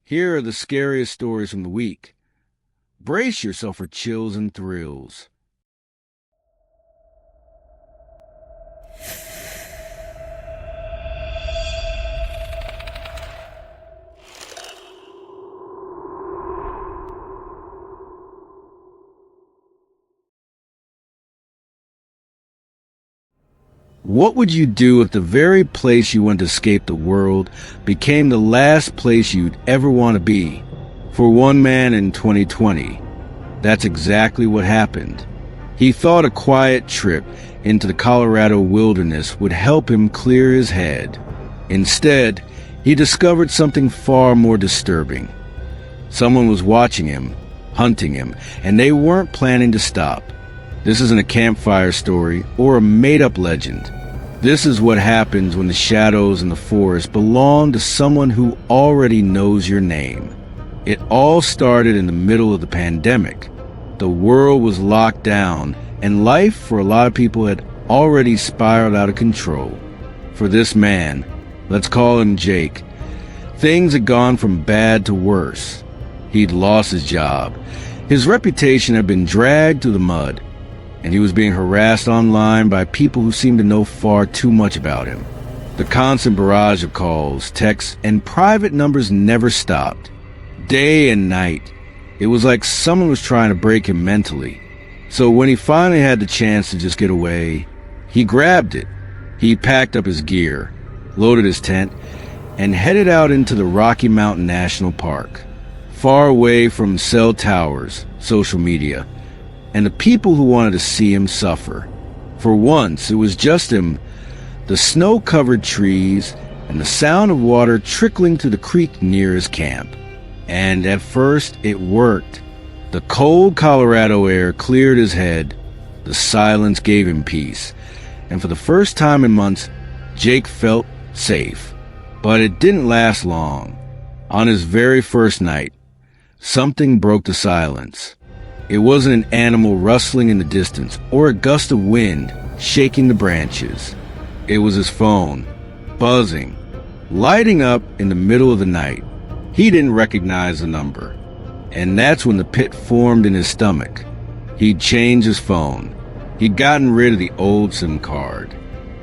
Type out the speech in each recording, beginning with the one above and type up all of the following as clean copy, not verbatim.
Here are the scariest stories from the week. Brace yourself for chills and thrills. What would you do if the very place you went to escape the world became the last place you'd ever want to be? For one man in 2020, that's exactly what happened. He thought a quiet trip into the Colorado wilderness would help him clear his head. Instead, he discovered something far more disturbing. Someone was watching him, hunting him, and they weren't planning to stop. This isn't a campfire story or a made-up legend. This is what happens when the shadows in the forest belong to someone who already knows your name. It all started in the middle of the pandemic. The world was locked down, and life for a lot of people had already spiraled out of control. For this man, let's call him Jake, things had gone from bad to worse. He'd lost his job. His reputation had been dragged through the mud, and he was being harassed online by people who seemed to know far too much about him. The constant barrage of calls, texts, and private numbers never stopped. Day and night, it was like someone was trying to break him mentally. So when he finally had the chance to just get away, he grabbed it. He packed up his gear, loaded his tent, and headed out into the Rocky Mountain National Park, far away from cell towers, social media, and the people who wanted to see him suffer. For once, it was just him, the snow-covered trees, and the sound of water trickling through the creek near his camp. And at first, it worked. The cold Colorado air cleared his head. The silence gave him peace. And for the first time in months, Jake felt safe. But it didn't last long. On his very first night, something broke the silence. It wasn't an animal rustling in the distance or a gust of wind shaking the branches. It was his phone, buzzing, lighting up in the middle of the night. He didn't recognize the number, and that's when the pit formed in his stomach. He'd changed his phone. He'd gotten rid of the old SIM card.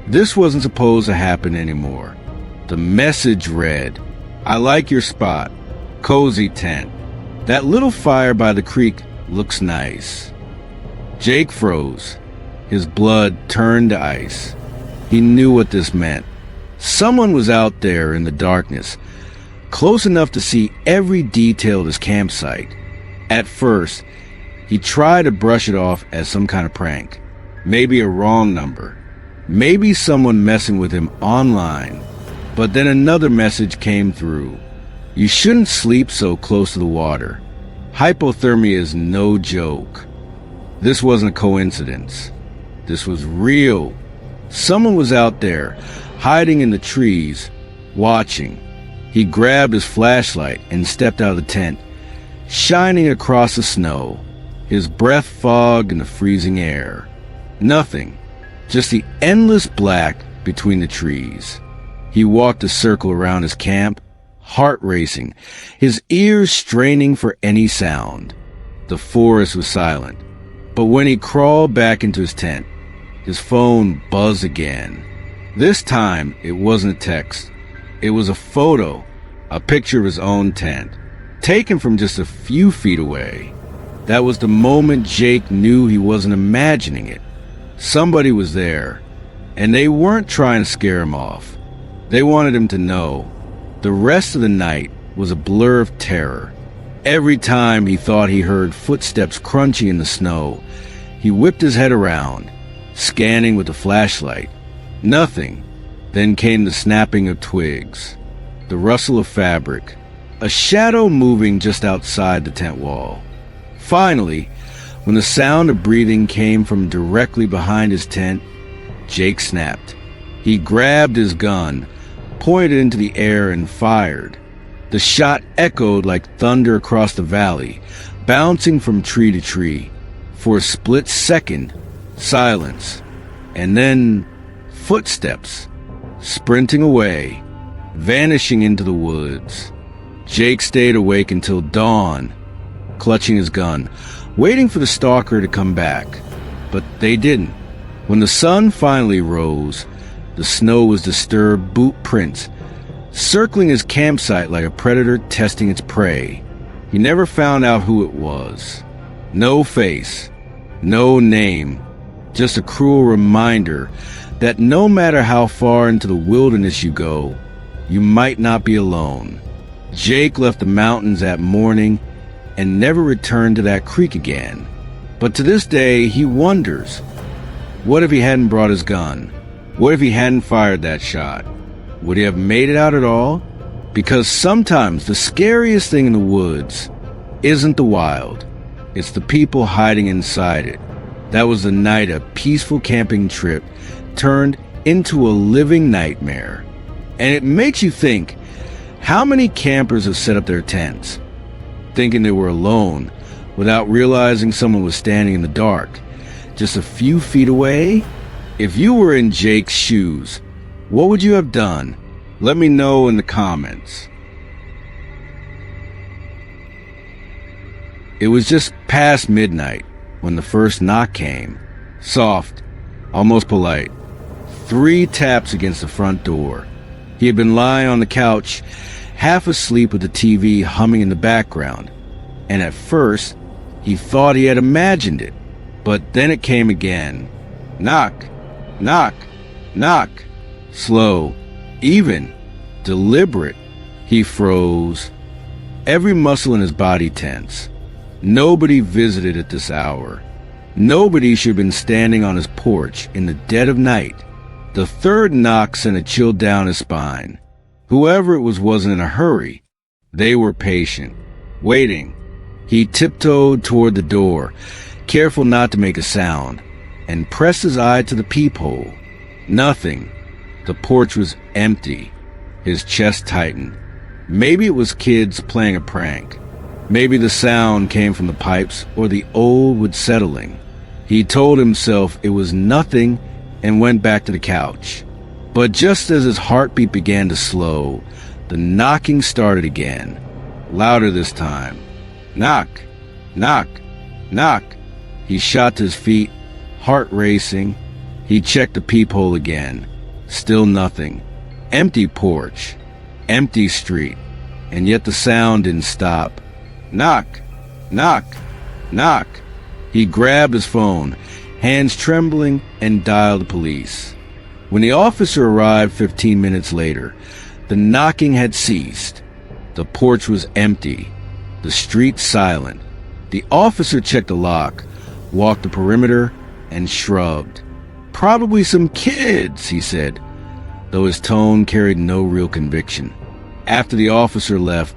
This wasn't supposed to happen anymore. The message read, "I like your spot. Cozy tent. That little fire by the creek looks nice." Jake froze. His blood turned to ice. He knew what this meant. Someone was out there in the darkness, close enough to see every detail of his campsite. At first, he tried to brush it off as some kind of prank. Maybe a wrong number. Maybe someone messing with him online. But then another message came through. "You shouldn't sleep so close to the water. Hypothermia is no joke." This wasn't a coincidence. This was real. Someone was out there, hiding in the trees, watching. He grabbed his flashlight and stepped out of the tent, shining across the snow, his breath fogged in the freezing air. Nothing, just the endless black between the trees. He walked a circle around his camp, heart racing, his ears straining for any sound. The forest was silent, but when he crawled back into his tent, his phone buzzed again. This time, it wasn't a text. It was a photo, a picture of his own tent, taken from just a few feet away. That was the moment Jake knew he wasn't imagining it. Somebody was there, and they weren't trying to scare him off. They wanted him to know. The rest of the night was a blur of terror. Every time he thought he heard footsteps crunching in the snow, he whipped his head around, scanning with the flashlight. Nothing. Then came the snapping of twigs, the rustle of fabric, a shadow moving just outside the tent wall. Finally, when the sound of breathing came from directly behind his tent, Jake snapped. He grabbed his gun, pointed into the air, and fired. The shot echoed like thunder across the valley, bouncing from tree to tree. For a split second, silence, and then footsteps, sprinting away, vanishing into the woods. Jake stayed awake until dawn, clutching his gun, waiting for the stalker to come back. But they didn't. When the sun finally rose, the snow was disturbed boot prints, circling his campsite like a predator testing its prey. He never found out who it was. No face, no name, just a cruel reminder that no matter how far into the wilderness you go, you might not be alone. Jake left the mountains that morning and never returned to that creek again. But to this day, he wonders, what if he hadn't brought his gun? What if he hadn't fired that shot? Would he have made it out at all? Because sometimes the scariest thing in the woods isn't the wild. It's the people hiding inside it. That was the night a peaceful camping trip turned into a living nightmare. And it makes you think, how many campers have set up their tents, thinking they were alone, without realizing someone was standing in the dark, just a few feet away? If you were in Jake's shoes, what would you have done? Let me know in the comments. It was just past midnight when the first knock came. Soft, almost polite. 3 taps against the front door. He had been lying on the couch, half asleep with the TV humming in the background. And at first, he thought he had imagined it. But then it came again. Knock, knock, knock. Slow, even, deliberate. He froze. Every muscle in his body tense. Nobody visited at this hour. Nobody should have been standing on his porch in the dead of night. The third knock sent a chill down his spine. Whoever it was wasn't in a hurry. They were patient, waiting. He tiptoed toward the door, careful not to make a sound, and pressed his eye to the peephole. Nothing. The porch was empty. His chest tightened. Maybe it was kids playing a prank. Maybe the sound came from the pipes or the old wood settling. He told himself it was nothing and went back to the couch. But just as his heartbeat began to slow, the knocking started again, louder this time. Knock, knock, knock. He shot to his feet, heart racing. He checked the peephole again. Still nothing. Empty porch, empty street, and yet the sound didn't stop. Knock, knock, knock. He grabbed his phone, hands trembling, and dialed the police. When the officer arrived 15 minutes later, the knocking had ceased. The porch was empty, the street silent. The officer checked the lock, walked the perimeter, and shrugged. Probably some kids, he said, though his tone carried no real conviction. After the officer left,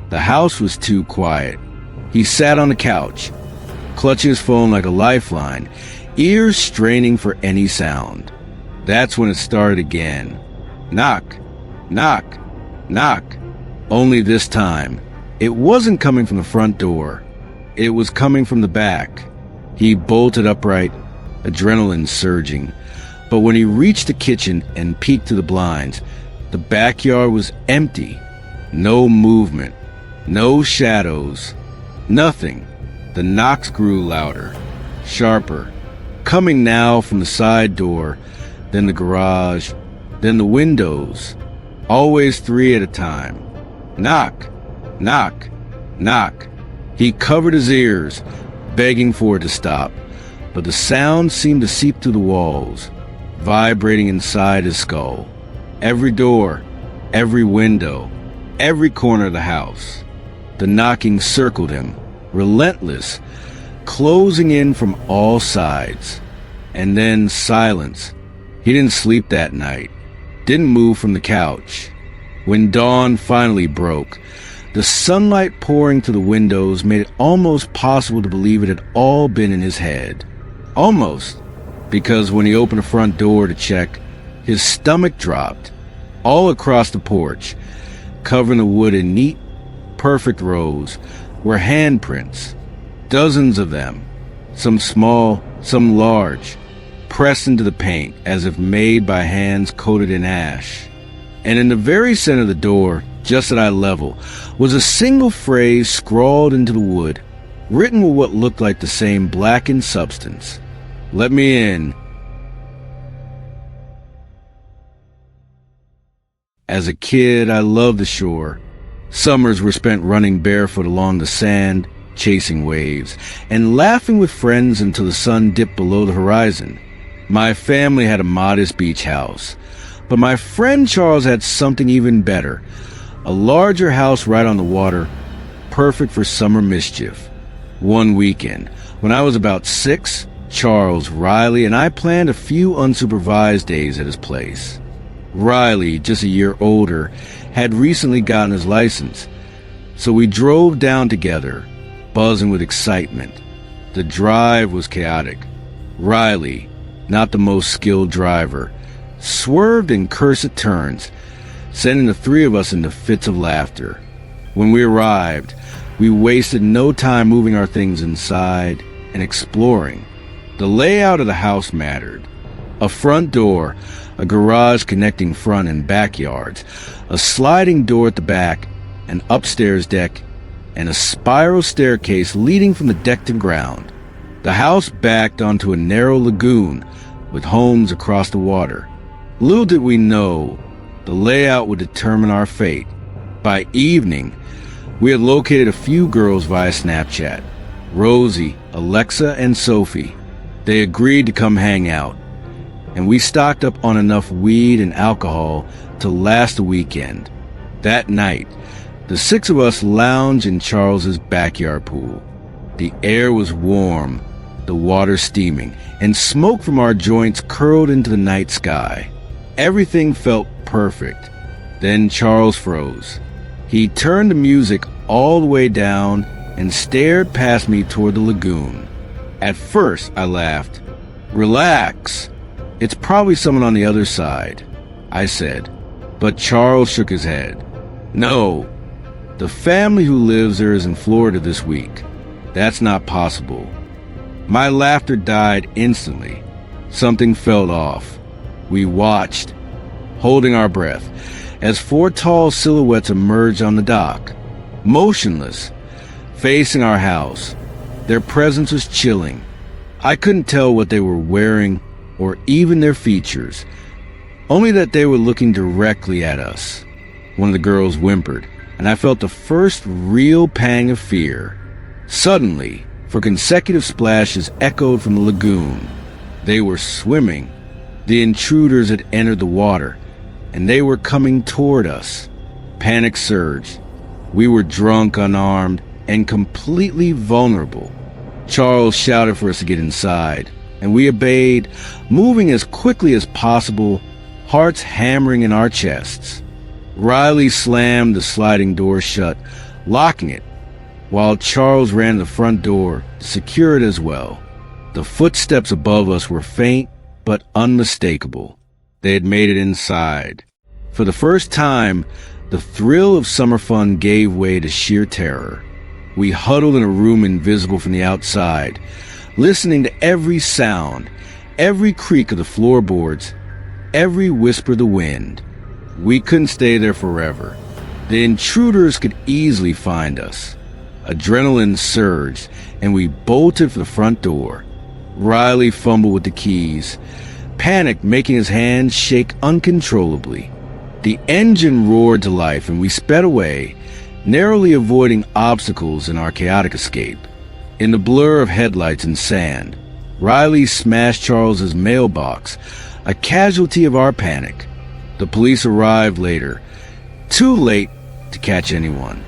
the house was too quiet. He sat on the couch, clutching his phone like a lifeline, ears straining for any sound. That's when it started again. Knock, knock, knock. Only this time, it wasn't coming from the front door. It was coming from the back. He bolted upright, adrenaline surging. But when he reached the kitchen and peeked through the blinds, the backyard was empty. No movement, no shadows, nothing. The knocks grew louder, sharper, coming now from the side door, then the garage, then the windows, always 3 at a time. Knock, knock, knock. He covered his ears, begging for it to stop, but the sound seemed to seep through the walls, vibrating inside his skull. Every door, every window, every corner of the house. The knocking circled him, relentless, closing in from all sides. And then silence. He didn't sleep that night, didn't move from the couch. When dawn finally broke, the sunlight pouring through the windows made it almost possible to believe it had all been in his head. Almost, because when he opened the front door to check, his stomach dropped, all across the porch, covering the wood in neat, perfect rows, were handprints, dozens of them, some small, some large, pressed into the paint as if made by hands coated in ash. And in the very center of the door, just at eye level, was a single phrase scrawled into the wood, written with what looked like the same blackened substance. "Let me in." As a kid, I loved the shore. Summers were spent running barefoot along the sand, chasing waves, and laughing with friends until the sun dipped below the horizon. My family had a modest beach house, but my friend Charles had something even better, a larger house right on the water, perfect for summer mischief. One weekend, when I was about 6, Charles, Riley, and I planned a few unsupervised days at his place. Riley, just a year older, had recently gotten his license, so we drove down together, buzzing with excitement. The drive was chaotic. Riley, not the most skilled driver, swerved and cursed at turns, sending the three of us into fits of laughter. When we arrived, we wasted no time moving our things inside and exploring. The layout of the house mattered. A front door, a garage connecting front and backyards, a sliding door at the back, an upstairs deck, and a spiral staircase leading from the deck to ground. The house backed onto a narrow lagoon with homes across the water. Little did we know, the layout would determine our fate. By evening, we had located a few girls via Snapchat: Rosie, Alexa, and Sophie. They agreed to come hang out, and we stocked up on enough weed and alcohol to last the weekend. That night, the 6 of us lounged in Charles's backyard pool. The air was warm, the water steaming, and smoke from our joints curled into the night sky. Everything felt perfect. Then Charles froze. He turned the music all the way down and stared past me toward the lagoon. At first, I laughed. "Relax. It's probably someone on the other side," I said. But Charles shook his head. "No. The family who lives there is in Florida this week. That's not possible." My laughter died instantly. Something felt off. We watched, holding our breath, as 4 tall silhouettes emerged on the dock, motionless, facing our house. Their presence was chilling. I couldn't tell what they were wearing or even their features, only that they were looking directly at us. One of the girls whimpered, and I felt the first real pang of fear. Suddenly, for consecutive splashes echoed from the lagoon. They were swimming. The intruders had entered the water, and they were coming toward us. Panic surged. We were drunk, unarmed, and completely vulnerable. Charles shouted for us to get inside, and we obeyed, moving as quickly as possible, hearts hammering in our chests. Riley slammed the sliding door shut, locking it, while Charles ran to the front door to secure it as well. The footsteps above us were faint but unmistakable. They had made it inside. For the first time, the thrill of summer fun gave way to sheer terror. We huddled in a room invisible from the outside, listening to every sound, every creak of the floorboards, every whisper of the wind. We couldn't stay there forever. The intruders could easily find us. Adrenaline surged, and we bolted for the front door. Riley fumbled with the keys, panic making his hands shake uncontrollably. The engine roared to life, and we sped away, narrowly avoiding obstacles in our chaotic escape. In the blur of headlights and sand, Riley smashed Charles's mailbox, a casualty of our panic. The police arrived later, too late to catch anyone.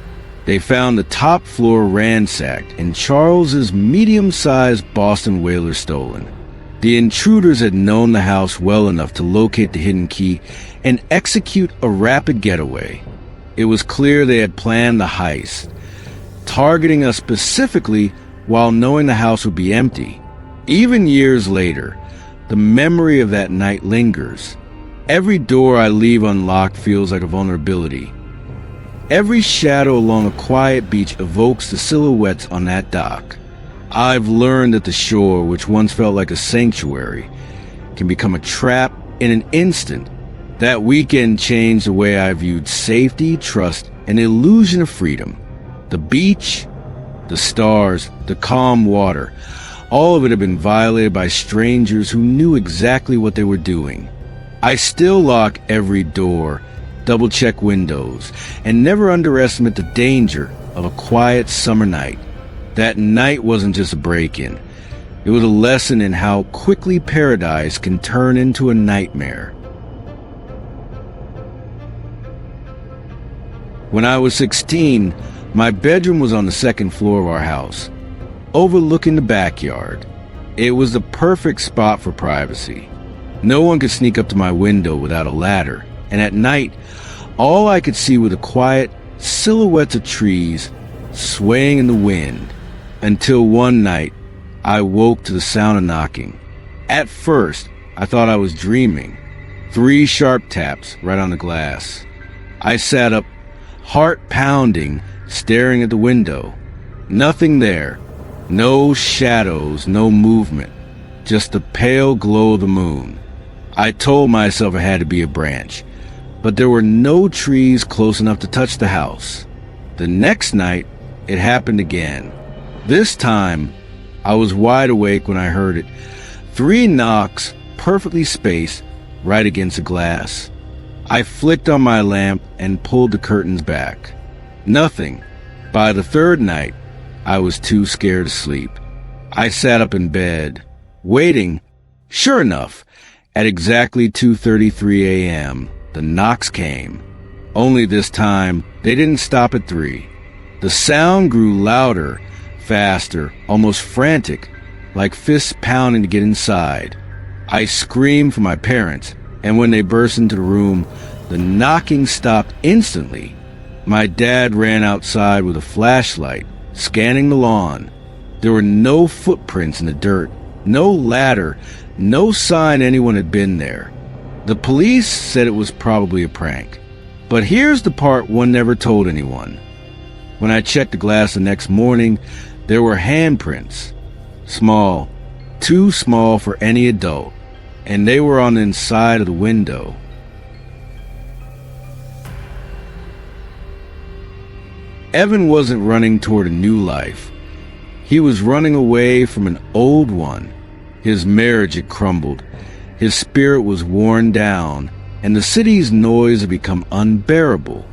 They found the top floor ransacked and Charles's medium-sized Boston Whaler stolen. The intruders had known the house well enough to locate the hidden key and execute a rapid getaway. It was clear they had planned the heist, targeting us specifically while knowing the house would be empty. Even years later, the memory of that night lingers. Every door I leave unlocked feels like a vulnerability. Every shadow along a quiet beach evokes the silhouettes on that dock. I've learned that the shore, which once felt like a sanctuary, can become a trap in an instant That weekend changed the way I viewed safety, trust, and the illusion of freedom. The beach, the stars, the calm water, all of it had been violated by strangers who knew exactly what they were doing. I still lock every door, double-check windows, and never underestimate the danger of a quiet summer night. That night wasn't just a break-in. It was a lesson in how quickly paradise can turn into a nightmare. When I was 16, my bedroom was on the second floor of our house, overlooking the backyard. It was the perfect spot for privacy. No one could sneak up to my window without a ladder, and at night, all I could see were the quiet silhouettes of trees swaying in the wind, until one night, I woke to the sound of knocking. At first, I thought I was dreaming. 3 sharp taps right on the glass. I sat up, heart pounding, staring at the window. Nothing there. No shadows, no movement. Just the pale glow of the moon. I told myself it had to be a branch, but there were no trees close enough to touch the house. The next night, it happened again. This time, I was wide awake when I heard it. 3 knocks, perfectly spaced, right against the glass. I flicked on my lamp and pulled the curtains back. Nothing. By the 3rd night, I was too scared to sleep. I sat up in bed, waiting. Sure enough, at exactly 2:33 a.m., the knocks came. Only this time, they didn't stop at 3. The sound grew louder, faster, almost frantic, like fists pounding to get inside. I screamed for my parents, and when they burst into the room, the knocking stopped instantly. My dad ran outside with a flashlight, scanning the lawn. There were no footprints in the dirt, no ladder, no sign anyone had been there. The police said it was probably a prank. But here's the part one never told anyone. When I checked the glass the next morning, there were handprints. Small, too small for any adult, and they were on the inside of the window. Evan wasn't running toward a new life. He was running away from an old one. His marriage had crumbled. His spirit was worn down, and the city's noise had become unbearable.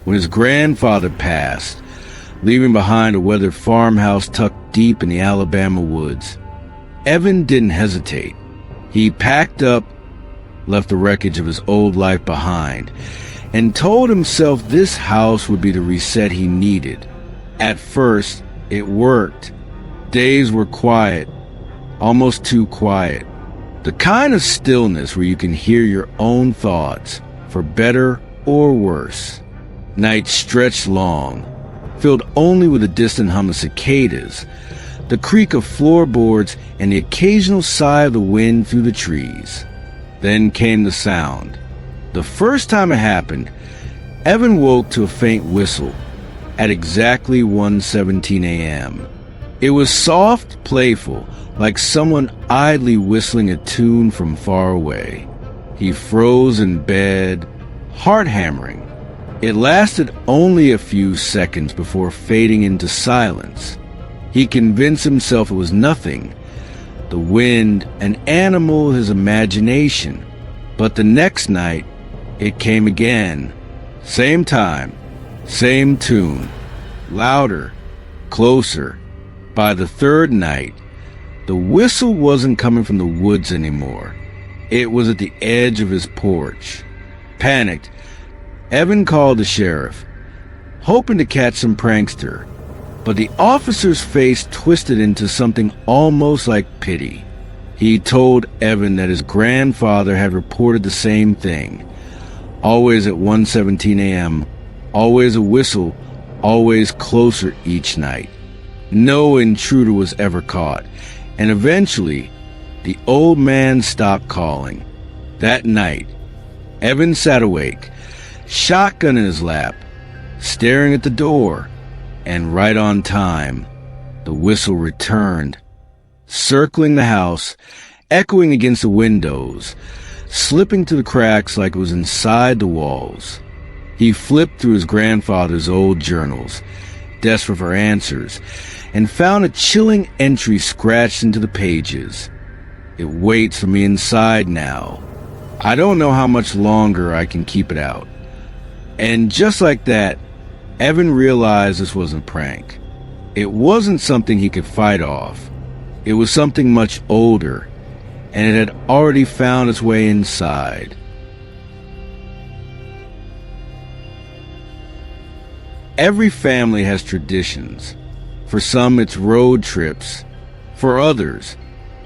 When his grandfather passed, leaving behind a weathered farmhouse tucked deep in the Alabama woods, Evan didn't hesitate. He packed up, left the wreckage of his old life behind, and told himself this house would be the reset he needed. At first, it worked. Days were quiet, almost too quiet. The kind of stillness where you can hear your own thoughts, for better or worse. Nights stretched long, filled only with the distant hum of cicadas, the creak of floorboards, and the occasional sigh of the wind through the trees. Then came the sound. The first time it happened, Evan woke to a faint whistle at exactly 1:17 a.m. It was soft, playful, like someone idly whistling a tune from far away. He froze in bed, heart hammering. It lasted only a few seconds before fading into silence. He convinced himself it was nothing. The wind, an animal, his imagination. But the next night, it came again. Same time, same tune. Louder, closer. By the 3rd night, the whistle wasn't coming from the woods anymore. It was at the edge of his porch. Panicked, Evan called the sheriff, hoping to catch some prankster. But the officer's face twisted into something almost like pity. He told Evan that his grandfather had reported the same thing. Always at 1:17 a.m., always a whistle, always closer each night. No intruder was ever caught, and eventually, the old man stopped calling. That night, Evan sat awake, shotgun in his lap, staring at the door, and right on time, the whistle returned, circling the house, echoing against the windows, slipping through the cracks like it was inside the walls. He flipped through his grandfather's old journals, desperate for answers, and found a chilling entry scratched into the pages. It waits for me inside now. I don't know how much longer I can keep it out. And just like that, Evan realized this wasn't a prank. It wasn't something he could fight off. It was something much older, and it had already found its way inside. Every family has traditions. For some, it's road trips. For others,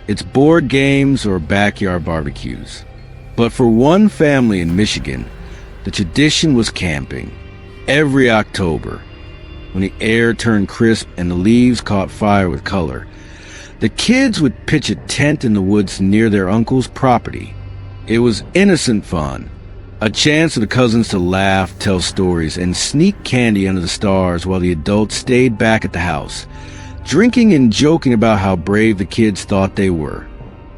it's board games or backyard barbecues. But for one family in Michigan, the tradition was camping. Every October, when the air turned crisp and the leaves caught fire with color, the kids would pitch a tent in the woods near their uncle's property. It was innocent fun, a chance for the cousins to laugh, tell stories, and sneak candy under the stars while the adults stayed back at the house, drinking and joking about how brave the kids thought they were.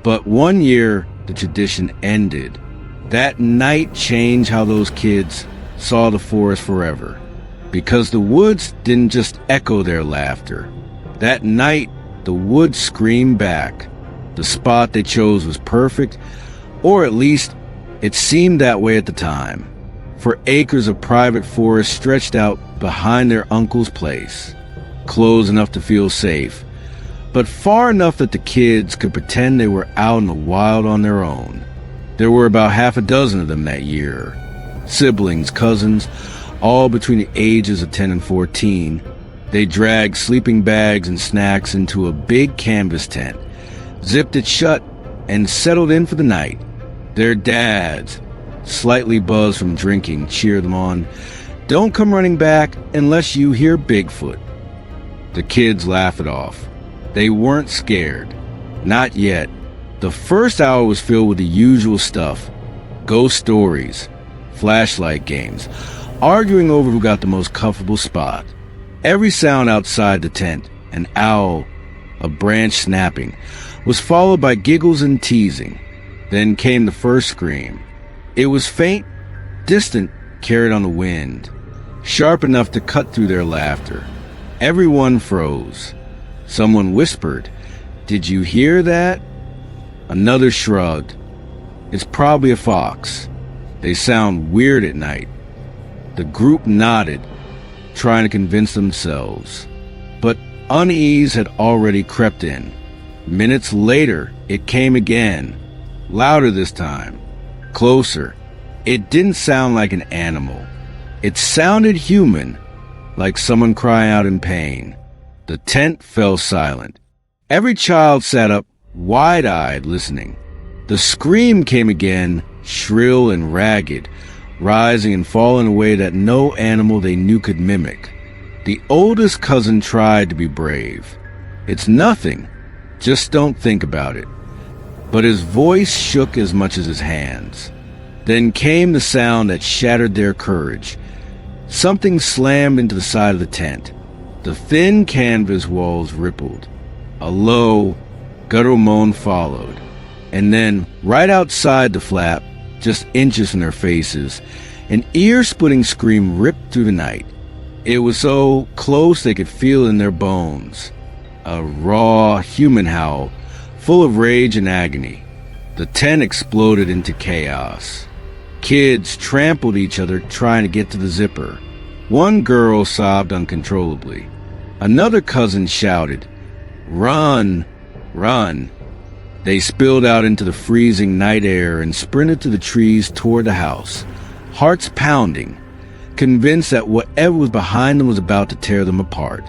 But one year, the tradition ended. That night changed how those kids saw the forest forever, because the woods didn't just echo their laughter. That night, the woods screamed back. The spot they chose was perfect, or at least it seemed that way at the time, for acres of private forest stretched out behind their uncle's place, close enough to feel safe, but far enough that the kids could pretend they were out in the wild on their own. There were about half a dozen of them that year. Siblings, cousins, all between the ages of 10 and 14. They dragged sleeping bags and snacks into a big canvas tent, zipped it shut, and settled in for the night. Their dads, slightly buzzed from drinking, cheered them on. Don't come running back unless you hear Bigfoot. The kids laughed it off. They weren't scared. Not yet. The first hour was filled with the usual stuff. Ghost stories, flashlight games, arguing over who got the most comfortable spot. Every sound outside the tent, an owl, a branch snapping, was followed by giggles and teasing. Then came the first scream. It was faint, distant, carried on the wind, sharp enough to cut through their laughter. Everyone froze. Someone whispered, "Did you hear that?" Another shrugged. "It's probably a fox. They sound weird at night." The group nodded, trying to convince themselves. But unease had already crept in. Minutes later, it came again. Louder this time. Closer. It didn't sound like an animal. It sounded human, like someone crying out in pain. The tent fell silent. Every child sat up, wide-eyed, listening. The scream came again, shrill and ragged, rising and falling in a way that no animal they knew could mimic. The oldest cousin tried to be brave. "It's nothing. Just don't think about it." But his voice shook as much as his hands. Then came the sound that shattered their courage. Something slammed into the side of the tent. The thin canvas walls rippled. A low, guttural moan followed. And then, right outside the flap, just inches from their faces, an ear-splitting scream ripped through the night. It was so close they could feel it in their bones. A raw, human howl, full of rage and agony. The tent exploded into chaos. Kids trampled each other trying to get to the zipper. One girl sobbed uncontrollably. Another cousin shouted, "Run! Run!" They spilled out into the freezing night air and sprinted to the trees toward the house, hearts pounding, convinced that whatever was behind them was about to tear them apart.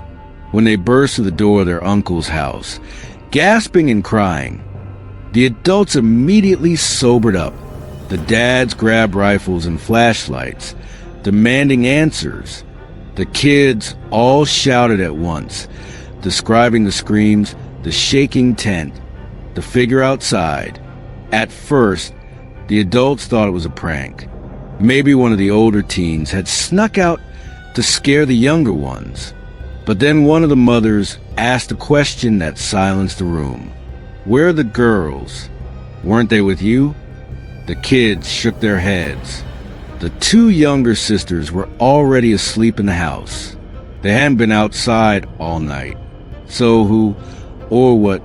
When they burst through the door of their uncle's house, gasping and crying, the adults immediately sobered up. The dads grabbed rifles and flashlights, demanding answers. The kids all shouted at once, describing the screams, the shaking tent, the figure outside. At first, the adults thought it was a prank. Maybe one of the older teens had snuck out to scare the younger ones. But then one of the mothers asked a question that silenced the room. "Where are the girls? Weren't they with you?" The kids shook their heads. The two younger sisters were already asleep in the house. They hadn't been outside all night. So who, or what,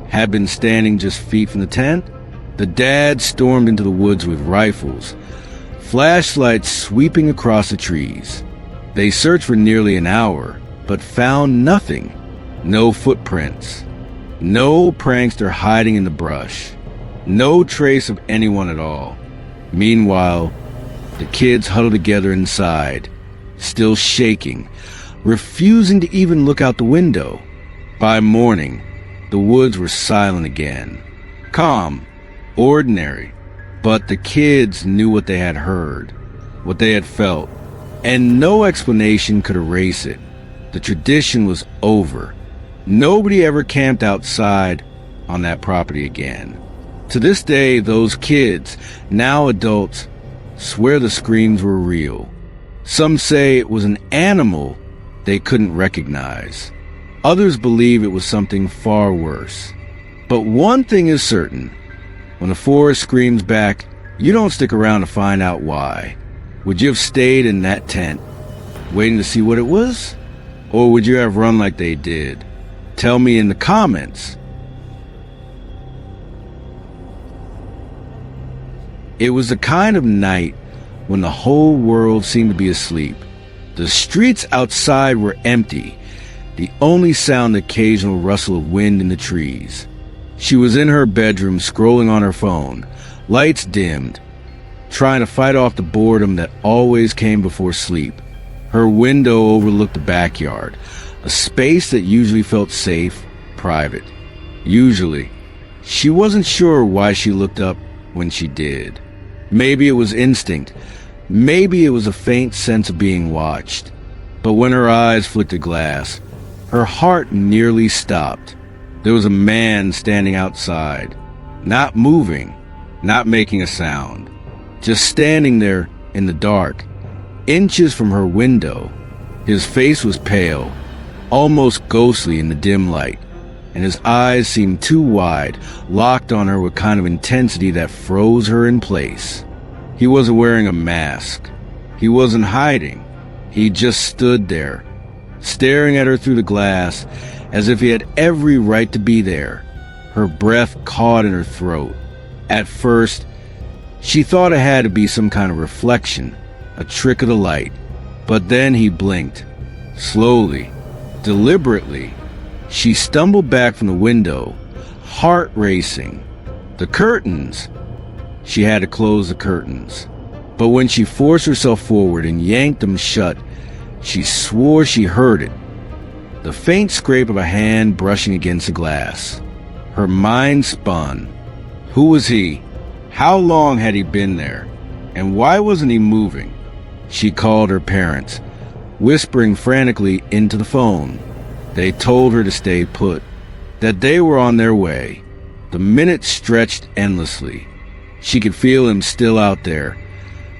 had been standing just feet from the tent? The dad stormed into the woods with rifles, flashlights sweeping across the trees. They searched for nearly an hour, but found nothing. No footprints. No prankster hiding in the brush. No trace of anyone at all. Meanwhile, the kids huddled together inside, still shaking, refusing to even look out the window. By morning, the woods were silent again. Calm, ordinary, but the kids knew what they had heard, what they had felt, and no explanation could erase it. The tradition was over. Nobody ever camped outside on that property again. To this day, those kids, now adults, swear the screams were real. Some say it was an animal they couldn't recognize. Others believe it was something far worse. But one thing is certain. When the forest screams back, you don't stick around to find out why. Would you have stayed in that tent, waiting to see what it was? Or would you have run like they did? Tell me in the comments. It was the kind of night when the whole world seemed to be asleep. The streets outside were empty, the only sound the occasional rustle of wind in the trees. She was in her bedroom scrolling on her phone, lights dimmed, trying to fight off the boredom that always came before sleep. Her window overlooked the backyard, a space that usually felt safe, private. Usually. She wasn't sure why she looked up when she did. Maybe it was instinct. Maybe it was a faint sense of being watched. But when her eyes flicked the glass, her heart nearly stopped. There was a man standing outside, not moving, not making a sound, just standing there in the dark, inches from her window. His face was pale, almost ghostly in the dim light, and his eyes seemed too wide, locked on her with kind of intensity that froze her in place. He wasn't wearing a mask. He wasn't hiding. He just stood there, staring at her through the glass, as if he had every right to be there. Her breath caught in her throat. At first, she thought it had to be some kind of reflection, a trick of the light. But then he blinked. Slowly, deliberately, she stumbled back from the window, heart racing. The curtains. She had to close the curtains. But when she forced herself forward and yanked them shut, she swore she heard it. The faint scrape of a hand brushing against the glass. Her mind spun. Who was he? How long had he been there? And why wasn't he moving? She called her parents, whispering frantically into the phone. They told her to stay put, that they were on their way. The minutes stretched endlessly. She could feel him still out there,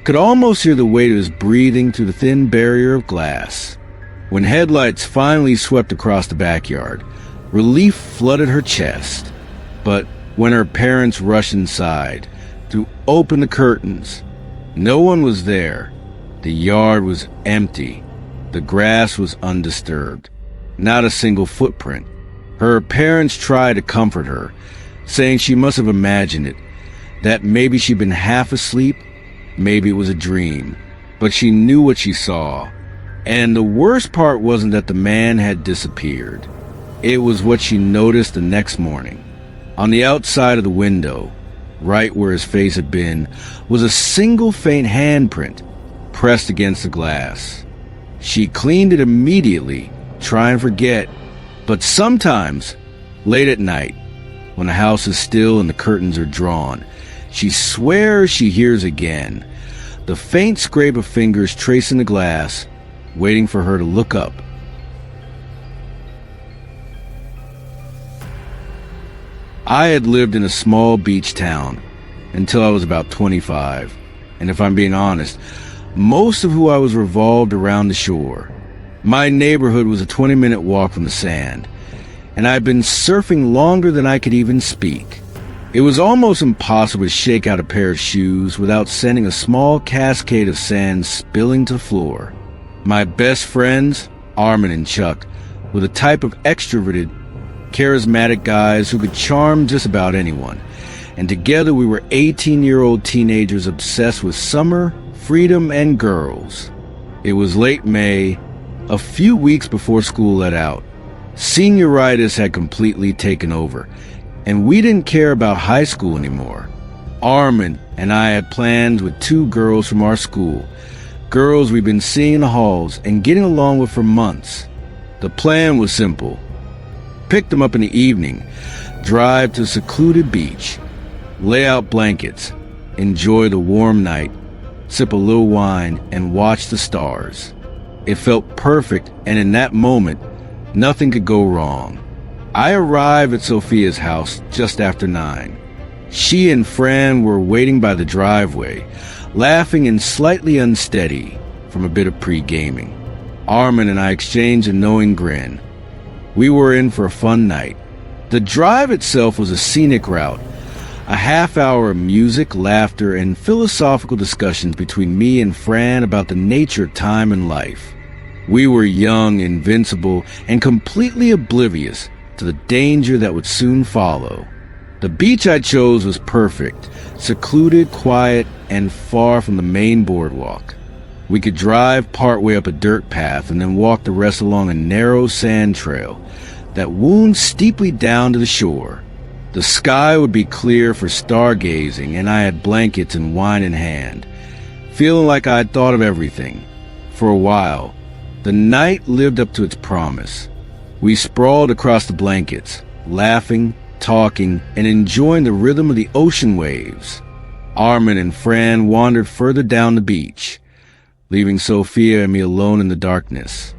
could almost hear the weight of his breathing through the thin barrier of glass. When headlights finally swept across the backyard, relief flooded her chest. But when her parents rushed inside, threw open the curtains, no one was there. The yard was empty. The grass was undisturbed. Not a single footprint. Her parents tried to comfort her, saying she must have imagined it, that maybe she'd been half asleep, maybe it was a dream. But she knew what she saw. And the worst part wasn't that the man had disappeared. It was what she noticed the next morning. On the outside of the window, right where his face had been, was a single faint handprint pressed against the glass. She cleaned it immediately, trying to forget. But sometimes, late at night, when the house is still and the curtains are drawn, she swears she hears again, the faint scrape of fingers tracing the glass, waiting for her to look up. I had lived in a small beach town until I was about 25, and if I'm being honest, most of who I was revolved around the shore. My neighborhood was a 20-minute walk from the sand, and I'd been surfing longer than I could even speak. It was almost impossible to shake out a pair of shoes without sending a small cascade of sand spilling to the floor. My best friends, Armin and Chuck, were the type of extroverted, charismatic guys who could charm just about anyone. And together we were 18-year-old teenagers obsessed with summer, freedom, and girls. It was late May, a few weeks before school let out. Senioritis had completely taken over, and we didn't care about high school anymore. Armin and I had plans with two girls from our school, girls we'd been seeing in the halls and getting along with for months. The plan was simple. Pick them up in the evening, drive to a secluded beach, lay out blankets, enjoy the warm night, sip a little wine, and watch the stars. It felt perfect, and in that moment, nothing could go wrong. I arrived at Sophia's house just after 9. She and Fran were waiting by the driveway, laughing and slightly unsteady from a bit of pre-gaming. Armin and I exchanged a knowing grin. We were in for a fun night. The drive itself was a scenic route, a half hour of music, laughter, and philosophical discussions between me and Fran about the nature of time and life. We were young, invincible, and completely oblivious to the danger that would soon follow. The beach I chose was perfect, secluded, quiet, and far from the main boardwalk. We could drive partway up a dirt path and then walk the rest along a narrow sand trail that wound steeply down to the shore. The sky would be clear for stargazing, and I had blankets and wine in hand, feeling like I had thought of everything. For a while, the night lived up to its promise. We sprawled across the blankets, laughing, talking, and enjoying the rhythm of the ocean waves. Armin and Fran wandered further down the beach, leaving Sophia and me alone in the darkness.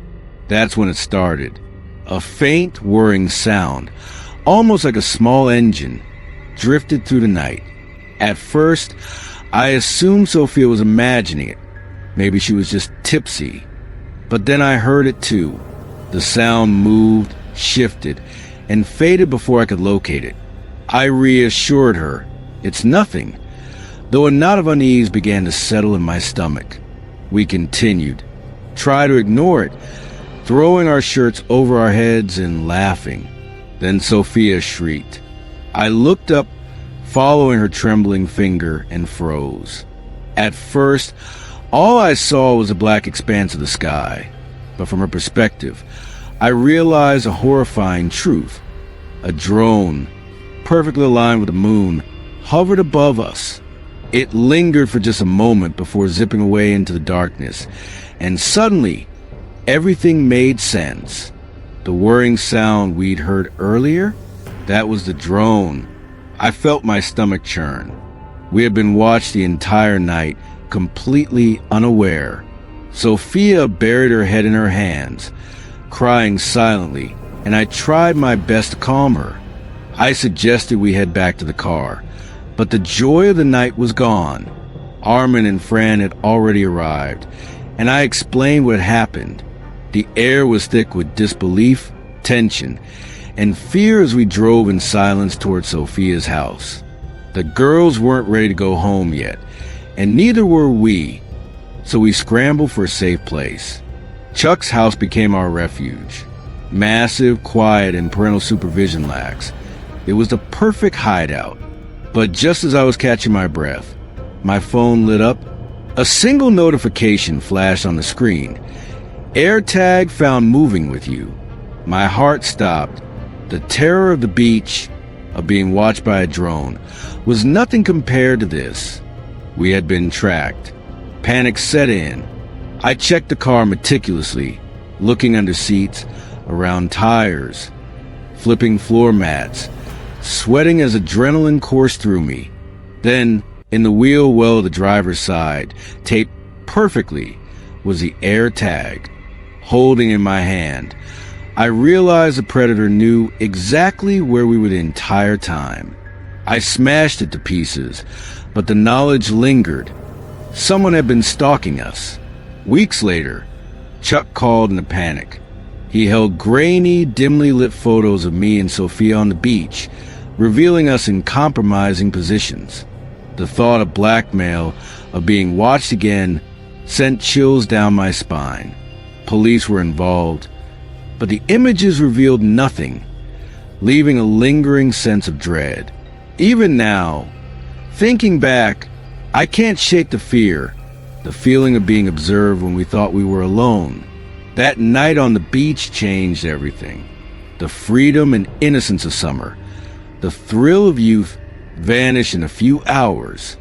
That's when it started. A faint, whirring sound, almost like a small engine, drifted through the night. At first, I assumed Sophia was imagining it. Maybe she was just tipsy. But then I heard it too. The sound moved, shifted, and faded before I could locate it. I reassured her, "It's nothing," though a knot of unease began to settle in my stomach. We continued, tried to ignore it, throwing our shirts over our heads and laughing. Then Sophia shrieked. I looked up, following her trembling finger, and froze. At first, all I saw was a black expanse of the sky, but from her perspective, I realized a horrifying truth. A drone, perfectly aligned with the moon, hovered above us. It lingered for just a moment before zipping away into the darkness, and suddenly, everything made sense. The whirring sound we'd heard earlier, that was the drone. I felt my stomach churn. We had been watched the entire night, completely unaware. Sophia buried her head in her hands, crying silently, and I tried my best to calm her. I suggested we head back to the car, but the joy of the night was gone. Armin and Fran had already arrived, and I explained what had happened. The air was thick with disbelief, tension, and fear as we drove in silence towards Sophia's house. The girls weren't ready to go home yet, and neither were we, so we scrambled for a safe place. Chuck's house became our refuge. Massive, quiet, and parental supervision lax. It was the perfect hideout. But just as I was catching my breath, my phone lit up. A single notification flashed on the screen. AirTag found moving with you. My heart stopped. The terror of the beach, of being watched by a drone, was nothing compared to this. We had been tracked. Panic set in. I checked the car meticulously, looking under seats, around tires, flipping floor mats, sweating as adrenaline coursed through me. Then, in the wheel well of the driver's side, taped perfectly, was the AirTag. Holding in my hand, I realized the predator knew exactly where we were the entire time. I smashed it to pieces, but the knowledge lingered. Someone had been stalking us. Weeks later, Chuck called in a panic. He held grainy, dimly lit photos of me and Sophia on the beach, revealing us in compromising positions. The thought of blackmail, of being watched again, sent chills down my spine. Police were involved, but the images revealed nothing, leaving a lingering sense of dread. Even now, thinking back, I can't shake the fear, the feeling of being observed when we thought we were alone. That night on the beach changed everything. The freedom and innocence of summer, the thrill of youth vanished in a few hours.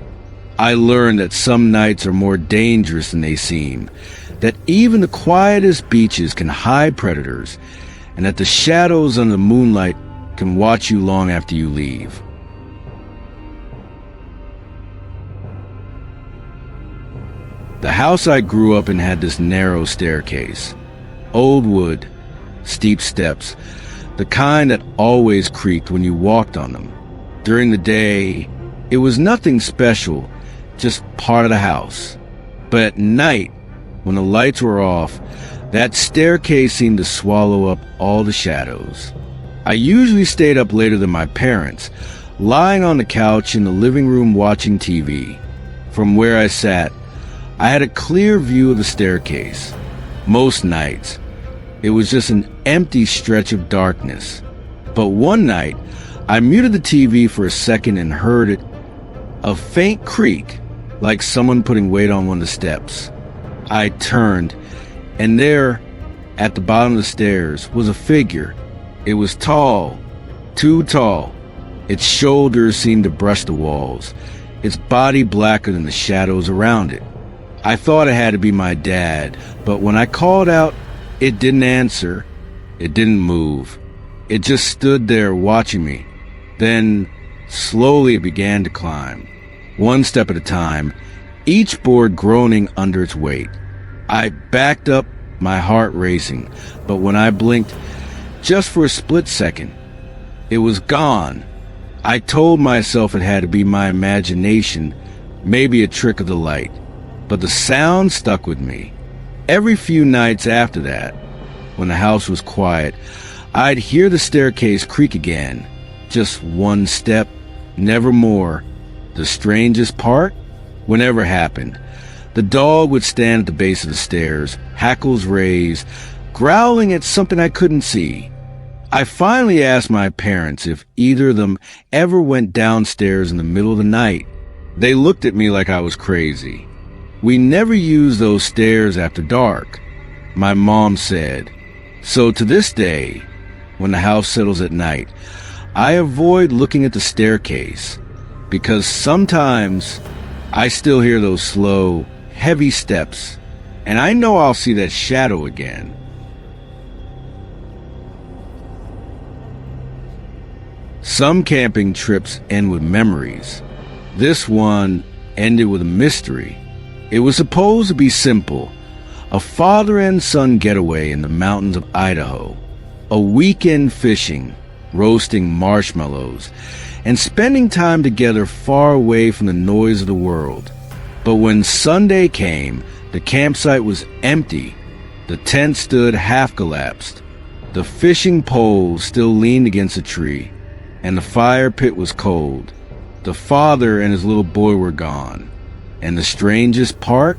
I learned that some nights are more dangerous than they seem, that even the quietest beaches can hide predators, and that the shadows under the moonlight can watch you long after you leave. The house I grew up in had this narrow staircase. Old wood, steep steps, the kind that always creaked when you walked on them. During the day, it was nothing special, just part of the house. But at night, when the lights were off, that staircase seemed to swallow up all the shadows. I usually stayed up later than my parents, lying on the couch in the living room watching TV. From where I sat, I had a clear view of the staircase. Most nights, it was just an empty stretch of darkness. But one night, I muted the TV for a second and heard it, a faint creak, like someone putting weight on one of the steps. I turned, and there, at the bottom of the stairs, was a figure. It was tall, too tall. Its shoulders seemed to brush the walls, its body blacker than the shadows around it. I thought it had to be my dad, but when I called out, it didn't answer. It didn't move. It just stood there watching me. Then, slowly it began to climb, one step at a time, each board groaning under its weight. I backed up, my heart racing, but when I blinked, just for a split second, it was gone. I told myself it had to be my imagination, maybe a trick of the light. But the sound stuck with me. Every few nights after that, when the house was quiet, I'd hear the staircase creak again. Just one step, never more. The strangest part? Whenever happened, the dog would stand at the base of the stairs, hackles raised, growling at something I couldn't see. I finally asked my parents if either of them ever went downstairs in the middle of the night. They looked at me like I was crazy. We never used those stairs after dark, my mom said. So to this day, when the house settles at night, I avoid looking at the staircase, because sometimes I still hear those slow, heavy steps, and I know I'll see that shadow again. Some camping trips end with memories. This one ended with a mystery. It was supposed to be simple, a father and son getaway in the mountains of Idaho, a weekend fishing, roasting marshmallows, and spending time together far away from the noise of the world. But when Sunday came, the campsite was empty. The tent stood half collapsed. The fishing pole still leaned against a tree, and the fire pit was cold. The father and his little boy were gone. And the strangest part?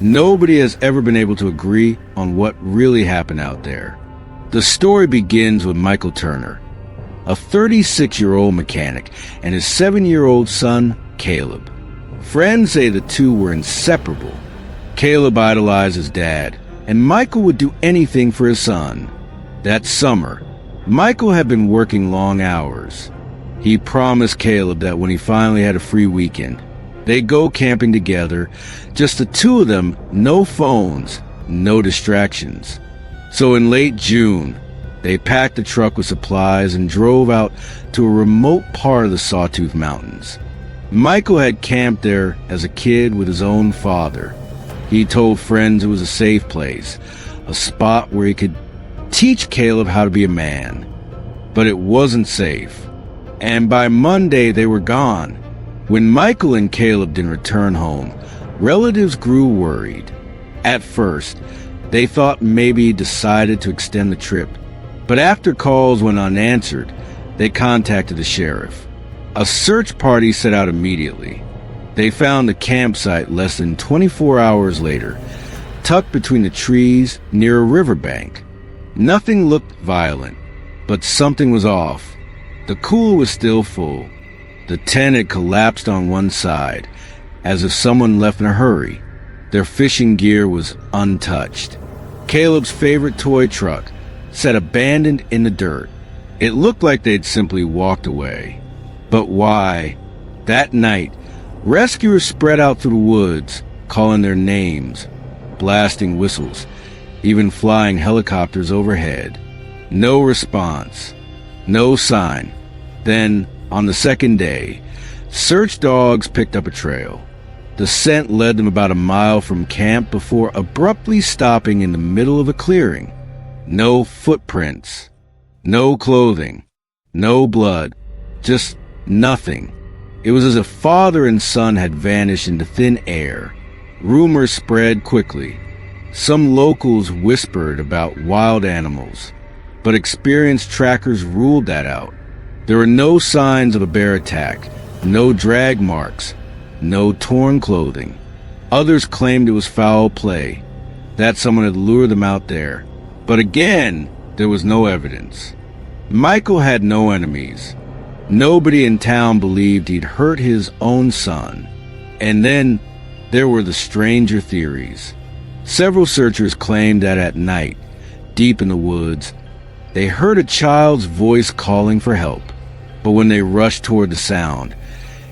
Nobody has ever been able to agree on what really happened out there. The story begins with Michael Turner, a 36-year-old mechanic, and his 7-year-old son, Caleb. Friends say the two were inseparable. Caleb idolized his dad, and Michael would do anything for his son. That summer, Michael had been working long hours. He promised Caleb that when he finally had a free weekend, they'd go camping together, just the two of them, no phones, no distractions. So in late June, they packed a truck with supplies and drove out to a remote part of the Sawtooth Mountains. Michael had camped there as a kid with his own father. He told friends it was a safe place, a spot where he could teach Caleb how to be a man. But it wasn't safe. And by Monday, they were gone. When Michael and Caleb didn't return home, relatives grew worried. At first, they thought maybe he decided to extend the trip. But after calls went unanswered, They contacted the sheriff. A search party set out immediately. They found the campsite less than 24 hours later, tucked between the trees near a riverbank. Nothing looked violent, but something was off. The cooler was still full. The tent had collapsed on one side, as if someone left in a hurry. Their fishing gear was untouched. Caleb's favorite toy truck sat abandoned in the dirt. It looked like they'd simply walked away. But why? That night, rescuers spread out through the woods, calling their names, blasting whistles, even flying helicopters overhead. No response. No sign. Then, on the second day, search dogs picked up a trail. The scent led them about a mile from camp before abruptly stopping in the middle of a clearing. No footprints. No clothing. No blood. Just nothing. It was as if father and son had vanished into thin air. Rumors spread quickly. Some locals whispered about wild animals, but experienced trackers ruled that out. There were no signs of a bear attack, no drag marks, no torn clothing. Others claimed it was foul play, that someone had lured them out there. But again, there was no evidence. Michael had no enemies. Nobody in town believed he'd hurt his own son. And then there were the stranger theories. Several searchers claimed that at night, deep in the woods, they heard a child's voice calling for help. But when they rushed toward the sound,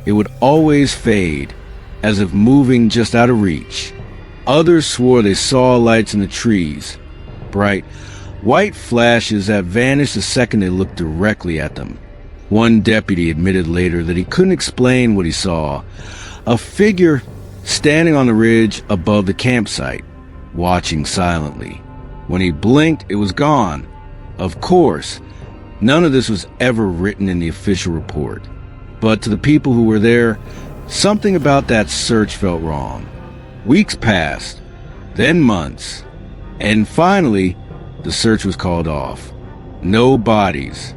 it would always fade, as if moving just out of reach. Others swore they saw lights in the trees, bright, white flashes that vanished the second they looked directly at them. One deputy admitted later that he couldn't explain what he saw. A figure standing on the ridge above the campsite, watching silently. When he blinked, it was gone. Of course, none of this was ever written in the official report. But to the people who were there, something about that search felt wrong. Weeks passed, then months, and finally, the search was called off. No bodies,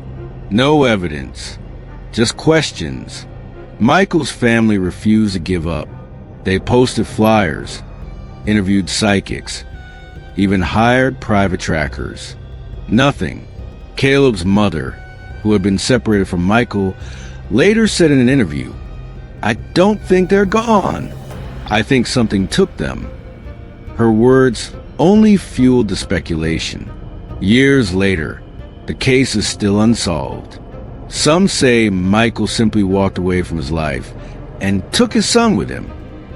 no evidence, just questions. Michael's family refused to give up. They posted flyers, interviewed psychics, even hired private trackers. Nothing. Caleb's mother, who had been separated from Michael, later said in an interview, "I don't think they're gone. I think something took them." Her words only fueled the speculation. Years later, the case is still unsolved. Some say Michael simply walked away from his life and took his son with him.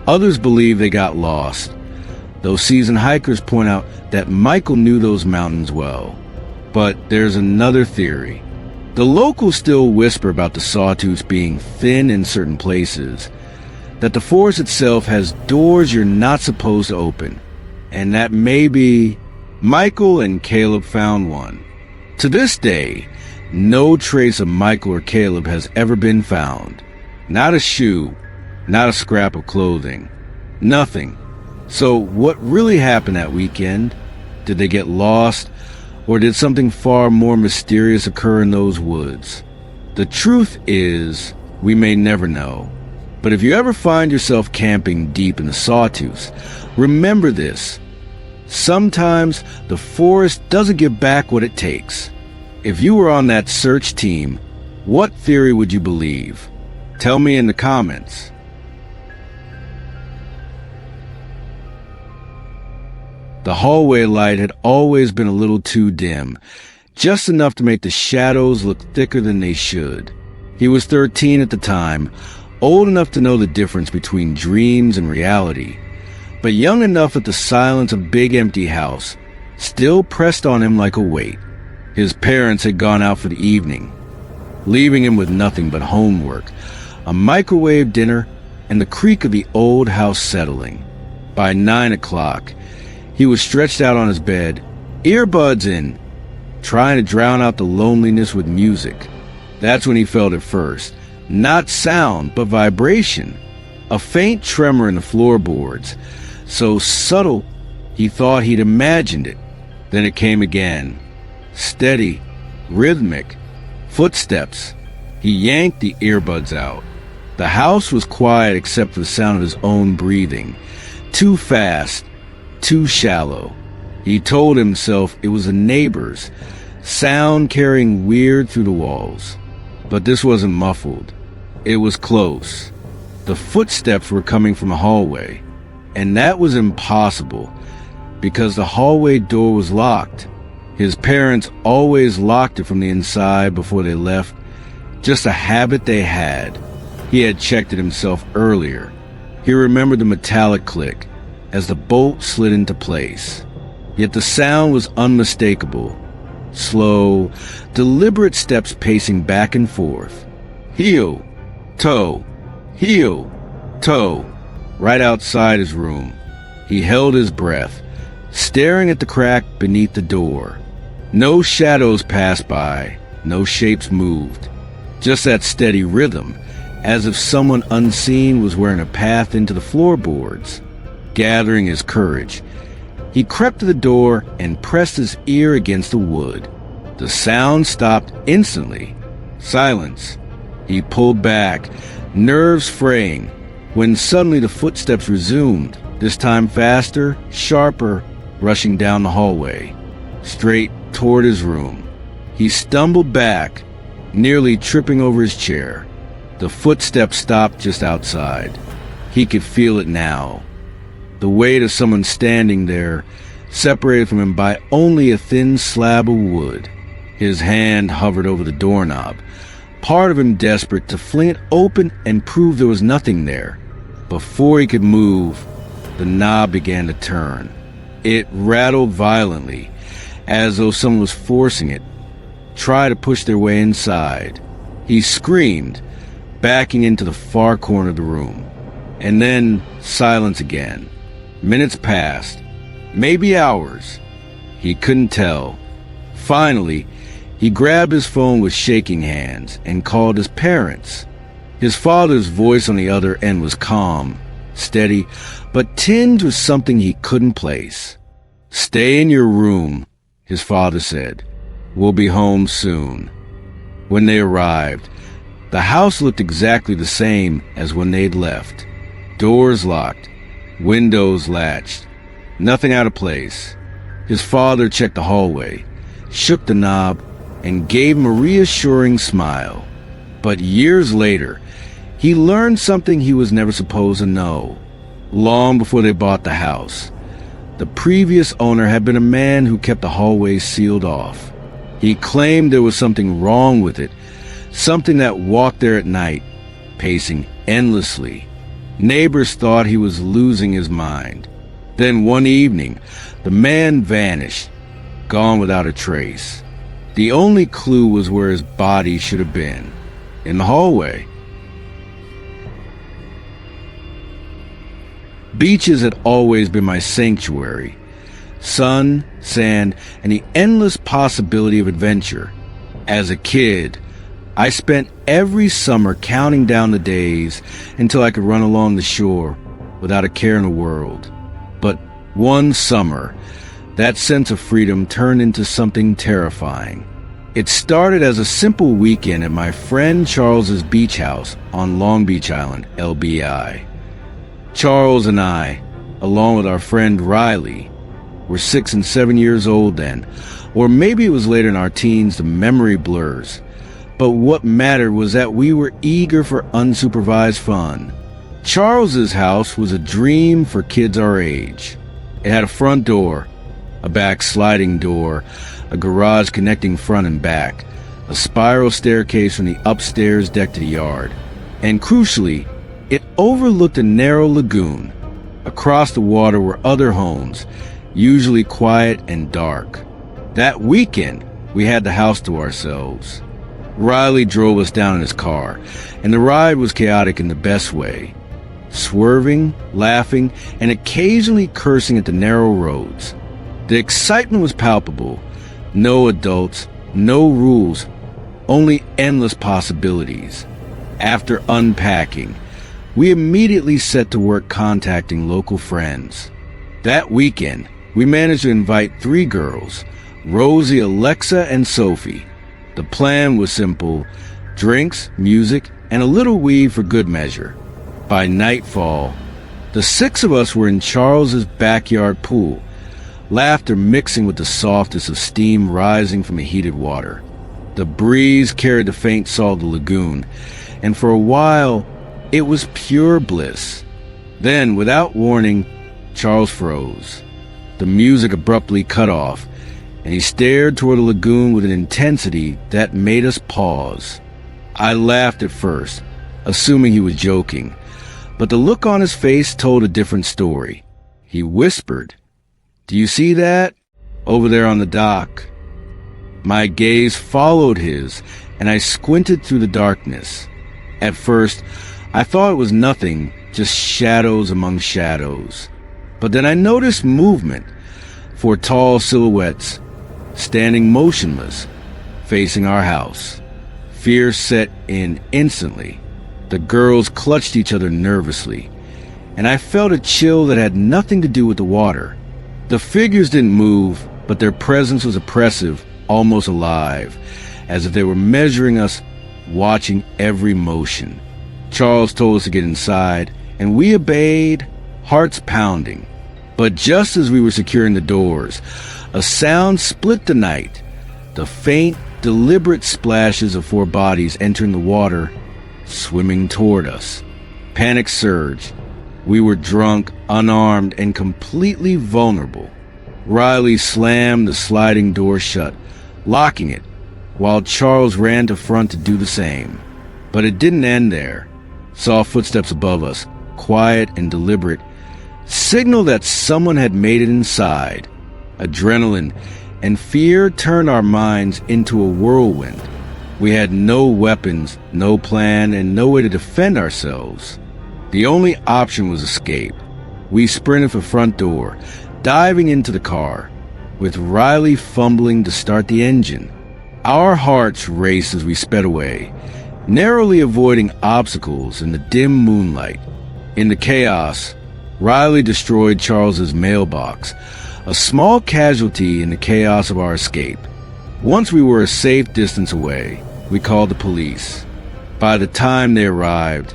Others believe they got lost, though seasoned hikers point out that Michael knew those mountains well. But there's another theory. The locals still whisper about the sawtooths being thin in certain places, that the forest itself has doors you're not supposed to open, and that maybe Michael and Caleb found one. To this day, no trace of Michael or Caleb has ever been found. Not a shoe, not a scrap of clothing, nothing. So what really happened that weekend? Did they get lost? Or did something far more mysterious occur in those woods? The truth is, we may never know. But if you ever find yourself camping deep in the sawtooths, remember this. Sometimes the forest doesn't give back what it takes. If you were on that search team, what theory would you believe? Tell me in the comments. The hallway light had always been a little too dim, just enough to make the shadows look thicker than they should. He was 13 at the time, old enough to know the difference between dreams and reality, but young enough that the silence of Big Empty House still pressed on him like a weight. His parents had gone out for the evening, leaving him with nothing but homework, a microwave dinner, and the creak of the old house settling. By 9 o'clock, he was stretched out on his bed, earbuds in, trying to drown out the loneliness with music. That's when he felt it first. Not sound, but vibration. A faint tremor in the floorboards, so subtle he thought he'd imagined it. Then it came again. Steady, rhythmic, Footsteps. He yanked the earbuds out. The house was quiet except for the sound of his own breathing. Too fast, too shallow. He told himself it was the neighbors, sound carrying weird through the walls. But this wasn't muffled. It was close. The footsteps were coming from a hallway, and that was impossible because the hallway door was locked. His parents always locked it from the inside before they left, just a habit they had. He had checked it himself earlier. He remembered the metallic click as the bolt slid into place. Yet the sound was unmistakable. Slow, deliberate steps pacing back and forth. Heel, toe, heel, toe. Right outside his room. He held his breath, staring at the crack beneath the door. No shadows passed by, no shapes moved. Just that steady rhythm, as if someone unseen was wearing a path into the floorboards. Gathering his courage, he crept to the door and pressed his ear against the wood. The sound stopped instantly. Silence. He pulled back, nerves fraying, when suddenly the footsteps resumed, this time faster, sharper, rushing down the hallway, straight toward his room. He stumbled back, nearly tripping over his chair. The footsteps stopped just outside. He could feel it now. The weight of someone standing there, separated from him by only a thin slab of wood. His hand hovered over the doorknob, part of him desperate to fling it open and prove there was nothing there. Before he could move, the knob began to turn. It rattled violently, as though someone was forcing it, try to push their way inside. He screamed, backing into the far corner of the room. And then silence again. Minutes passed, maybe hours. He couldn't tell. Finally, he grabbed his phone with shaking hands and called his parents. His father's voice on the other end was calm, steady, but tinged with something he couldn't place. "Stay in your room," his father said. "We'll be home soon." When they arrived, the house looked exactly the same as when they'd left. Doors locked, windows latched, nothing out of place. His father checked the hallway, shook the knob, and gave him a reassuring smile. But years later, he learned something he was never supposed to know. Long before they bought the house, the previous owner had been a man who kept the hallways sealed off. He claimed there was something wrong with it, something that walked there at night, pacing endlessly. Neighbors thought he was losing his mind. Then one evening, the man vanished, gone without a trace. The only clue was where his body should have been, in the hallway. Beaches had always been my sanctuary. Sun, sand, and the endless possibility of adventure. As a kid, I spent every summer counting down the days until I could run along the shore without a care in the world. But one summer, that sense of freedom turned into something terrifying. It started as a simple weekend at my friend Charles's beach house on Long Beach Island, LBI. Charles and I, along with our friend Riley, were 6 and 7 years old then, or maybe it was later in our teens, the memory blurs. But what mattered was that we were eager for unsupervised fun. Charles's house was a dream for kids our age. It had a front door, a back sliding door, a garage connecting front and back, a spiral staircase from the upstairs deck to the yard, and crucially, it overlooked a narrow lagoon. Across the water were other homes, usually quiet and dark. That weekend, we had the house to ourselves. Riley drove us down in his car, and the ride was chaotic in the best way. Swerving, laughing, and occasionally cursing at the narrow roads. The excitement was palpable. No adults, no rules, only endless possibilities. After unpacking, we immediately set to work contacting local friends. That weekend, we managed to invite 3 girls, Rosie, Alexa, and Sophie. The plan was simple: drinks, music, and a little weed for good measure. By nightfall, the 6 of us were in Charles's backyard pool, laughter mixing with the softness of steam rising from the heated water. The breeze carried the faint salt of the lagoon, and for a while, it was pure bliss. Then, without warning, Charles froze. The music abruptly cut off, and he stared toward the lagoon with an intensity that made us pause. I laughed at first, assuming he was joking, but the look on his face told a different story. He whispered, "Do you see that? Over there on the dock." My gaze followed his, and I squinted through the darkness. At first, I thought it was nothing, just shadows among shadows. But then I noticed movement, 4 tall silhouettes, standing motionless, facing our house. Fear set in instantly. The girls clutched each other nervously, and I felt a chill that had nothing to do with the water. The figures didn't move, but their presence was oppressive, almost alive, as if they were measuring us, watching every motion. Charles told us to get inside, and we obeyed, hearts pounding. But just as we were securing the doors, a sound split the night. The faint, deliberate splashes of 4 bodies entering the water, swimming toward us. Panic surged. We were drunk, unarmed, and completely vulnerable. Riley slammed the sliding door shut, locking it, while Charles ran to front to do the same. But it didn't end there. Saw footsteps above us, quiet and deliberate, signal that someone had made it inside. Adrenaline and fear turned our minds into a whirlwind. We had no weapons, no plan, and no way to defend ourselves. The only option was escape. We sprinted for the front door, diving into the car, with Riley fumbling to start the engine. Our hearts raced as we sped away, narrowly avoiding obstacles in the dim moonlight. In the chaos, Riley destroyed Charles's mailbox, a small casualty in the chaos of our escape. Once we were a safe distance away, we called the police. By the time they arrived,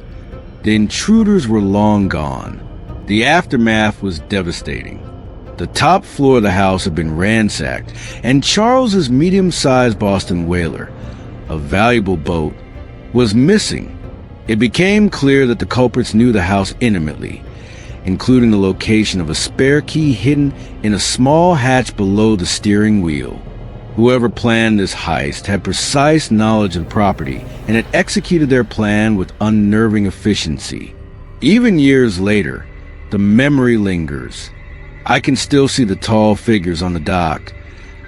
the intruders were long gone. The aftermath was devastating. The top floor of the house had been ransacked, and Charles's medium-sized Boston whaler, a valuable boat, was missing. It became clear that the culprits knew the house intimately, including the location of a spare key hidden in a small hatch below the steering wheel. Whoever planned this heist had precise knowledge of the property and had executed their plan with unnerving efficiency. Even years later, the memory lingers. I can still see the tall figures on the dock,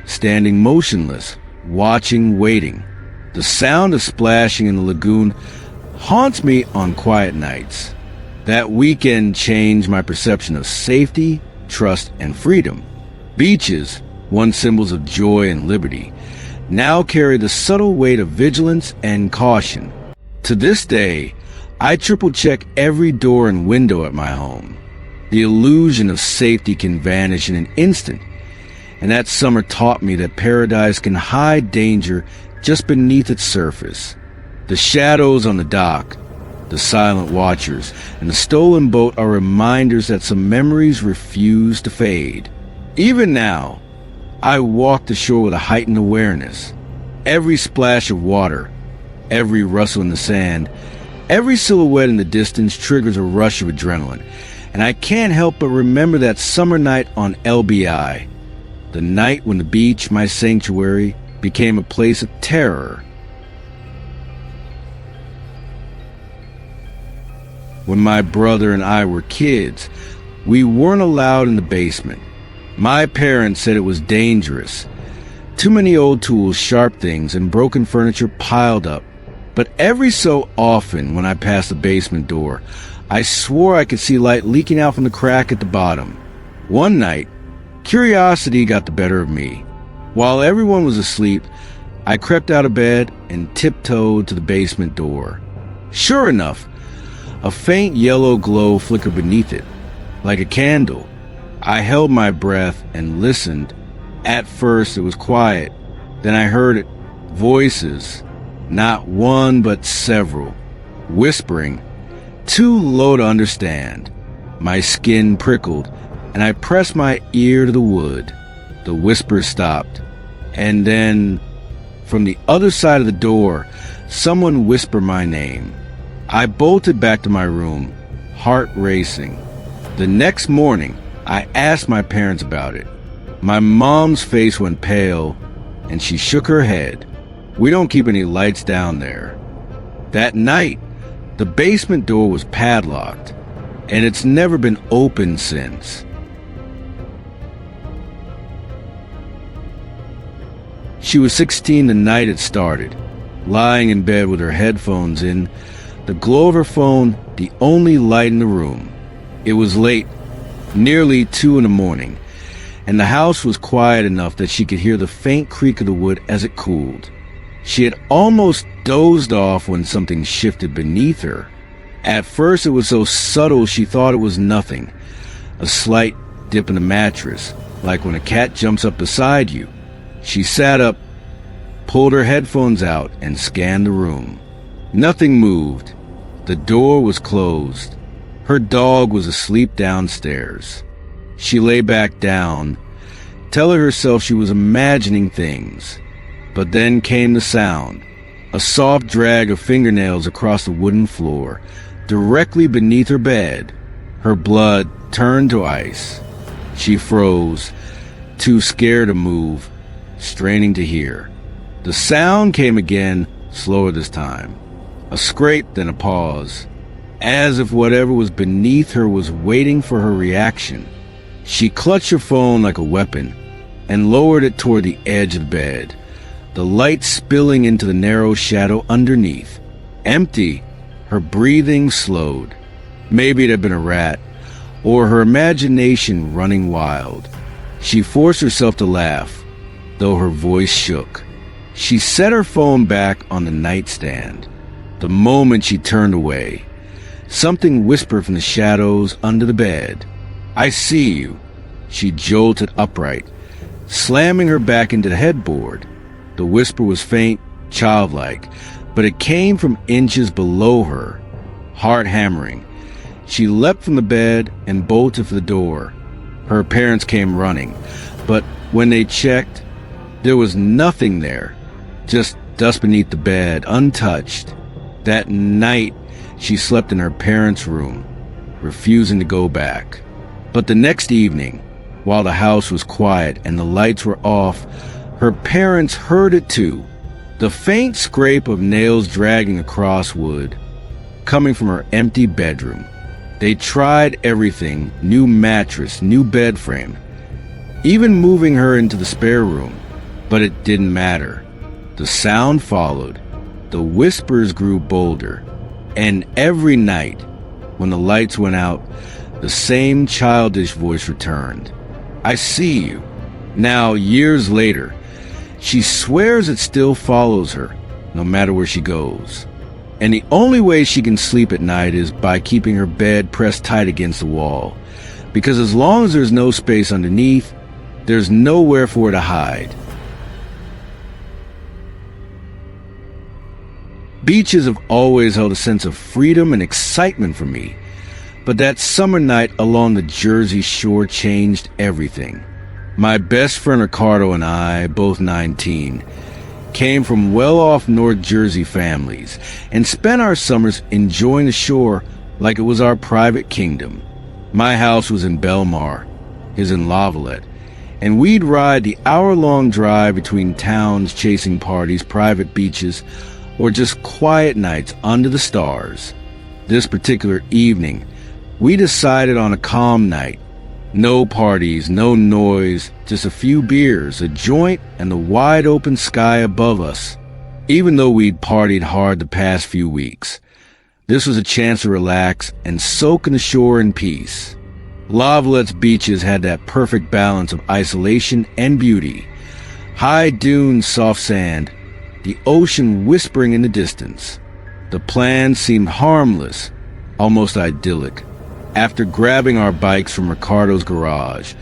standing motionless, watching, waiting. The sound of splashing in the lagoon haunts me on quiet nights. That weekend changed my perception of safety, trust, and freedom. Beaches, once symbols of joy and liberty, now carry the subtle weight of vigilance and caution. To this day, I triple-check every door and window at my home. The illusion of safety can vanish in an instant, and that summer taught me that paradise can hide danger just beneath its surface. The shadows on the dock, the silent watchers, and the stolen boat are reminders that some memories refuse to fade. Even now, I walk the shore with a heightened awareness. Every splash of water, every rustle in the sand, every silhouette in the distance triggers a rush of adrenaline, and I can't help but remember that summer night on LBI, the night when the beach, my sanctuary, became a place of terror. When my brother and I were kids, we weren't allowed in the basement. My parents said it was dangerous. Too many old tools, sharp things, and broken furniture piled up. But every so often, when I passed the basement door, I swore I could see light leaking out from the crack at the bottom. One night, curiosity got the better of me. While everyone was asleep, I crept out of bed and tiptoed to the basement door. Sure enough, a faint yellow glow flickered beneath it, like a candle. I held my breath and listened. At first it was quiet, then I heard it Voices, not one but several, whispering, too low to understand. My skin prickled, and I pressed my ear to the wood. The whisper stopped, and then, from the other side of the door, someone whispered my name. I bolted back to my room, heart racing. The next morning, I asked my parents about it. My mom's face went pale, and she shook her head. We don't keep any lights down there. That night, the basement door was padlocked, and it's never been opened since. She was 16 the night it started, lying in bed with her headphones in, the glow of her phone the only light in the room. It was late, nearly 2 in the morning, and the house was quiet enough that she could hear the faint creak of the wood as it cooled. She had almost dozed off when something shifted beneath her. At first it was so subtle she thought it was nothing, a slight dip in the mattress, like when a cat jumps up beside you. She sat up, pulled her headphones out, and scanned the room. Nothing moved. The door was closed. Her dog was asleep downstairs. She lay back down, telling herself she was imagining things. But then came the sound, a soft drag of fingernails across the wooden floor, directly beneath her bed. Her blood turned to ice. She froze, too scared to move, straining to hear. The sound came again, slower this time. A scrape, then a pause, as if whatever was beneath her was waiting for her reaction. She clutched her phone like a weapon and lowered it toward the edge of the bed, the light spilling into the narrow shadow underneath. Empty, her breathing slowed. Maybe it had been a rat, or her imagination running wild. She forced herself to laugh, though her voice shook. She set her phone back on the nightstand. The moment she turned away, something whispered from the shadows under the bed. "I see you." She jolted upright, slamming her back into the headboard. The whisper was faint, childlike, but it came from inches below her, heart hammering. She leapt from the bed and bolted for the door. Her parents came running, but when they checked, there was nothing there, just dust beneath the bed, untouched. That night, she slept in her parents' room, refusing to go back. But the next evening, while the house was quiet and the lights were off, her parents heard it too. The faint scrape of nails dragging across wood, coming from her empty bedroom. They tried everything, new mattress, new bed frame, even moving her into the spare room, but it didn't matter. The sound followed. The whispers grew bolder, and every night, when the lights went out, the same childish voice returned. "I see you." Now, years later, she swears it still follows her, no matter where she goes. And the only way she can sleep at night is by keeping her bed pressed tight against the wall, because as long as there's no space underneath, there's nowhere for her to hide. Beaches have always held a sense of freedom and excitement for me, but that summer night along the Jersey shore changed everything. My best friend Ricardo and I, both 19, came from well-off North Jersey families and spent our summers enjoying the shore like it was our private kingdom. My house was in Belmar, his in Lavalette, and we'd ride the hour-long drive between towns chasing parties, private beaches, or just quiet nights under the stars. This particular evening, we decided on a calm night. No parties, no noise, just a few beers, a joint, and the wide open sky above us. Even though we'd partied hard the past few weeks, this was a chance to relax and soak in the shore in peace. Lavalette's beaches had that perfect balance of isolation and beauty. High dunes, soft sand, the ocean whispering in the distance. The plan seemed harmless, almost idyllic. After grabbing our bikes from Ricardo's garage,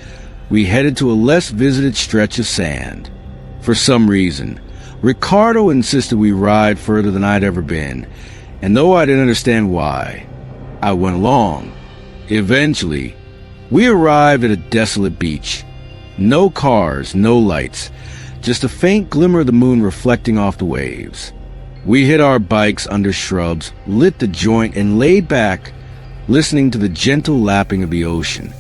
we headed to a less visited stretch of sand. For some reason, Ricardo insisted we ride further than I'd ever been, and though I didn't understand why, I went along. Eventually, we arrived at a desolate beach. No cars, no lights, just a faint glimmer of the moon reflecting off the waves. We hid our bikes under shrubs, lit the joint, and laid back, listening to the gentle lapping of the ocean.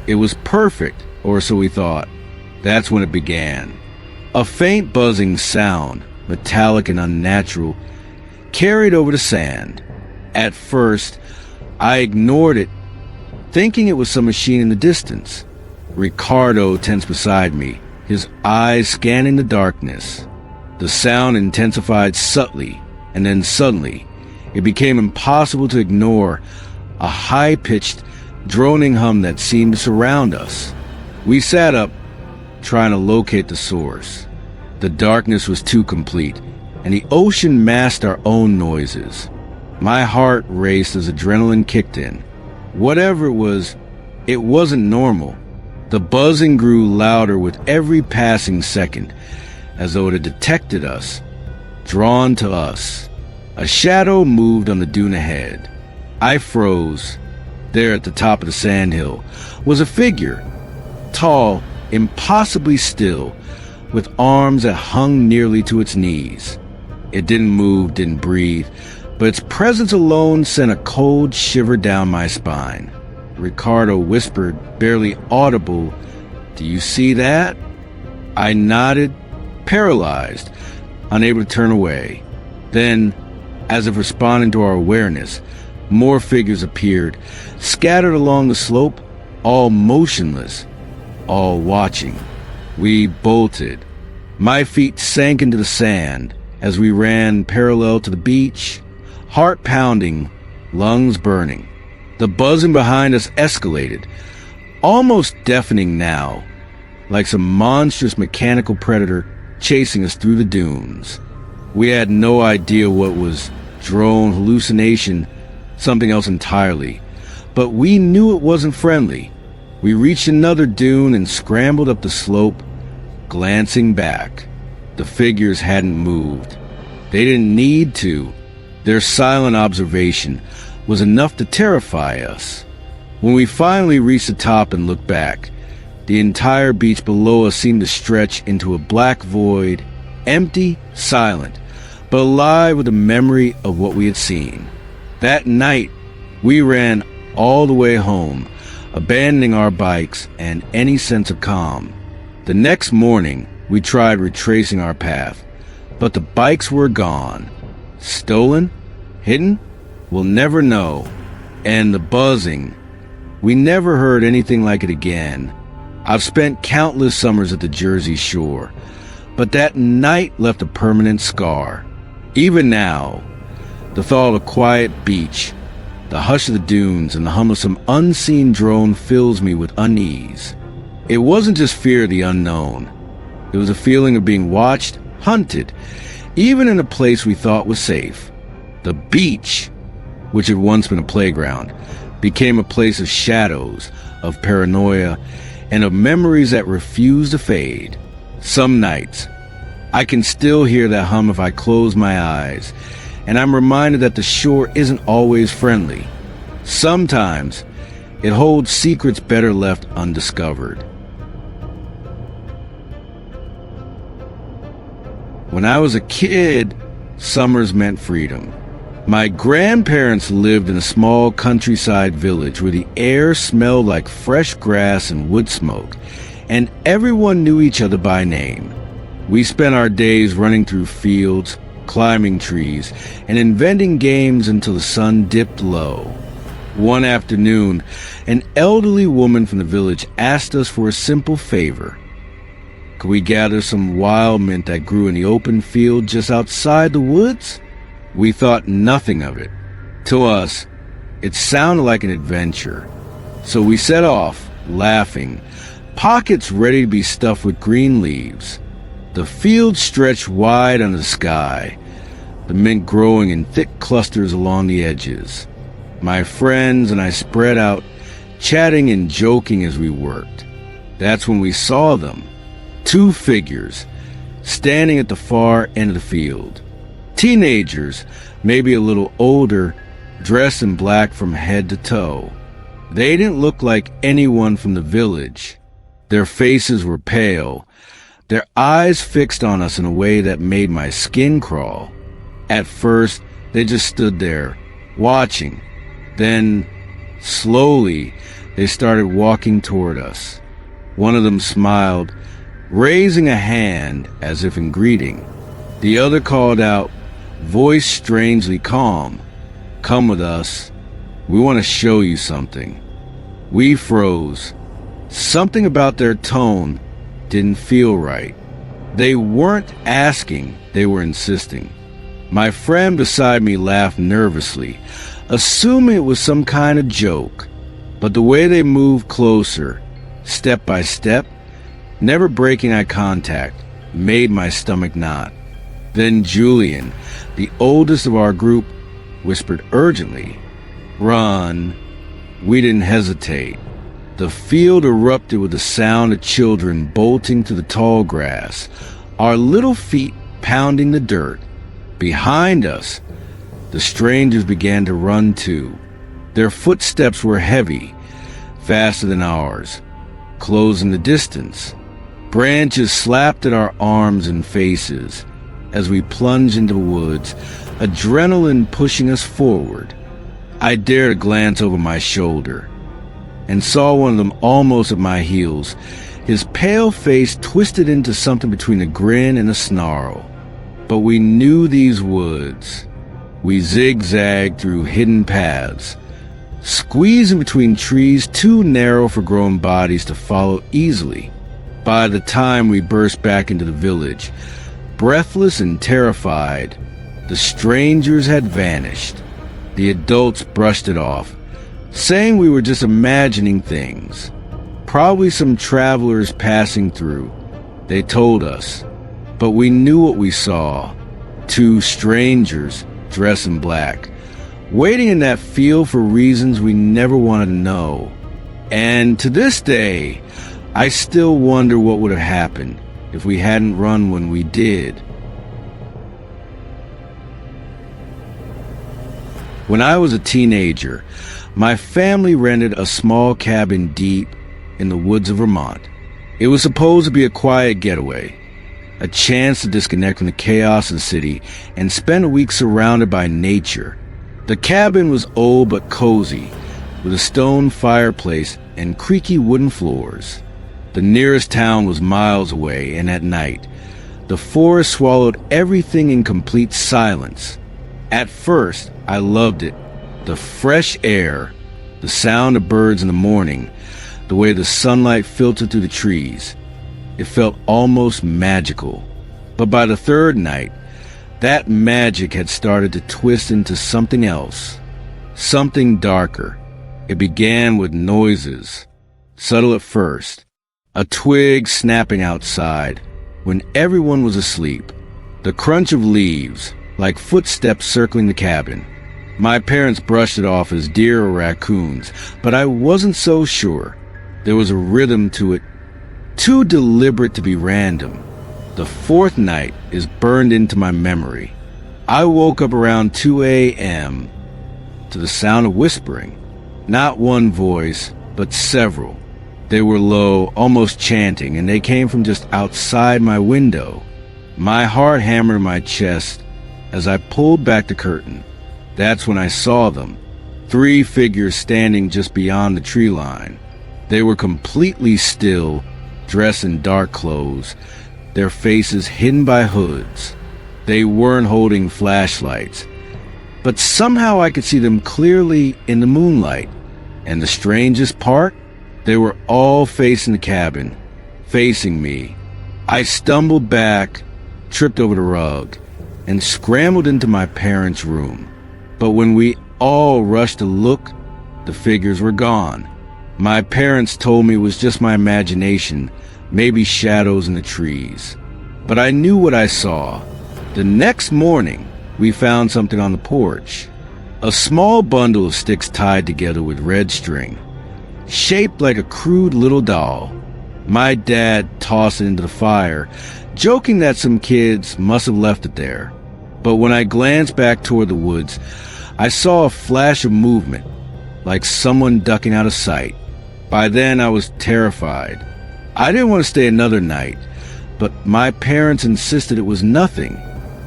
It was perfect, or so we thought. That's when it began. A faint buzzing sound, metallic and unnatural, carried over the sand. At first, I ignored it, thinking it was some machine in the distance. Ricardo tensed beside me, his eyes scanning the darkness. The sound intensified subtly, and then suddenly, it became impossible to ignore, a high-pitched, droning hum that seemed to surround us. We sat up, trying to locate the source. The darkness was too complete, and the ocean masked our own noises. My heart raced as adrenaline kicked in. Whatever it wasn't normal. The buzzing grew louder with every passing second, as though it had detected us, drawn to us. A shadow moved on the dune ahead. I froze. There at the top of the sandhill was a figure, tall, impossibly still, with arms that hung nearly to its knees. It didn't move, didn't breathe, but its presence alone sent a cold shiver down my spine. Ricardo whispered, barely audible, "Do you see that?" I nodded, paralyzed, unable to turn away. Then, as if responding to our awareness, more figures appeared, scattered along the slope, all motionless, all watching. We bolted. My feet sank into the sand as we ran parallel to the beach, heart pounding, lungs burning. The buzzing behind us escalated, almost deafening now, like some monstrous mechanical predator chasing us through the dunes. We had no idea what was drone, hallucination, something else entirely, but we knew it wasn't friendly. We reached another dune and scrambled up the slope, glancing back. The figures hadn't moved. They didn't need to. Their silent observation was enough to terrify us. When we finally reached the top and looked back, the entire beach below us seemed to stretch into a black void, empty, silent, but alive with the memory of what we had seen. That night, we ran all the way home, abandoning our bikes and any sense of calm. The next morning, we tried retracing our path, but the bikes were gone. Stolen? Hidden? We'll never know. And the buzzing, we never heard anything like it again. I've spent countless summers at the Jersey Shore, but that night left a permanent scar. Even now, the thought of a quiet beach, the hush of the dunes, and the hum of some unseen drone fills me with unease. It wasn't just fear of the unknown. It was a feeling of being watched, hunted, even in a place we thought was safe. The beach, which had once been a playground, became a place of shadows, of paranoia, and of memories that refused to fade. Some nights, I can still hear that hum if I close my eyes, and I'm reminded that the shore isn't always friendly. Sometimes, it holds secrets better left undiscovered. When I was a kid, summers meant freedom. My grandparents lived in a small countryside village where the air smelled like fresh grass and wood smoke, and everyone knew each other by name. We spent our days running through fields, climbing trees, and inventing games until the sun dipped low. One afternoon, an elderly woman from the village asked us for a simple favor. Could we gather some wild mint that grew in the open field just outside the woods? We thought nothing of it. To us, it sounded like an adventure. So we set off, laughing, pockets ready to be stuffed with green leaves. The field stretched wide under the sky, the mint growing in thick clusters along the edges. My friends and I spread out, chatting and joking as we worked. That's when we saw them. Two figures, standing at the far end of the field. Teenagers, maybe a little older, dressed in black from head to toe. They didn't look like anyone from the village. Their faces were pale, their eyes fixed on us in a way that made my skin crawl. At first, they just stood there, watching. Then, slowly, they started walking toward us. One of them smiled, raising a hand as if in greeting. The other called out, voice strangely calm, "Come with us. We want to show you something." We froze. Something about their tone didn't feel right. They weren't asking, they were insisting. My friend beside me laughed nervously, assuming it was some kind of joke. But the way they moved closer, step by step, never breaking eye contact, made my stomach knot. Then Julian, the oldest of our group, whispered urgently, "Run." We didn't hesitate. The field erupted with the sound of children bolting to the tall grass, our little feet pounding the dirt. Behind us, the strangers began to run too. Their footsteps were heavy, faster than ours, closing the distance. Branches slapped at our arms and faces as we plunged into the woods, adrenaline pushing us forward. I dared to glance over my shoulder and saw one of them almost at my heels, his pale face twisted into something between a grin and a snarl. But we knew these woods. We zigzagged through hidden paths, squeezing between trees too narrow for grown bodies to follow easily. By the time we burst back into the village, breathless and terrified, the strangers had vanished. The adults brushed it off, saying we were just imagining things. Probably some travelers passing through, they told us. But we knew what we saw. Two strangers dressed in black, waiting in that field for reasons we never wanted to know. And to this day, I still wonder what would have happened if we hadn't run when we did. When I was a teenager, my family rented a small cabin deep in the woods of Vermont. It was supposed to be a quiet getaway, a chance to disconnect from the chaos of the city and spend a week surrounded by nature. The cabin was old but cozy, with a stone fireplace and creaky wooden floors. The nearest town was miles away, and at night, the forest swallowed everything in complete silence. At first, I loved it. The fresh air, the sound of birds in the morning, the way the sunlight filtered through the trees. It felt almost magical. But by the third night, that magic had started to twist into something else, something darker. It began with noises, subtle at first. A twig snapping outside when everyone was asleep. The crunch of leaves, like footsteps circling the cabin. My parents brushed it off as deer or raccoons, but I wasn't so sure. There was a rhythm to it, too deliberate to be random. The fourth night is burned into my memory. I woke up around 2 a.m. to the sound of whispering. Not one voice, but several. They were low, almost chanting, and they came from just outside my window. My heart hammered in my chest as I pulled back the curtain. That's when I saw them. 3 figures standing just beyond the tree line. They were completely still, dressed in dark clothes, their faces hidden by hoods. They weren't holding flashlights, but somehow I could see them clearly in the moonlight. And the strangest part? They were all facing the cabin, facing me. I stumbled back, tripped over the rug, and scrambled into my parents' room. But when we all rushed to look, the figures were gone. My parents told me it was just my imagination, maybe shadows in the trees. But I knew what I saw. The next morning, we found something on the porch. A small bundle of sticks tied together with red string, shaped like a crude little doll. My dad tossed it into the fire, joking that some kids must have left it there. But when I glanced back toward the woods, I saw a flash of movement, like someone ducking out of sight. By then, I was terrified. I didn't want to stay another night, but my parents insisted it was nothing.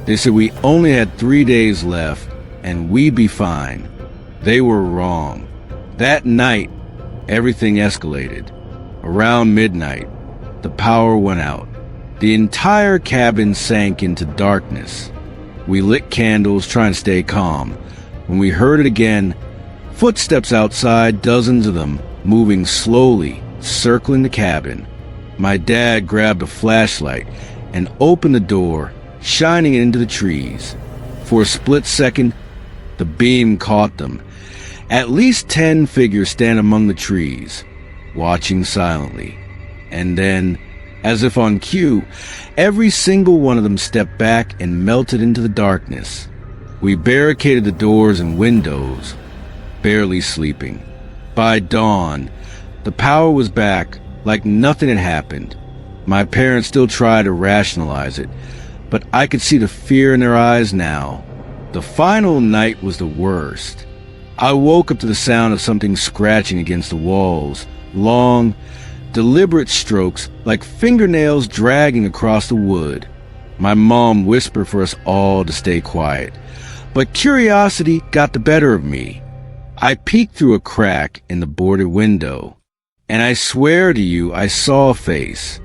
They said we only had 3 days left, and we'd be fine. They were wrong. That night, everything escalated. Around midnight, the power went out. The entire cabin sank into darkness. We lit candles, trying to stay calm. When we heard it again, footsteps outside, dozens of them, moving slowly, circling the cabin. My dad grabbed a flashlight and opened the door, shining it into the trees. For a split second, the beam caught them. At least 10 figures stand among the trees, watching silently. And then, as if on cue, every single one of them stepped back and melted into the darkness. We barricaded the doors and windows, barely sleeping. By dawn, the power was back, like nothing had happened. My parents still tried to rationalize it, but I could see the fear in their eyes now. The final night was the worst. I woke up to the sound of something scratching against the walls, long, deliberate strokes like fingernails dragging across the wood. My mom whispered for us all to stay quiet, but curiosity got the better of me. I peeked through a crack in the boarded window, and I swear to you I saw a face,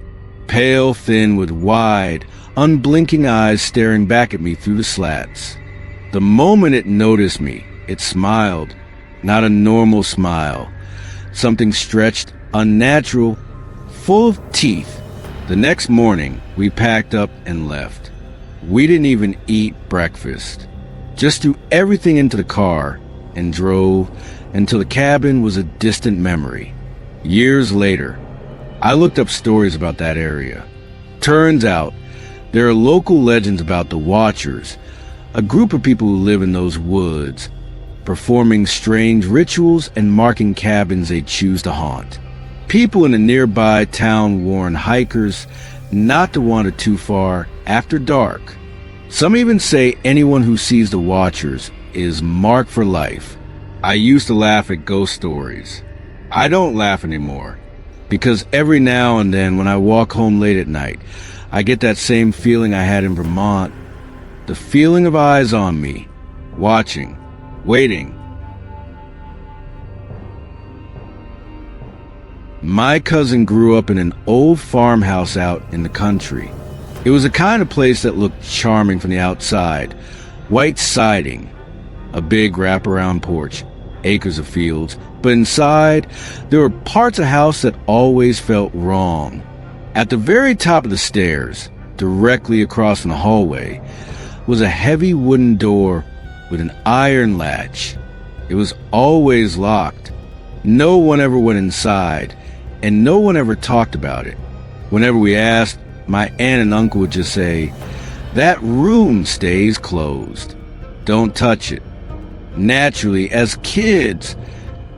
pale, thin, with wide, unblinking eyes staring back at me through the slats. The moment it noticed me, it smiled, not a normal smile, something stretched, unnatural, full of teeth. The next morning, we packed up and left. We didn't even eat breakfast, just threw everything into the car and drove until the cabin was a distant memory. Years later, I looked up stories about that area. Turns out, there are local legends about the Watchers, a group of people who live in those woods, performing strange rituals and marking cabins they choose to haunt. People in the nearby town warn hikers not to wander too far after dark. Some even say anyone who sees the Watchers is marked for life. I used to laugh at ghost stories. I don't laugh anymore, because every now and then when I walk home late at night, I get that same feeling I had in Vermont. The feeling of eyes on me, watching, waiting. My cousin grew up in an old farmhouse out in the country. It was the kind of place that looked charming from the outside. White siding, a big wraparound porch, acres of fields. But inside, there were parts of the house that always felt wrong. At the very top of the stairs, directly across from the hallway, was a heavy wooden door with an iron latch. It was always locked. No one ever went inside, and no one ever talked about it. Whenever we asked, my aunt and uncle would just say, "That room stays closed. Don't touch it." Naturally, as kids,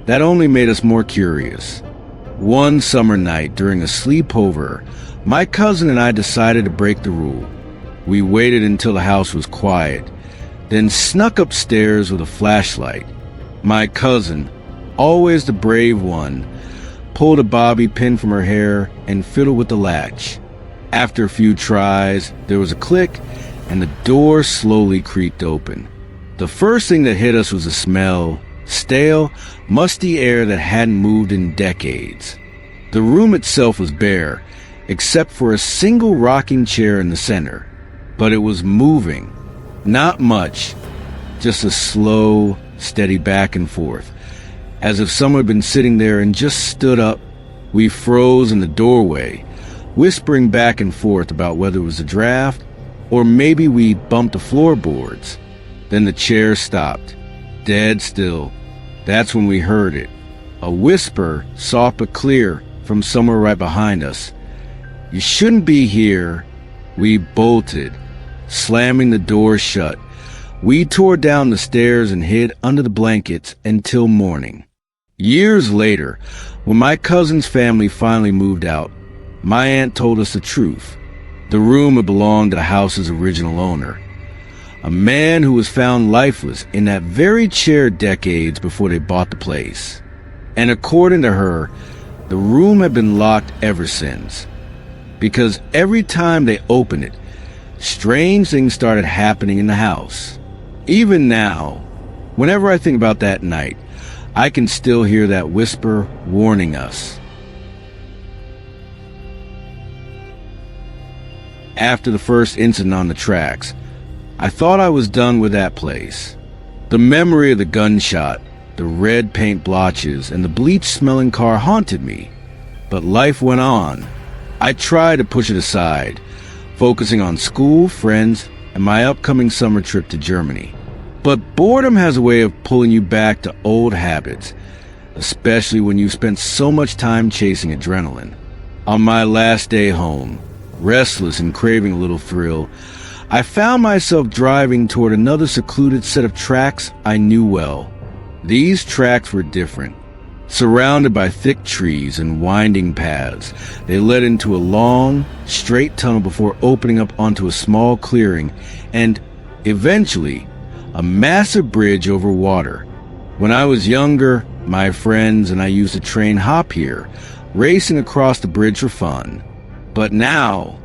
that only made us more curious. One summer night during a sleepover, my cousin and I decided to break the rule. We waited until the house was quiet, then snuck upstairs with a flashlight. My cousin, always the brave one, pulled a bobby pin from her hair and fiddled with the latch. After a few tries, there was a click, and the door slowly creaked open. The first thing that hit us was the smell, stale, musty air that hadn't moved in decades. The room itself was bare, except for a single rocking chair in the center. But it was moving. Not much, just a slow, steady back and forth, as if someone had been sitting there and just stood up. We froze in the doorway, whispering back and forth about whether it was a draft or maybe we bumped the floorboards. Then the chair stopped, dead still. That's when we heard it. A whisper, soft but clear, from somewhere right behind us. "You shouldn't be here." We bolted, slamming the door shut. We tore down the stairs and hid under the blankets until morning. Years later, when my cousin's family finally moved out, my aunt told us the truth. The room had belonged to the house's original owner, a man who was found lifeless in that very chair decades before they bought the place. And according to her, the room had been locked ever since, because every time they opened it, strange things started happening in the house. Even now, whenever I think about that night, I can still hear that whisper warning us. After the first incident on the tracks, I thought I was done with that place. The memory of the gunshot, the red paint blotches, and the bleach-smelling car haunted me. But life went on. I tried to push it aside, focusing on school, friends, and my upcoming summer trip to Germany. But boredom has a way of pulling you back to old habits, especially when you've spent so much time chasing adrenaline. On my last day home, restless and craving a little thrill, I found myself driving toward another secluded set of tracks I knew well. These tracks were different. Surrounded by thick trees and winding paths, they led into a long, straight tunnel before opening up onto a small clearing and, eventually, a massive bridge over water. When I was younger, my friends and I used to train hop here, racing across the bridge for fun. But now,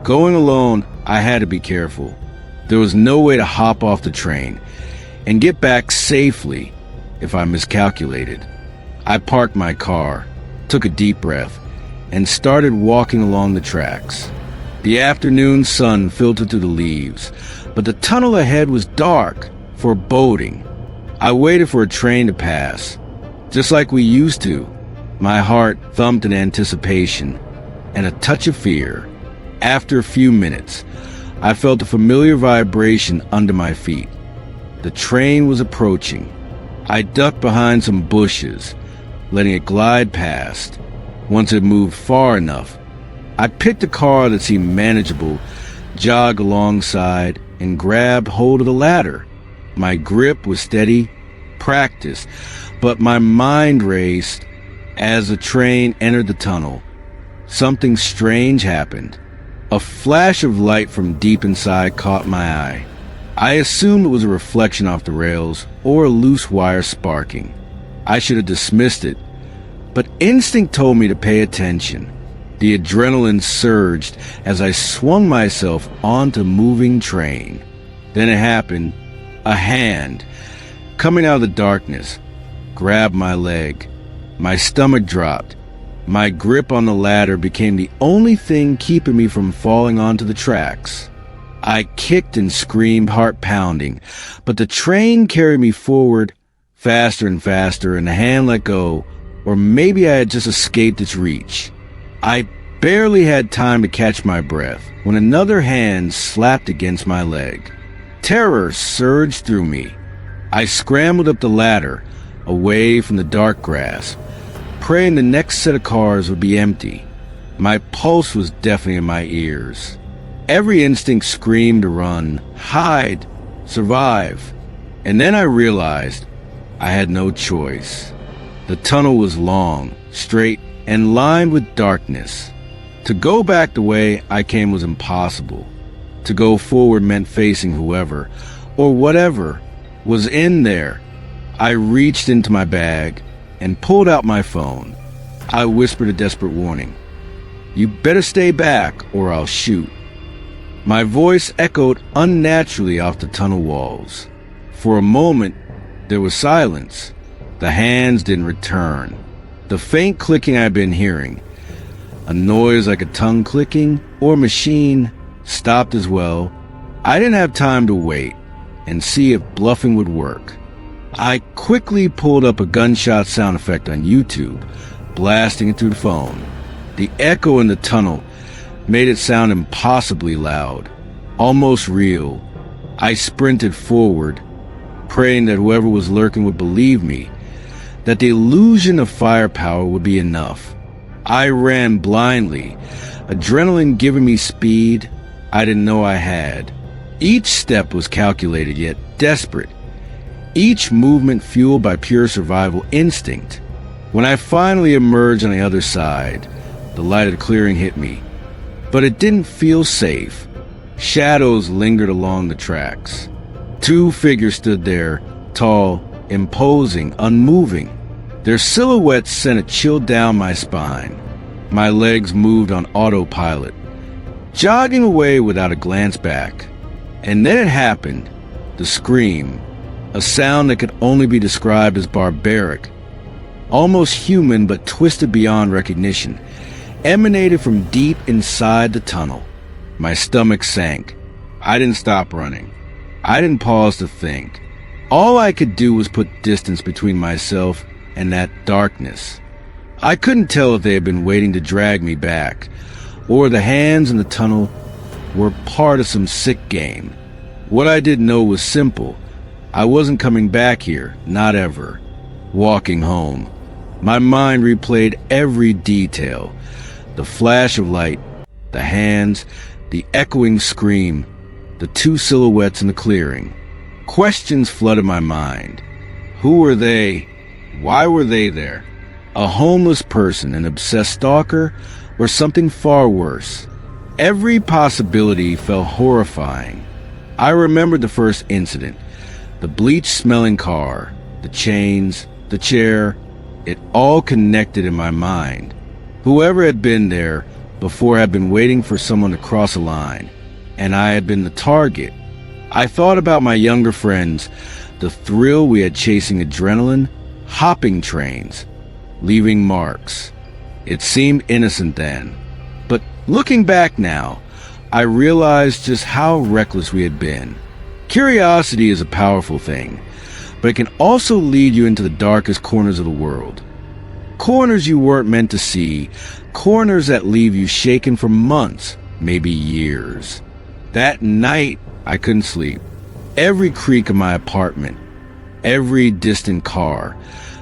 going alone, I had to be careful. There was no way to hop off the train and get back safely if I miscalculated. I parked my car, took a deep breath, and started walking along the tracks. The afternoon sun filtered through the leaves, but the tunnel ahead was dark, foreboding. I waited for a train to pass, just like we used to. My heart thumped in anticipation and a touch of fear. After a few minutes, I felt a familiar vibration under my feet. The train was approaching. I ducked behind some bushes, letting it glide past. Once it moved far enough, I picked a car that seemed manageable, jogged alongside, and grabbed hold of the ladder. My grip was steady, practiced, but my mind raced. As the train entered the tunnel, something strange happened. A flash of light from deep inside caught my eye. I assumed it was a reflection off the rails or a loose wire sparking. I should have dismissed it, but instinct told me to pay attention. The adrenaline surged as I swung myself onto a moving train. Then it happened. A hand, coming out of the darkness, grabbed my leg. My stomach dropped. My grip on the ladder became the only thing keeping me from falling onto the tracks. I kicked and screamed, heart pounding, but the train carried me forward faster and faster, and the hand let go, or maybe I had just escaped its reach. I barely had time to catch my breath when another hand slapped against my leg. Terror surged through me. I scrambled up the ladder, away from the dark grass, praying the next set of cars would be empty. My pulse was deafening in my ears. Every instinct screamed to run, hide, survive. And then I realized I had no choice. The tunnel was long, straight, and lined with darkness. To go back the way I came was impossible. To go forward meant facing whoever, or whatever, was in there. I reached into my bag and pulled out my phone. I whispered a desperate warning. "You better stay back or I'll shoot." My voice echoed unnaturally off the tunnel walls. For a moment, there was silence. The hands didn't return. The faint clicking I'd been hearing, a noise like a tongue clicking or machine, stopped as well. I didn't have time to wait and see if bluffing would work. I quickly pulled up a gunshot sound effect on YouTube, blasting it through the phone. The echo in the tunnel made it sound impossibly loud, almost real. I sprinted forward, praying that whoever was lurking would believe me, that the illusion of firepower would be enough. I ran blindly, adrenaline giving me speed I didn't know I had. Each step was calculated yet desperate, each movement fueled by pure survival instinct. When I finally emerged on the other side, the light of the clearing hit me. but it didn't feel safe. Shadows lingered along the tracks. Two figures stood there, tall, imposing, unmoving. Their silhouettes sent a chill down my spine. My legs moved on autopilot, jogging away without a glance back. And then it happened. The scream, a sound that could only be described as barbaric, almost human but twisted beyond recognition, emanated from deep inside the tunnel. My stomach sank. I didn't stop running. I didn't pause to think. All I could do was put distance between myself and that darkness. I couldn't tell if they had been waiting to drag me back, or the hands in the tunnel were part of some sick game. What I did know was simple. I wasn't coming back here, not ever. Walking home, my mind replayed every detail. The flash of light, the hands, the echoing scream, the two silhouettes in the clearing. Questions flooded my mind. Who were they? Why were they there? A homeless person, an obsessed stalker, or something far worse? Every possibility felt horrifying. I remembered the first incident, the bleach-smelling car, the chains, the chair. It all connected in my mind. Whoever had been there before had been waiting for someone to cross a line, and I had been the target. I thought about my younger friends, the thrill we had chasing adrenaline, hopping trains, leaving marks. It seemed innocent then, but looking back now, I realized just how reckless we had been. Curiosity is a powerful thing, but it can also lead you into the darkest corners of the world. Corners you weren't meant to see, corners that leave you shaken for months, maybe years. That night, I couldn't sleep. Every creak of my apartment, every distant car,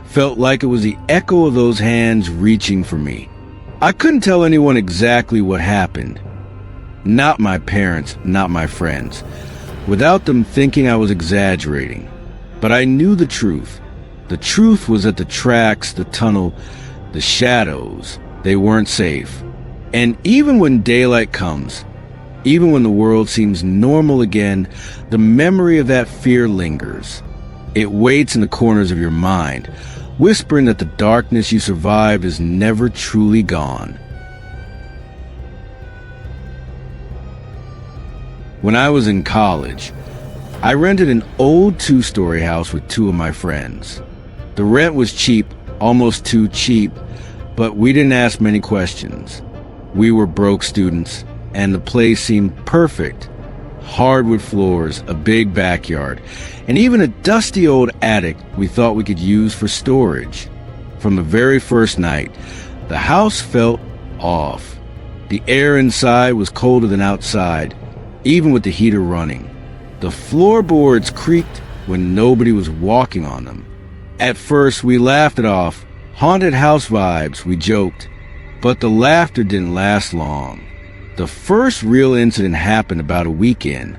felt like it was the echo of those hands reaching for me. I couldn't tell anyone exactly what happened. Not my parents, not my friends, without them thinking I was exaggerating. But I knew the truth. The truth was that the tracks, the tunnel, the shadows, they weren't safe. And even when daylight comes, even when the world seems normal again, the memory of that fear lingers. It waits in the corners of your mind, whispering that the darkness you survived is never truly gone. When I was in college, I rented an old two-story house with two of my friends. The rent was cheap, almost too cheap, but we didn't ask many questions. We were broke students, and the place seemed perfect. Hardwood floors, a big backyard, and even a dusty old attic we thought we could use for storage. From the very first night, the house felt off. The air inside was colder than outside, even with the heater running. The floorboards creaked when nobody was walking on them. At first, we laughed it off. Haunted house vibes, we joked. But the laughter didn't last long. The first real incident happened about a week in.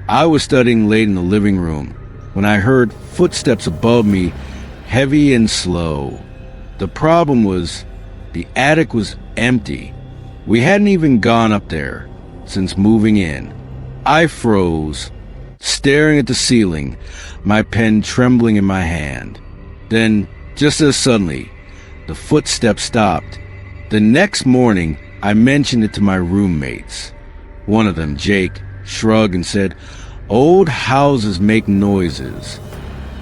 I was studying late in the living room when I heard footsteps above me, heavy and slow. The problem was, the attic was empty. We hadn't even gone up there since moving in. I froze, staring at the ceiling, my pen trembling in my hand. Then, just as suddenly, the footsteps stopped. The next morning, I mentioned it to my roommates. One of them, Jake, shrugged and said, "Old houses make noises."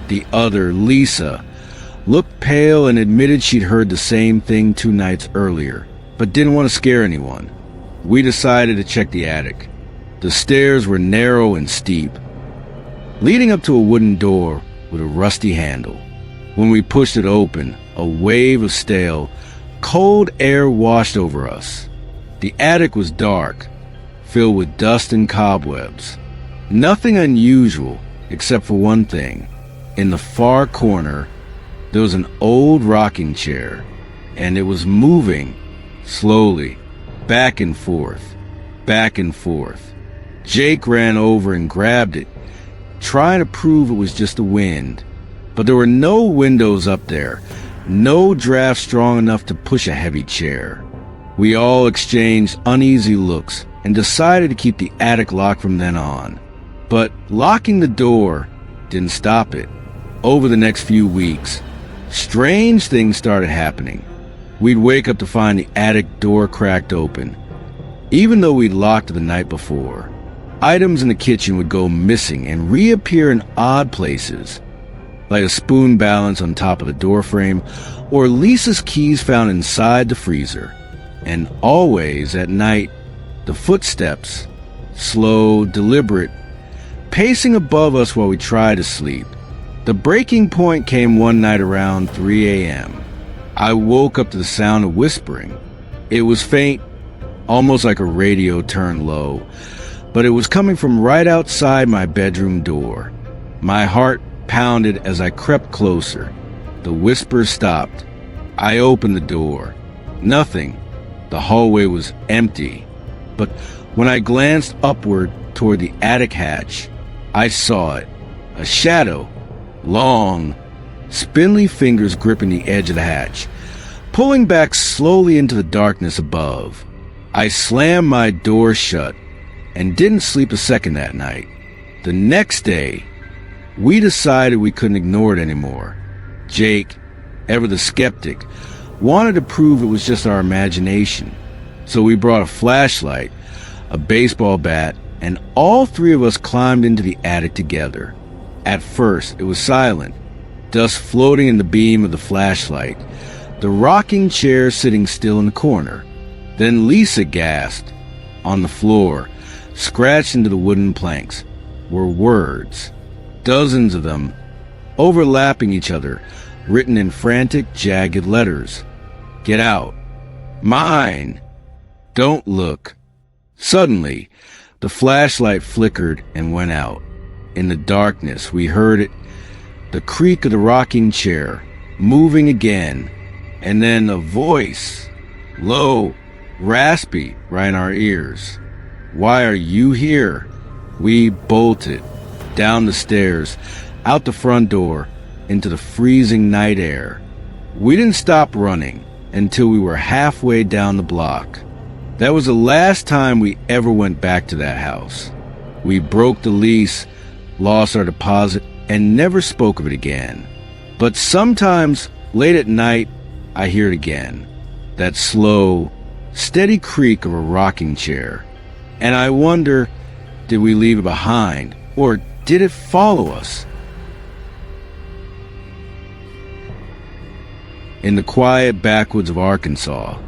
The other, Lisa, looked pale and admitted she'd heard the same thing 2 nights earlier, but didn't want to scare anyone. We decided to check the attic. The stairs were narrow and steep, leading up to a wooden door with a rusty handle. When we pushed it open, a wave of stale, cold air washed over us. The attic was dark, filled with dust and cobwebs. Nothing unusual, except for one thing. In the far corner, there was an old rocking chair, and it was moving, slowly, back and forth, back and forth. Jake ran over and grabbed it, trying to prove it was just the wind. But there were no windows up there, no draft strong enough to push a heavy chair. We all exchanged uneasy looks and decided to keep the attic locked from then on. But locking the door didn't stop it. Over the next few weeks, strange things started happening. We'd wake up to find the attic door cracked open, even though we'd locked it the night before. Items in the kitchen would go missing and reappear in odd places, like a spoon balance on top of the doorframe, or Lisa's keys found inside the freezer. And always at night, the footsteps, slow, deliberate, pacing above us while we tried to sleep. The breaking point came one night around 3 a.m. I woke up to the sound of whispering. It was faint, almost like a radio turned low, but it was coming from right outside my bedroom door. My heart pounded as I crept closer. The whisper stopped. I opened the door. Nothing. The hallway was empty. But when I glanced upward toward the attic hatch, I saw it. A shadow. Long, spindly fingers gripping the edge of the hatch, pulling back slowly into the darkness above. I slammed my door shut and didn't sleep a second that night. The next day, we decided we couldn't ignore it anymore. Jake, ever the skeptic, wanted to prove it was just our imagination. So we brought a flashlight, a baseball bat, and all three of us climbed into the attic together. At first, it was silent, dust floating in the beam of the flashlight, the rocking chair sitting still in the corner. Then Lisa gasped. On the floor, scratched into the wooden planks, were words, dozens of them, overlapping each other, written in frantic, jagged letters. Get out. Mine. Don't look. Suddenly, the flashlight flickered and went out. In the darkness, we heard it, the creak of the rocking chair, moving again, and then a voice, low, raspy, right in our ears. Why are you here? We bolted, down the stairs, out the front door, into the freezing night air. We didn't stop running until we were halfway down the block. That was the last time we ever went back to that house. We broke the lease, lost our deposit, and never spoke of it again. But sometimes, late at night, I hear it again. That slow, steady creak of a rocking chair. And I wonder, did we leave it behind, or did it follow us? In the quiet backwoods of Arkansas,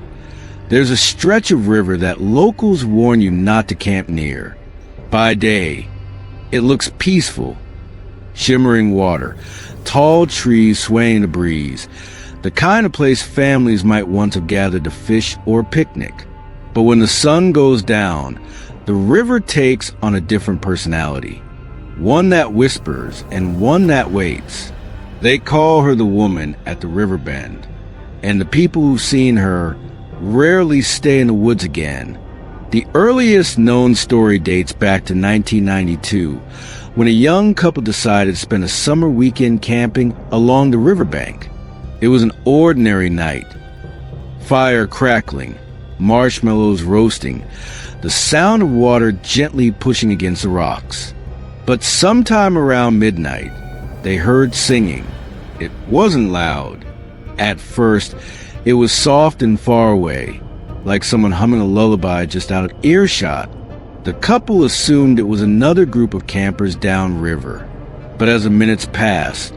there's a stretch of river that locals warn you not to camp near. By day, it looks peaceful. Shimmering water, tall trees swaying in the breeze, the kind of place families might once have gathered to fish or picnic. But when the sun goes down, the river takes on a different personality. One that whispers and one that waits. They call her the woman at the river bend, and the people who've seen her rarely stay in the woods again. The earliest known story dates back to 1992, when a young couple decided to spend a summer weekend camping along the riverbank. It was an ordinary night. Fire crackling, marshmallows roasting, the sound of water gently pushing against the rocks. But sometime around midnight, they heard singing. It wasn't loud. At first, it was soft and far away, like someone humming a lullaby just out of earshot. The couple assumed it was another group of campers downriver. But as the minutes passed,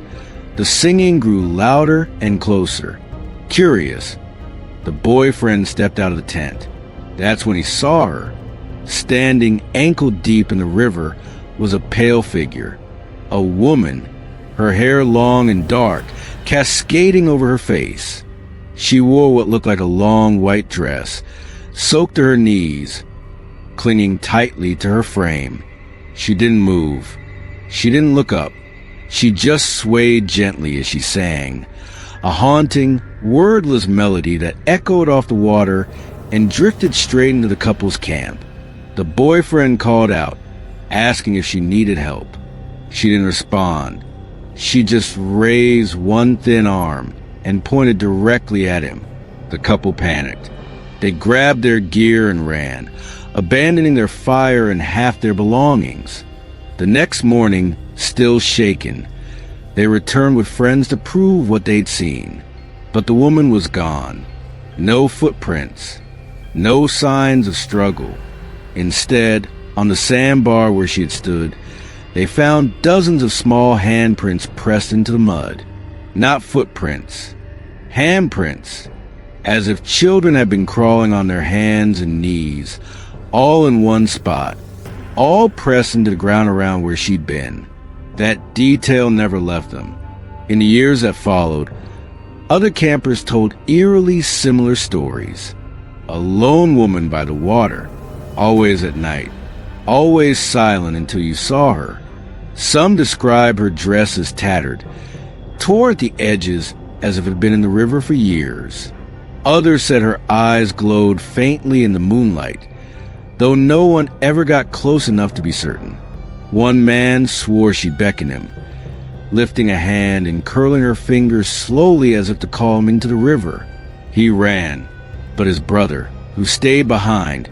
the singing grew louder and closer. Curious, the boyfriend stepped out of the tent. That's when he saw her. Standing ankle-deep in the river was a pale figure. A woman, her hair long and dark, cascading over her face. She wore what looked like a long white dress, soaked to her knees, clinging tightly to her frame. She didn't move. She didn't look up. She just swayed gently as she sang, a haunting, wordless melody that echoed off the water and drifted straight into the couple's camp. The boyfriend called out, asking if she needed help. She didn't respond. She just raised one thin arm and pointed directly at him. The couple panicked. They grabbed their gear and ran, abandoning their fire and half their belongings. The next morning, still shaken, they returned with friends to prove what they'd seen. But the woman was gone. No footprints. No signs of struggle. Instead, on the sandbar where she had stood, they found dozens of small handprints pressed into the mud. Not footprints. Handprints. As if children had been crawling on their hands and knees, all in one spot, all pressed into the ground around where she'd been. That detail never left them. In the years that followed, other campers told eerily similar stories. A lone woman by the water, always at night, always silent until you saw her. Some describe her dress as tattered, tore at the edges as if it had been in the river for years. Others said her eyes glowed faintly in the moonlight, though no one ever got close enough to be certain. One man swore she beckoned him, lifting a hand and curling her fingers slowly as if to call him into the river. He ran, but his brother, who stayed behind,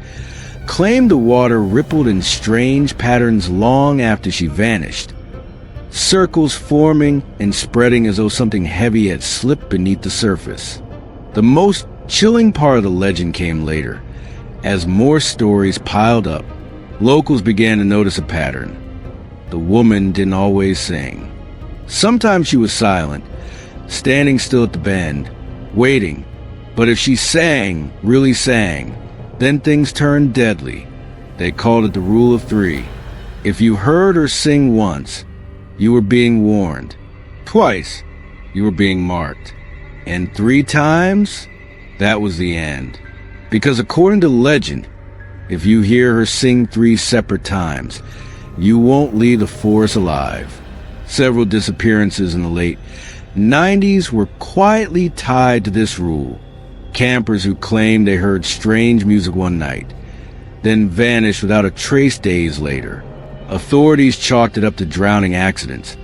claimed the water rippled in strange patterns long after she vanished, circles forming and spreading as though something heavy had slipped beneath the surface. The most chilling part of the legend came later. As more stories piled up, locals began to notice a pattern. The woman didn't always sing. Sometimes she was silent, standing still at the bend, waiting. But if she sang, really sang, then things turned deadly. They called it the rule of 3. If you heard her sing once, you were being warned. Twice, you were being marked. And 3 times, that was the end. Because according to legend, if you hear her sing 3 separate times, you won't leave the forest alive. Several disappearances in the late 90s were quietly tied to this rule. Campers who claimed they heard strange music one night, then vanished without a trace days later. Authorities chalked it up to drowning accidents,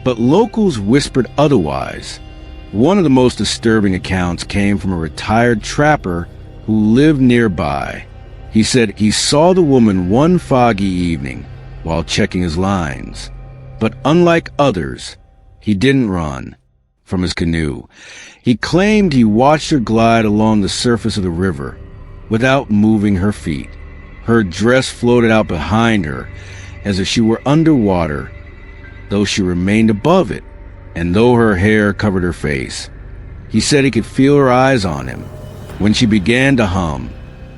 but locals whispered otherwise. One of the most disturbing accounts came from a retired trapper who lived nearby. He said he saw the woman one foggy evening while checking his lines. But unlike others, he didn't run from his canoe. He claimed he watched her glide along the surface of the river without moving her feet. Her dress floated out behind her as if she were underwater, though she remained above it, and though her hair covered her face. He said he could feel her eyes on him. When she began to hum,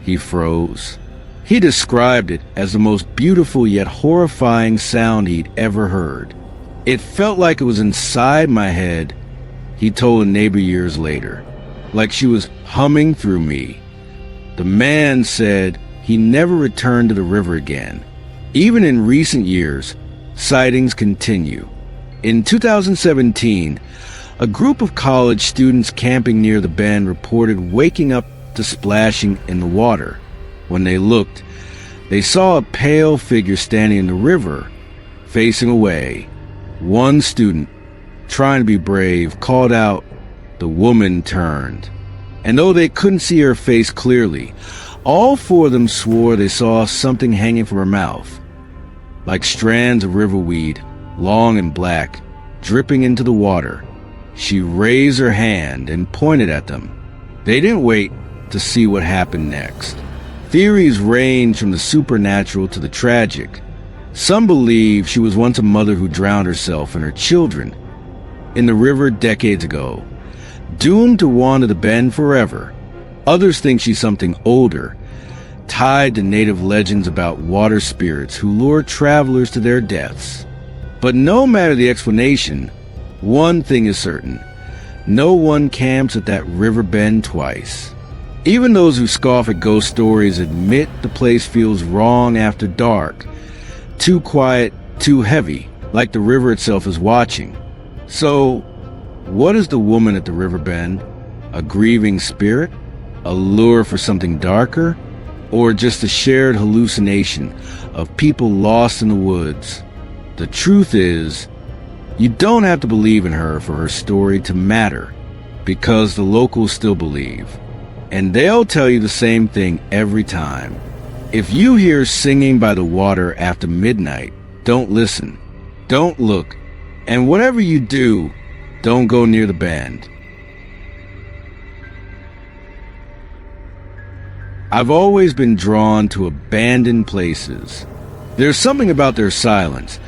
he froze. He described it as the most beautiful yet horrifying sound he'd ever heard. It felt like it was inside my head, he told a neighbor years later, like she was humming through me. The man said he never returned to the river again. Even in recent years, sightings continue. In 2017, a group of college students camping near the bend reported waking up to splashing in the water. When they looked, they saw a pale figure standing in the river, facing away. One student, trying to be brave, called out. The woman turned. And though they couldn't see her face clearly, all 4 of them swore they saw something hanging from her mouth, like strands of riverweed, long and black, dripping into the water. She raised her hand and pointed at them. They didn't wait to see what happened next. Theories range from the supernatural to the tragic. Some believe she was once a mother who drowned herself and her children in the river decades ago, doomed to wander the bend forever. Others think she's something older, tied to native legends about water spirits who lure travelers to their deaths. But no matter the explanation, one thing is certain: no one camps at that river bend twice. Even those who scoff at ghost stories admit the place feels wrong after dark, too quiet, too heavy, like the river itself is watching. So, what is the woman at the river bend? A grieving spirit? A lure for something darker? Or just a shared hallucination of people lost in the woods? The truth is, you don't have to believe in her for her story to matter, because the locals still believe. And they'll tell you the same thing every time. If you hear singing by the water after midnight, don't listen, don't look, and whatever you do, don't go near the band. I've always been drawn to abandoned places. There's something about their silence,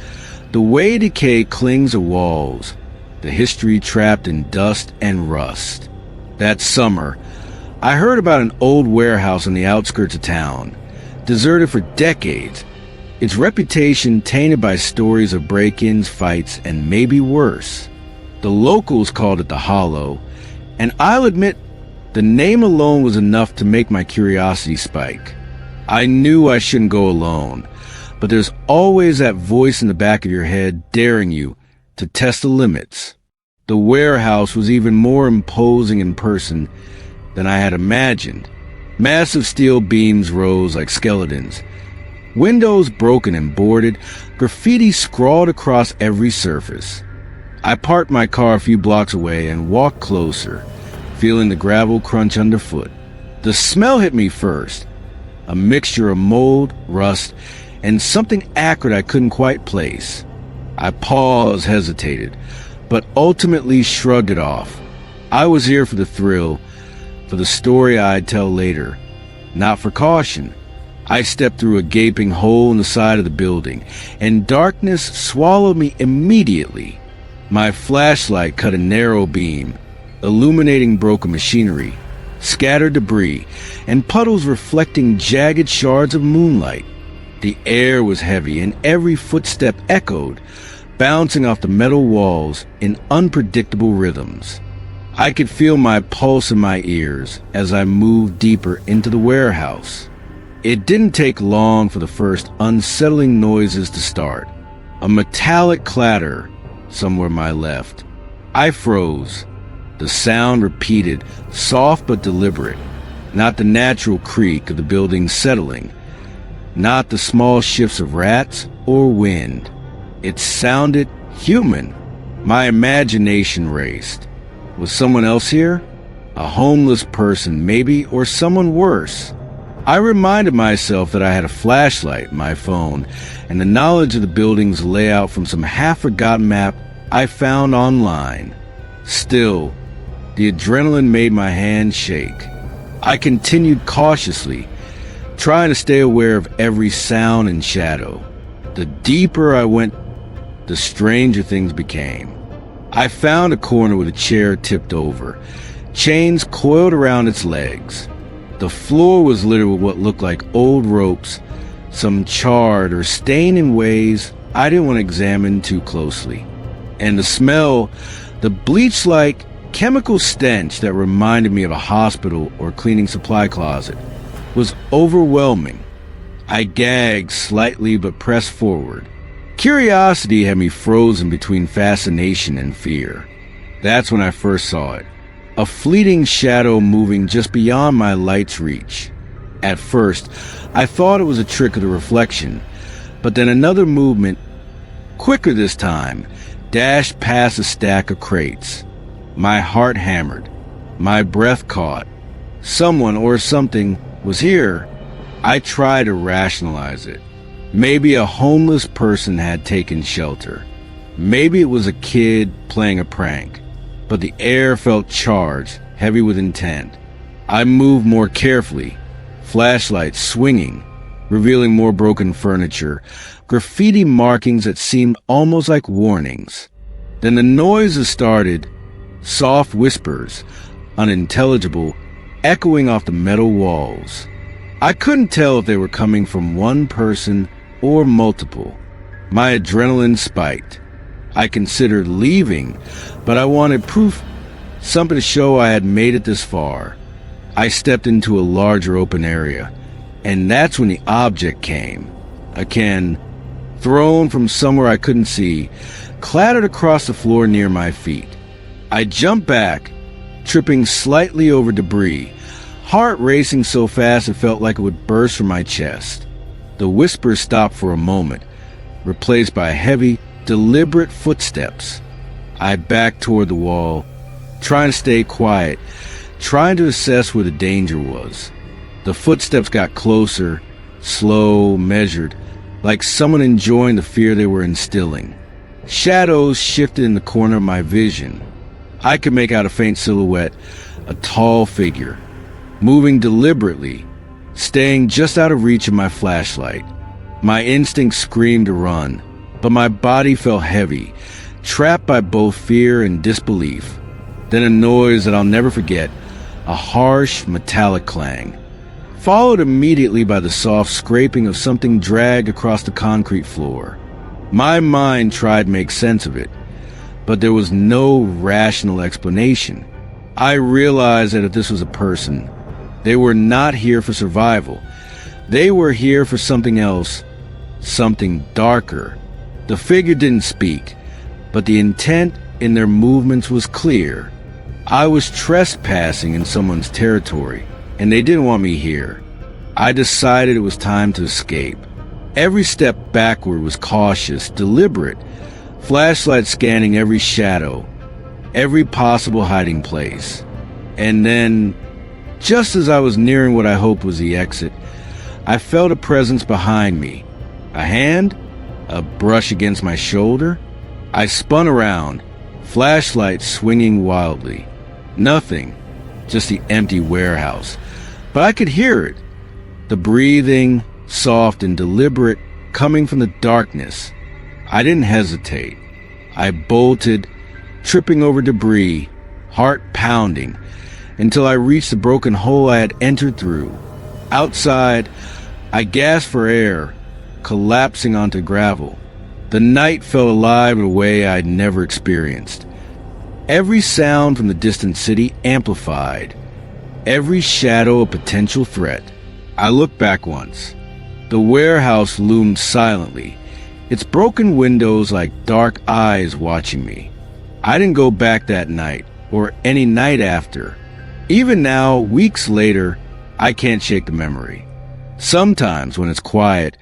the way decay clings to walls, the history trapped in dust and rust. That summer, I heard about an old warehouse on the outskirts of town, deserted for decades, its reputation tainted by stories of break-ins, fights, and maybe worse. The locals called it the Hollow, and I'll admit the name alone was enough to make my curiosity spike. I knew I shouldn't go alone, but there's always that voice in the back of your head daring you to test the limits. The warehouse was even more imposing in person than I had imagined. Massive steel beams rose like skeletons, windows broken and boarded, graffiti scrawled across every surface. I parked my car a few blocks away and walked closer, feeling the gravel crunch underfoot. The smell hit me first, a mixture of mold, rust, and something acrid I couldn't quite place. I paused, hesitated, but ultimately shrugged it off. I was here for the thrill, for the story I'd tell later, not for caution. I stepped through a gaping hole in the side of the building, and darkness swallowed me immediately. My flashlight cut a narrow beam, illuminating broken machinery, scattered debris, and puddles reflecting jagged shards of moonlight. The air was heavy, and every footstep echoed, bouncing off the metal walls in unpredictable rhythms. I could feel my pulse in my ears as I moved deeper into the warehouse. It didn't take long for the first unsettling noises to start. A metallic clatter somewhere to my left. I froze. The sound repeated, soft but deliberate, not the natural creak of the building settling, not the small shifts of rats or wind. It sounded human. My imagination raced. Was someone else here? A homeless person, maybe, or someone worse. I reminded myself that I had a flashlight, my phone, and the knowledge of the building's layout from some half-forgotten map I found online. Still, the adrenaline made my hands shake. I continued cautiously, trying to stay aware of every sound and shadow. The deeper I went, the stranger things became. I found a corner with a chair tipped over, chains coiled around its legs. The floor was littered with what looked like old ropes, some charred or stained in ways I didn't want to examine too closely. And the smell, the bleach-like chemical stench that reminded me of a hospital or cleaning supply closet, was overwhelming. I gagged slightly but pressed forward. Curiosity had me frozen between fascination and fear. That's when I first saw it. A fleeting shadow moving just beyond my light's reach. At first, I thought it was a trick of the reflection, but then another movement, quicker this time, dashed past a stack of crates. My heart hammered. My breath caught. Someone or something was here. I tried to rationalize it. Maybe a homeless person had taken shelter. Maybe it was a kid playing a prank. But the air felt charged, heavy with intent. I moved more carefully, flashlight swinging, revealing more broken furniture, graffiti markings that seemed almost like warnings. Then the noises started, soft whispers, unintelligible, echoing off the metal walls. I couldn't tell if they were coming from one person or multiple. My adrenaline spiked. I considered leaving, but I wanted proof, something to show I had made it this far. I stepped into a larger open area, and that's when the object came. A can, thrown from somewhere I couldn't see, clattered across the floor near my feet. I jumped back, tripping slightly over debris, heart racing so fast it felt like it would burst from my chest. The whispers stopped for a moment, replaced by heavy, deliberate footsteps. I backed toward the wall, trying to stay quiet, trying to assess where the danger was. The footsteps got closer, slow, measured, like someone enjoying the fear they were instilling. Shadows shifted in the corner of my vision. I could make out a faint silhouette, a tall figure, moving deliberately, staying just out of reach of my flashlight. My instinct screamed to run, but my body felt heavy, trapped by both fear and disbelief. Then a noise that I'll never forget, a harsh, metallic clang, followed immediately by the soft scraping of something dragged across the concrete floor. My mind tried to make sense of it, but there was no rational explanation. I realized that if this was a person, they were not here for survival. They were here for something else, something darker. The figure didn't speak, but the intent in their movements was clear. I was trespassing in someone's territory, and they didn't want me here. I decided it was time to escape. Every step backward was cautious, deliberate, flashlight scanning every shadow, every possible hiding place. And then, just as I was nearing what I hoped was the exit, I felt a presence behind me. A hand, a brush against my shoulder. I spun around, flashlight swinging wildly. Nothing, just the empty warehouse. But I could hear it. The breathing, soft and deliberate, coming from the darkness. I didn't hesitate. I bolted, tripping over debris, heart pounding, until I reached the broken hole I had entered through. Outside, I gasped for air, collapsing onto gravel. The night felt alive in a way I'd never experienced. Every sound from the distant city amplified, every shadow a potential threat. I looked back once. The warehouse loomed silently, its broken windows like dark eyes watching me. I didn't go back that night, or any night after. Even now, weeks later, I can't shake the memory. Sometimes, when it's quiet,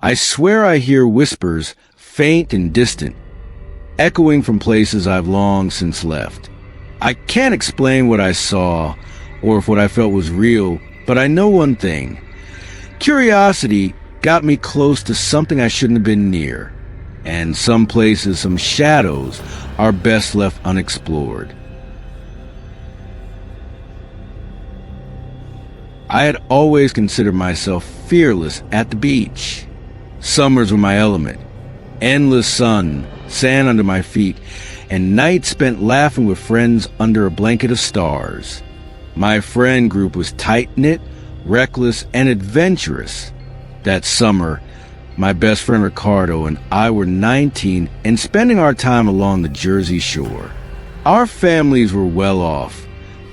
I swear I hear whispers, faint and distant, echoing from places I've long since left. I can't explain what I saw, or if what I felt was real, but I know one thing. Curiosity got me close to something I shouldn't have been near, and some places, some shadows, are best left unexplored. I had always considered myself fearless at the beach. Summers were my element. Endless sun, sand under my feet, and nights spent laughing with friends under a blanket of stars. My friend group was tight-knit, reckless, and adventurous. That summer, my best friend Ricardo and I were 19 and spending our time along the Jersey Shore. Our families were well off,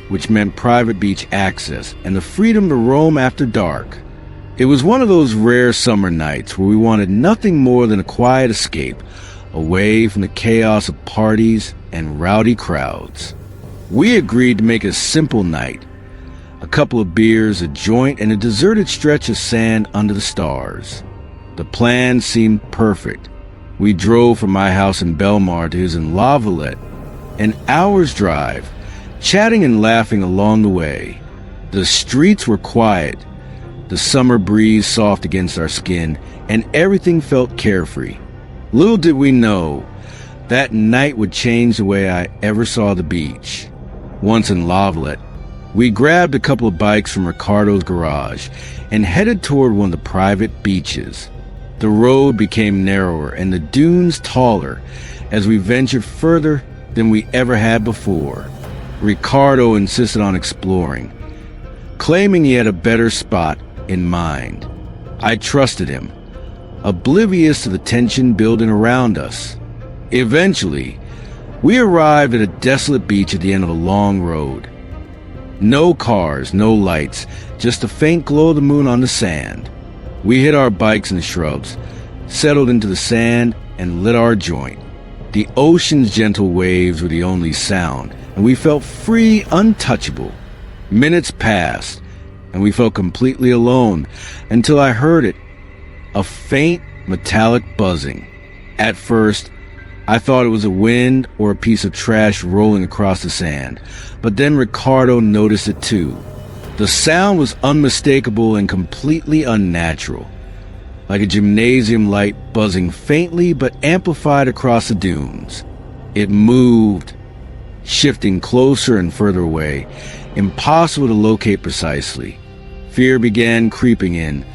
which meant private beach access and the freedom to roam after dark. It was one of those rare summer nights where we wanted nothing more than a quiet escape, away from the chaos of parties and rowdy crowds. We agreed to make a simple night. A couple of beers, a joint, and a deserted stretch of sand under the stars. The plan seemed perfect. We drove from my house in Belmar to his in La Valette, an hour's drive, chatting and laughing along the way. The streets were quiet, the summer breeze soft against our skin, and everything felt carefree. Little did we know, that night would change the way I ever saw the beach. Once in La Valette, we grabbed a couple of bikes from Ricardo's garage and headed toward one of the private beaches. The road became narrower and the dunes taller as we ventured further than we ever had before. Ricardo insisted on exploring, claiming he had a better spot in mind. I trusted him, oblivious to the tension building around us. Eventually, we arrived at a desolate beach at the end of a long road. No cars, no lights, just a faint glow of the moon on the sand. We hid our bikes in the shrubs, settled into the sand, and lit our joint. The ocean's gentle waves were the only sound, and we felt free, untouchable. Minutes passed, and we felt completely alone until I heard it, a faint metallic buzzing. At first, I thought it was a wind or a piece of trash rolling across the sand, but then Ricardo noticed it too. The sound was unmistakable and completely unnatural, like a gymnasium light buzzing faintly but amplified across the dunes. It moved, shifting closer and further away, impossible to locate precisely. Fear began creeping in,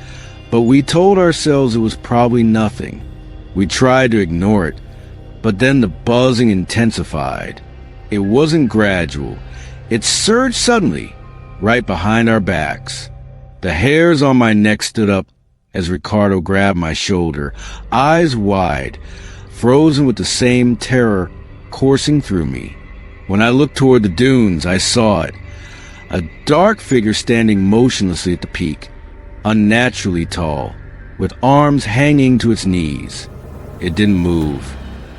but we told ourselves it was probably nothing. We tried to ignore it, but then the buzzing intensified. It wasn't gradual. It surged suddenly, right behind our backs. The hairs on my neck stood up as Ricardo grabbed my shoulder, eyes wide, frozen with the same terror coursing through me. When I looked toward the dunes, I saw it. A dark figure standing motionlessly at the peak, unnaturally tall, with arms hanging to its knees. It didn't move.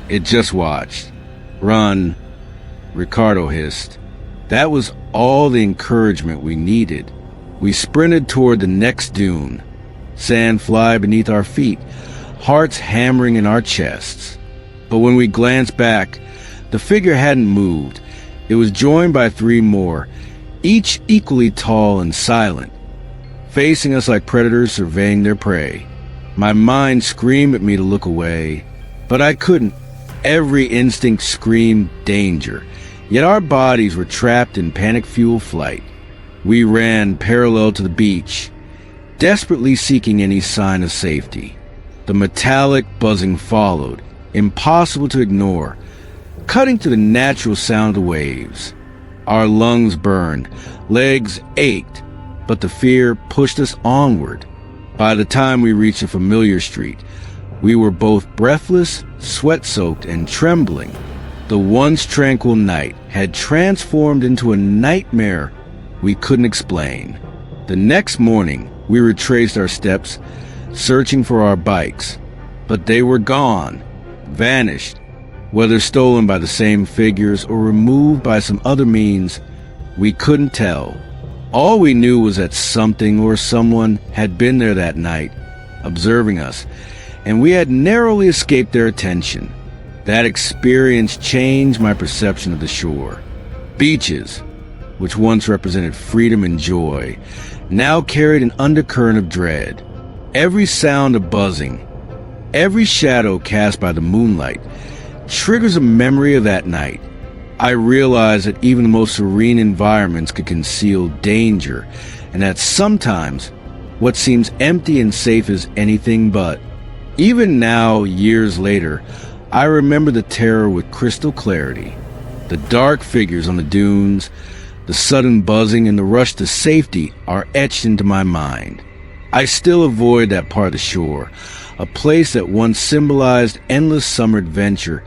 It just watched. "Run," Ricardo hissed. That was all the encouragement we needed. We sprinted toward the next dune, sand fly beneath our feet, hearts hammering in our chests. But when we glanced back, the figure hadn't moved. It was joined by 3 more, each equally tall and silent, facing us like predators surveying their prey. My mind screamed at me to look away, but I couldn't. Every instinct screamed danger, yet our bodies were trapped in panic-fueled flight. We ran parallel to the beach, desperately seeking any sign of safety. The metallic buzzing followed, impossible to ignore, cutting to the natural sound of waves. Our lungs burned, legs ached, but the fear pushed us onward. By the time we reached a familiar street, we were both breathless, sweat-soaked, and trembling. The once tranquil night had transformed into a nightmare we couldn't explain. The next morning, we retraced our steps, searching for our bikes, but they were gone, vanished. Whether stolen by the same figures or removed by some other means, we couldn't tell. All we knew was that something or someone had been there that night, observing us, and we had narrowly escaped their attention. That experience changed my perception of the shore. Beaches, which once represented freedom and joy, now carried an undercurrent of dread. Every sound of buzzing, every shadow cast by the moonlight, triggers a memory of that night. I realized that even the most serene environments could conceal danger, and that sometimes what seems empty and safe is anything but. Even now, years later, I remember the terror with crystal clarity. The dark figures on the dunes, the sudden buzzing, and the rush to safety are etched into my mind. I still avoid that part of the shore, a place that once symbolized endless summer adventure,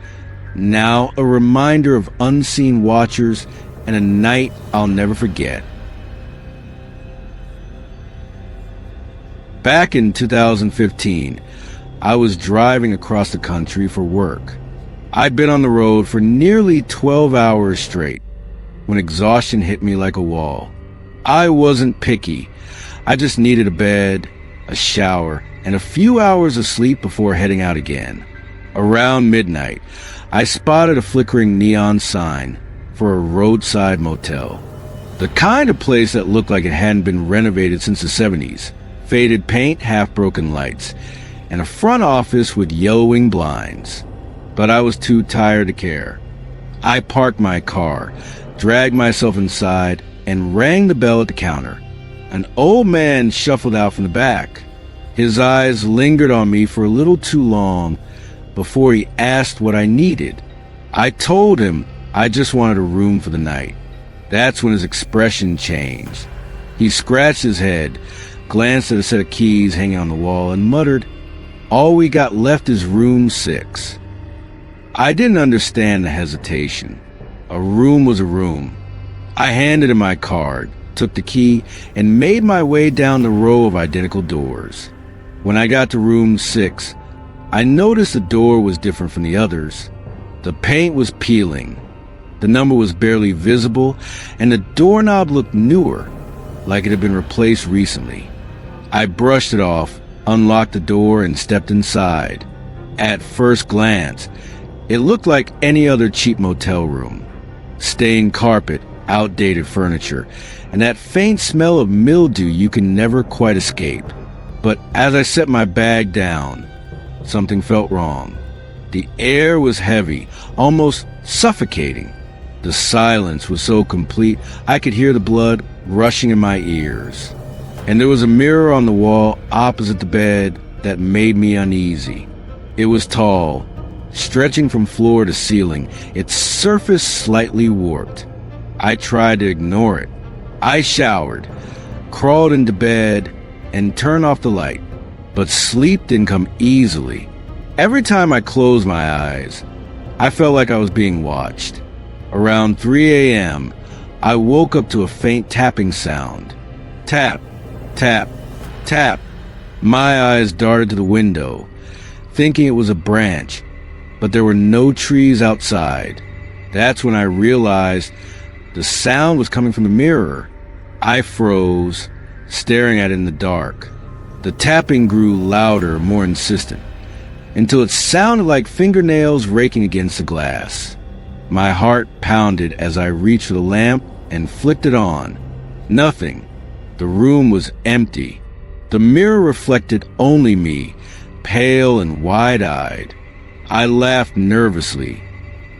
now a reminder of unseen watchers and a night I'll never forget. Back in 2015, I was driving across the country for work. I'd been on the road for nearly 12 hours straight when exhaustion hit me like a wall. I wasn't picky. I just needed a bed, a shower, and a few hours of sleep before heading out again. Around midnight, I spotted a flickering neon sign for a roadside motel. The kind of place that looked like it hadn't been renovated since the 70s. Faded paint, half-broken lights, and a front office with yellowing blinds. But I was too tired to care. I parked my car, dragged myself inside, and rang the bell at the counter. An old man shuffled out from the back. His eyes lingered on me for a little too long before he asked what I needed. I told him I just wanted a room for the night. That's when his expression changed. He scratched his head, glanced at a set of keys hanging on the wall, and muttered, "All we got left is room 6. I didn't understand the hesitation. A room was a room. I handed him my card, took the key, and made my way down the row of identical doors. When I got to room 6, I noticed the door was different from the others. The paint was peeling, the number was barely visible, and the doorknob looked newer, like it had been replaced recently. I brushed it off, unlocked the door, and stepped inside. At first glance, It looked like any other cheap motel room. Stained carpet, outdated furniture, and that faint smell of mildew you can never quite escape. But as I set my bag down, something felt wrong. The air was heavy, almost suffocating. The silence was so complete I could hear the blood rushing in my ears. And there was a mirror on the wall opposite the bed that made me uneasy. It was tall, stretching from floor to ceiling, its surface slightly warped. I tried to ignore it. I showered, crawled into bed, and turned off the light. But sleep didn't come easily. Every time I closed my eyes, I felt like I was being watched. Around 3 a.m., I woke up to a faint tapping sound. Tap, tap, tap. My eyes darted to the window, thinking it was a branch, but there were no trees outside. That's when I realized the sound was coming from the mirror. I froze, staring at it in the dark. The tapping grew louder, more insistent, until it sounded like fingernails raking against the glass. My heart pounded as I reached for the lamp and flicked it on. Nothing. The room was empty. The mirror reflected only me, pale and wide-eyed. I laughed nervously,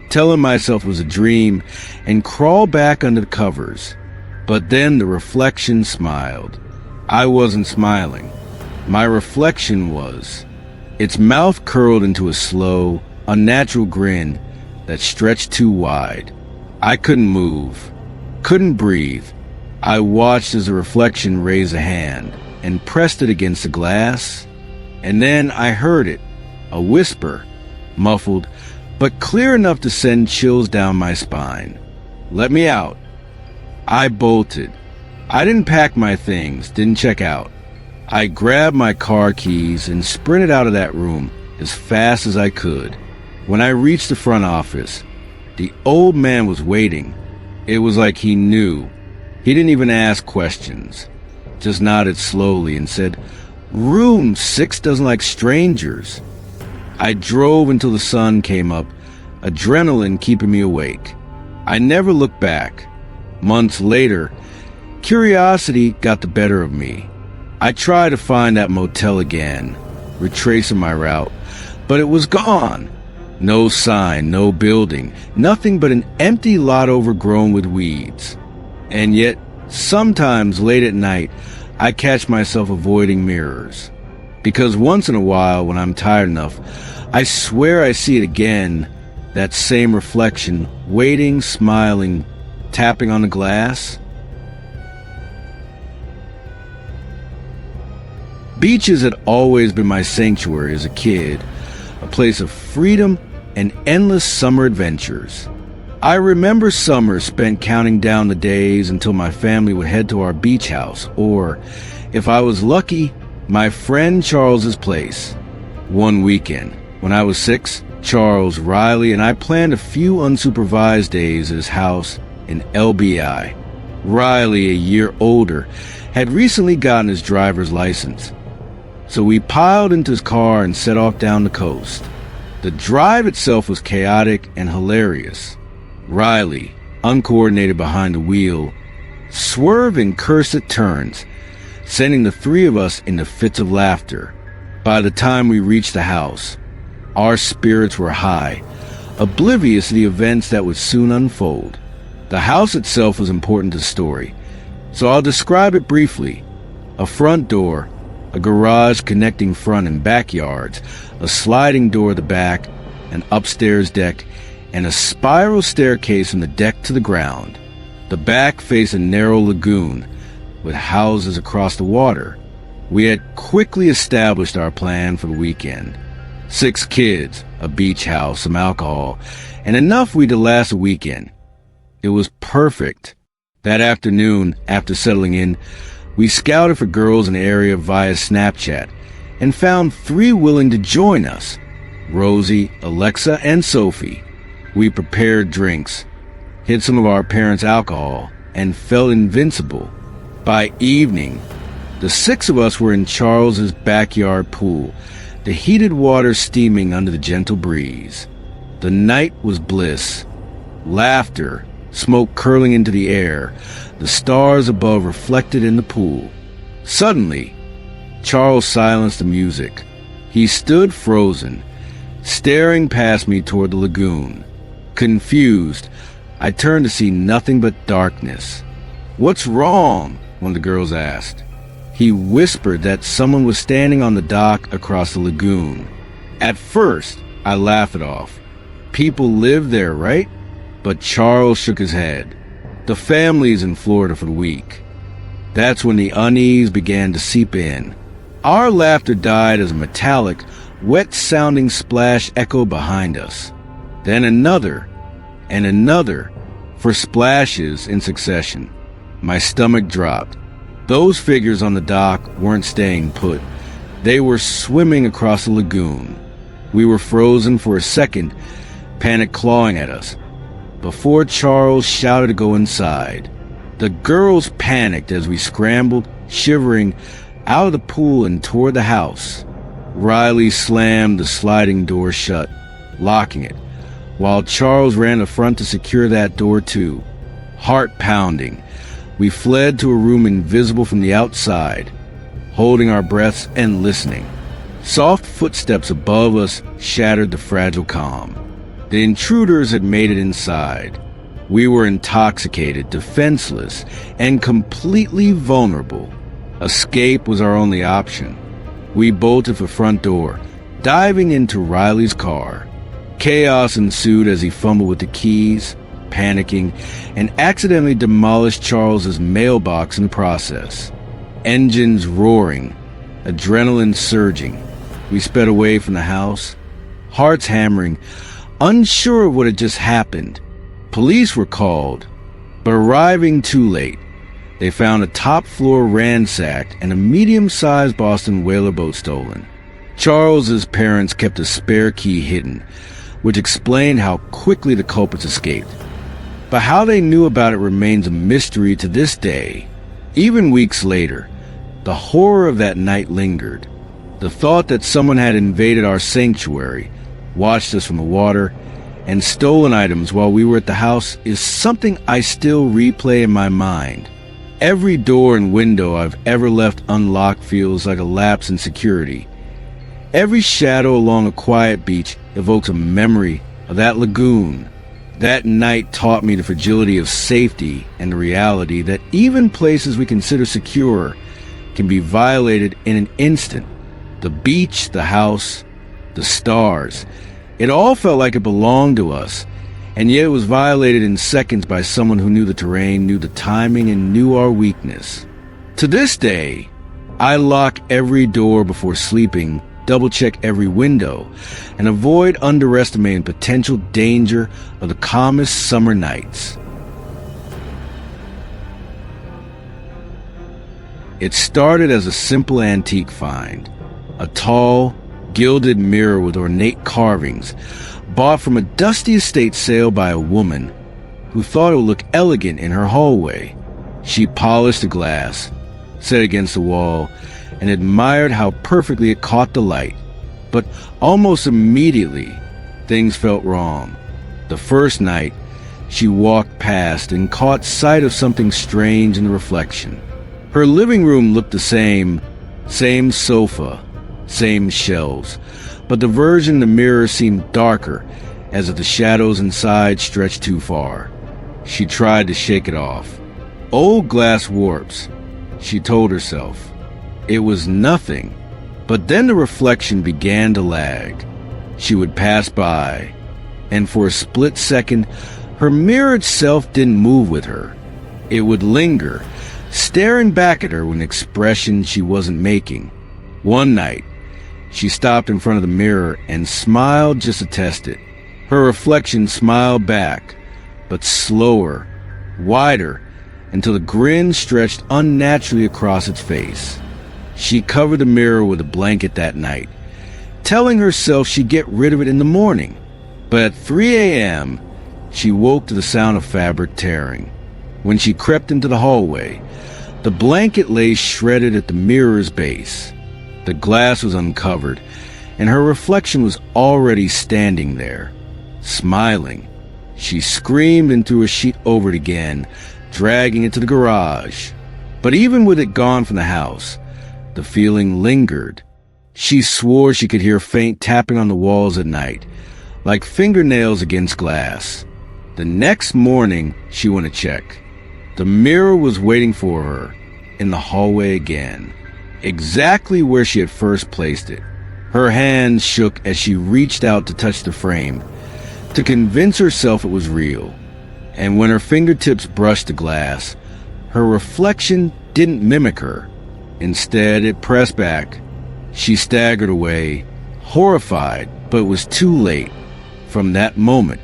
telling myself it was a dream, and crawled back under the covers. But then the reflection smiled. I wasn't smiling. My reflection was. Its mouth curled into a slow, unnatural grin that stretched too wide. I couldn't move, couldn't breathe. I watched as the reflection raised a hand and pressed it against the glass. And then I heard it, a whisper, muffled, but clear enough to send chills down my spine. "Let me out." I bolted. I didn't pack my things, didn't check out. I grabbed my car keys and sprinted out of that room as fast as I could. When I reached the front office, the old man was waiting. It was like he knew. He didn't even ask questions, just nodded slowly and said, "Room 6 doesn't like strangers." I drove until the sun came up, adrenaline keeping me awake. I never looked back. Months later, curiosity got the better of me. I tried to find that motel again, retracing my route, but it was gone. No sign, no building, nothing but an empty lot overgrown with weeds. And yet, sometimes late at night, I catch myself avoiding mirrors. Because once in a while, when I'm tired enough, I swear I see it again, that same reflection, waiting, smiling, tapping on the glass. Beaches had always been my sanctuary as a kid, a place of freedom and endless summer adventures. I remember summers spent counting down the days until my family would head to our beach house, or, if I was lucky, my friend Charles's place. One weekend, when I was 6, Charles, Riley, and I planned a few unsupervised days at his house in LBI. Riley, a year older, had recently gotten his driver's license. So we piled into his car and set off down the coast. The drive itself was chaotic and hilarious. Riley, uncoordinated behind the wheel, swerved and cursed at turns, sending the three of us into fits of laughter. By the time we reached the house, our spirits were high, oblivious to the events that would soon unfold. The house itself was important to the story, so I'll describe it briefly. A front door, a garage connecting front and backyards, a sliding door at the back, an upstairs deck, and a spiral staircase from the deck to the ground. The back faced a narrow lagoon with houses across the water. We had quickly established our plan for the weekend. 6 kids, a beach house, some alcohol, and enough we'd last a weekend. It was perfect. That afternoon, after settling in, we scouted for girls in the area via Snapchat and found 3 willing to join us: Rosie, Alexa, and Sophie. We prepared drinks, hid some of our parents' alcohol, and felt invincible. By evening, the 6 of us were in Charles's backyard pool, the heated water steaming under the gentle breeze. The night was bliss. Laughter, smoke curling into the air, the stars above reflected in the pool. Suddenly, Charles silenced the music. He stood frozen, staring past me toward the lagoon. Confused, I turned to see nothing but darkness. "What's wrong?" one of the girls asked. He whispered that someone was standing on the dock across the lagoon. At first, I laughed it off. People live there, right? But Charles shook his head. The family's in Florida for the week. That's when the unease began to seep in. Our laughter died as a metallic, wet-sounding splash echoed behind us. Then another, and another, for splashes in succession. My stomach dropped. Those figures on the dock weren't staying put. They were swimming across the lagoon. We were frozen for a second, panic clawing at us, before Charles shouted to go inside. The girls panicked as we scrambled, shivering, out of the pool and toward the house. Riley slammed the sliding door shut, locking it, while Charles ran to the front to secure that door too. Heart pounding, we fled to a room invisible from the outside, holding our breaths and listening. Soft footsteps above us shattered the fragile calm. The intruders had made it inside. We were intoxicated, defenseless, and completely vulnerable. Escape was our only option. We bolted for the front door, diving into Riley's car. Chaos ensued as he fumbled with the keys, panicking, and accidentally demolished Charles's mailbox in the process. Engines roaring, adrenaline surging. We sped away from the house, hearts hammering, unsure of what had just happened. Police were called, but arriving too late. They found a top floor ransacked and a medium-sized Boston whaler boat stolen. Charles's parents kept a spare key hidden, which explained how quickly the culprits escaped. But how they knew about it remains a mystery to this day. Even weeks later, the horror of that night lingered. The thought that someone had invaded our sanctuary, watched us from the water, and stolen items while we were at the house is something I still replay in my mind. Every door and window I've ever left unlocked feels like a lapse in security. Every shadow along a quiet beach evokes a memory of that lagoon. That night taught me the fragility of safety and the reality that even places we consider secure can be violated in an instant. The beach, the house, the stars. It all felt like it belonged to us, and yet it was violated in seconds by someone who knew the terrain, knew the timing, and knew our weakness. To this day, I lock every door before sleeping, double-check every window, and avoid underestimating potential danger of the calmest summer nights. It started as a simple antique find, a tall, gilded mirror with ornate carvings, bought from a dusty estate sale by a woman who thought it would look elegant in her hallway. She polished the glass, set it against the wall, and admired how perfectly it caught the light. But almost immediately, things felt wrong. The first night, she walked past and caught sight of something strange in the reflection. Her living room looked the same sofa, same shelves, but the version in the mirror seemed darker, as if the shadows inside stretched too far. She tried to shake it off. Old glass warps, she told herself. It was nothing, but then the reflection began to lag. She would pass by, and for a split second, her mirror itself didn't move with her. It would linger, staring back at her with an expression she wasn't making. One night, she stopped in front of the mirror and smiled just to test it. Her reflection smiled back, but slower, wider, until the grin stretched unnaturally across its face. She covered the mirror with a blanket that night, telling herself she'd get rid of it in the morning. But at 3 a.m., she woke to the sound of fabric tearing. When she crept into the hallway, the blanket lay shredded at the mirror's base. The glass was uncovered, and her reflection was already standing there. smiling. She screamed and threw a sheet over it again, dragging it to the garage. But even with it gone from the house, the feeling lingered. She swore she could hear faint tapping on the walls at night, like fingernails against glass. The next morning, she went to check. The mirror was waiting for her in the hallway again, exactly where she had first placed it. Her hands shook as she reached out to touch the frame, to convince herself it was real. And when her fingertips brushed the glass, her reflection didn't mimic her. Instead, it pressed back. She staggered away, horrified, but it was too late. From that moment,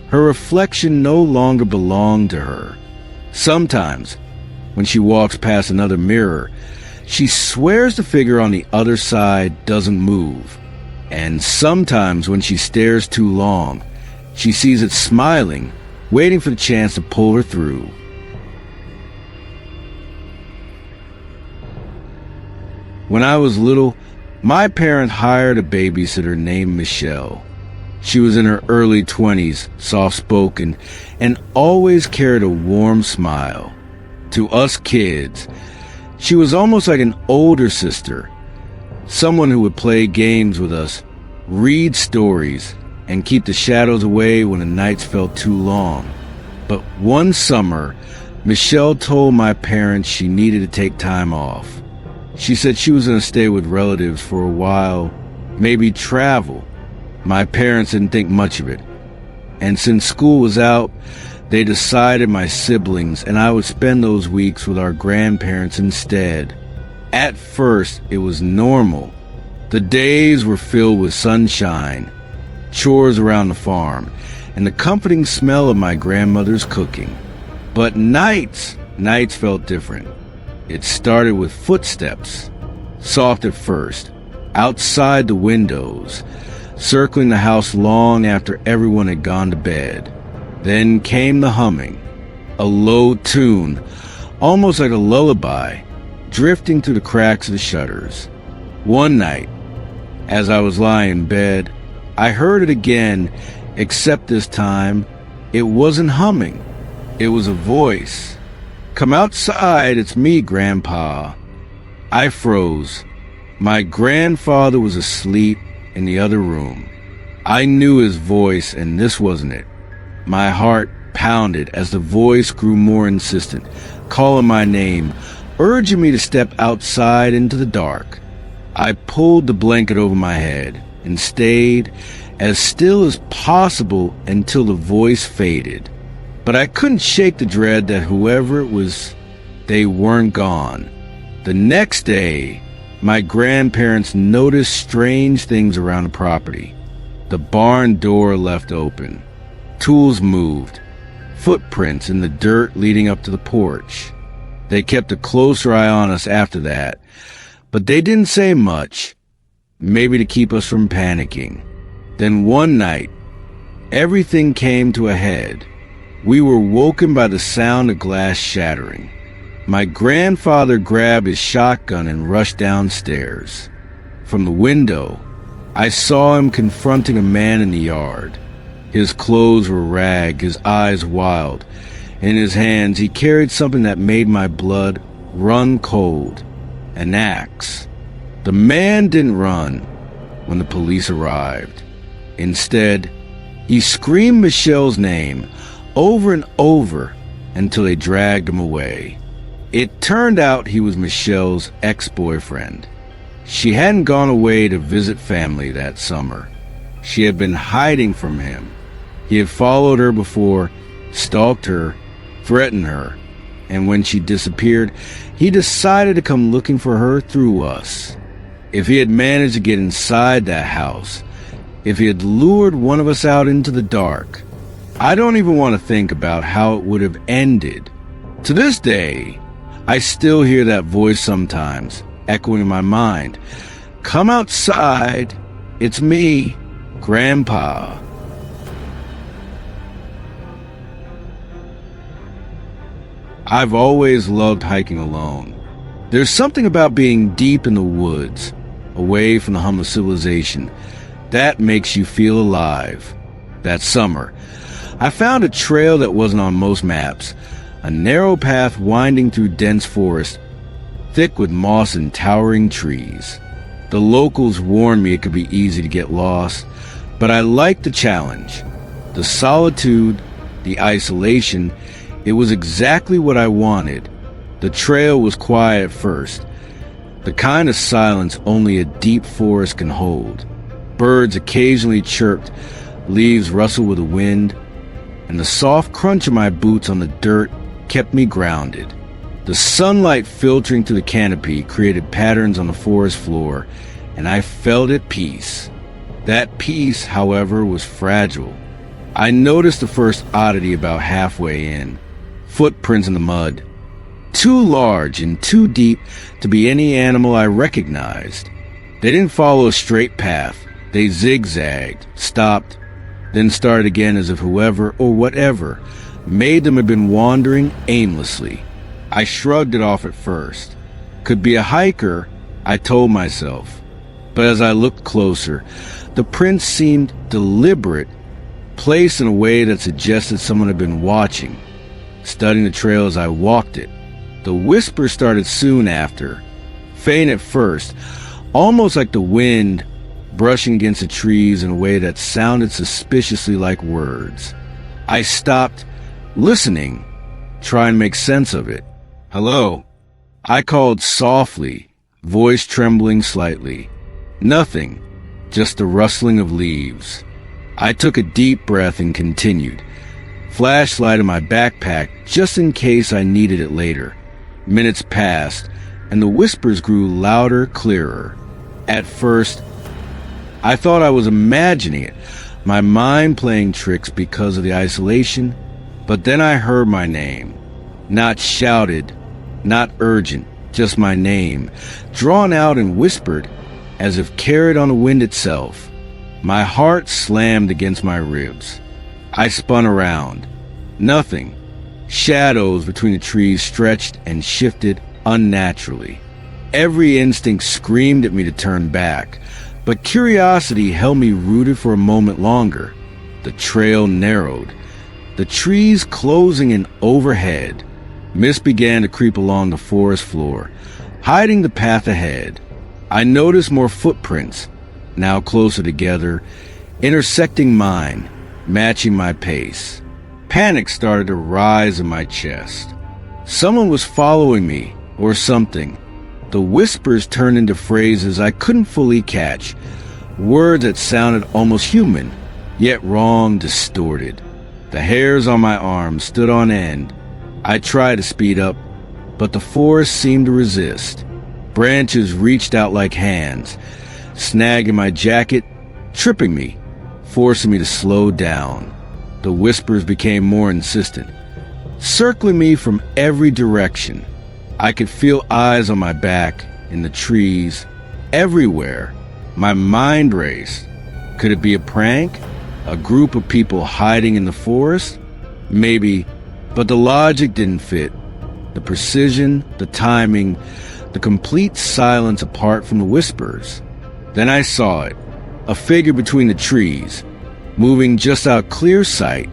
her reflection no longer belonged to her. Sometimes, when she walks past another mirror, she swears the figure on the other side doesn't move. And sometimes when she stares too long, she sees it smiling, waiting for the chance to pull her through. When I was little, my parents hired a babysitter named Michelle. She was in her early 20s, soft-spoken, and always carried a warm smile. To us kids, she was almost like an older sister, someone who would play games with us, read stories, and keep the shadows away when the nights felt too long. But one summer, Michelle told my parents she needed to take time off. She said she was going to stay with relatives for a while, maybe travel. My parents didn't think much of it. And since school was out, they decided my siblings and I would spend those weeks with our grandparents instead. At first, it was normal. The days were filled with sunshine, chores around the farm, and the comforting smell of my grandmother's cooking. But nights felt different. It started with footsteps, soft at first, outside the windows, circling the house long after everyone had gone to bed. Then came the humming, a low tune, almost like a lullaby, drifting through the cracks of the shutters. One night, as I was lying in bed, I heard it again, except this time, it wasn't humming. It was a voice. "Come outside, it's me, Grandpa." I froze. My grandfather was asleep in the other room. I knew his voice, and this wasn't it. My heart pounded as the voice grew more insistent, calling my name, urging me to step outside into the dark. I pulled the blanket over my head and stayed as still as possible until the voice faded. But I couldn't shake the dread that whoever it was, they weren't gone. The next day, my grandparents noticed strange things around the property. The barn door left open. Tools moved. Footprints in the dirt leading up to the porch. They kept a closer eye on us after that, but they didn't say much, maybe to keep us from panicking. Then one night, everything came to a head. We were woken by the sound of glass shattering. My grandfather grabbed his shotgun and rushed downstairs. From the window, I saw him confronting a man in the yard. His clothes were ragged, his eyes wild. In his hands, he carried something that made my blood run cold. An axe. The man didn't run when the police arrived. Instead, he screamed Michelle's name over and over until they dragged him away. It turned out he was Michelle's ex-boyfriend. She hadn't gone away to visit family that summer. She had been hiding from him. He had followed her before, stalked her, threatened her, and when she disappeared, he decided to come looking for her through us. If he had managed to get inside that house, if he had lured one of us out into the dark, I don't even want to think about how it would have ended. To this day, I still hear that voice sometimes, echoing in my mind. "Come outside, it's me, Grandpa." I've always loved hiking alone. There's something about being deep in the woods, away from the hum of civilization, that makes you feel alive. that summer. I found a trail that wasn't on most maps, a narrow path winding through dense forest, thick with moss and towering trees. The locals warned me it could be easy to get lost, but I liked the challenge. The solitude, the isolation, it was exactly what I wanted. The trail was quiet at first, the kind of silence only a deep forest can hold. Birds occasionally chirped, leaves rustled with the wind, and the soft crunch of my boots on the dirt kept me grounded. The sunlight filtering through the canopy created patterns on the forest floor, and I felt at peace. That peace, however, was fragile. I noticed the first oddity about halfway in. Footprints in the mud. Too large and too deep to be any animal I recognized. They didn't follow a straight path. They zigzagged, stopped, then started again as if whoever or whatever made them have been wandering aimlessly. I shrugged it off at first. Could be a hiker, I told myself. But as I looked closer, the prints seemed deliberate, placed in a way that suggested someone had been watching, studying the trail as I walked it. The whisper started soon after, faint at first, almost like the wind brushing against the trees in a way that sounded suspiciously like words. I stopped, listening, trying to make sense of it. "Hello," I called softly, voice trembling slightly. Nothing, just the rustling of leaves. I took a deep breath and continued, flashlight in my backpack just in case I needed it later. Minutes passed, and the whispers grew louder, clearer. At first, I thought I was imagining it, my mind playing tricks because of the isolation, but then I heard my name. Not shouted, not urgent, just my name, drawn out and whispered, as if carried on the wind itself. My heart slammed against my ribs. I spun around. Nothing. Shadows between the trees stretched and shifted unnaturally. Every instinct screamed at me to turn back, but curiosity held me rooted for a moment longer. The trail narrowed, the trees closing in overhead. Mist began to creep along the forest floor, hiding the path ahead. I noticed more footprints, now closer together, intersecting mine, matching my pace. Panic started to rise in my chest. Someone was following me, or something. The whispers turned into phrases I couldn't fully catch, words that sounded almost human, yet wrong, distorted. The hairs on my arms stood on end. I tried to speed up, but the forest seemed to resist. Branches reached out like hands, snagging my jacket, tripping me, forcing me to slow down. The whispers became more insistent, circling me from every direction. I could feel eyes on my back, in the trees, everywhere. My mind raced. Could it be a prank? A group of people hiding in the forest? Maybe, but the logic didn't fit. The precision, the timing, the complete silence apart from the whispers. Then I saw it, a figure between the trees, moving just out clear sight,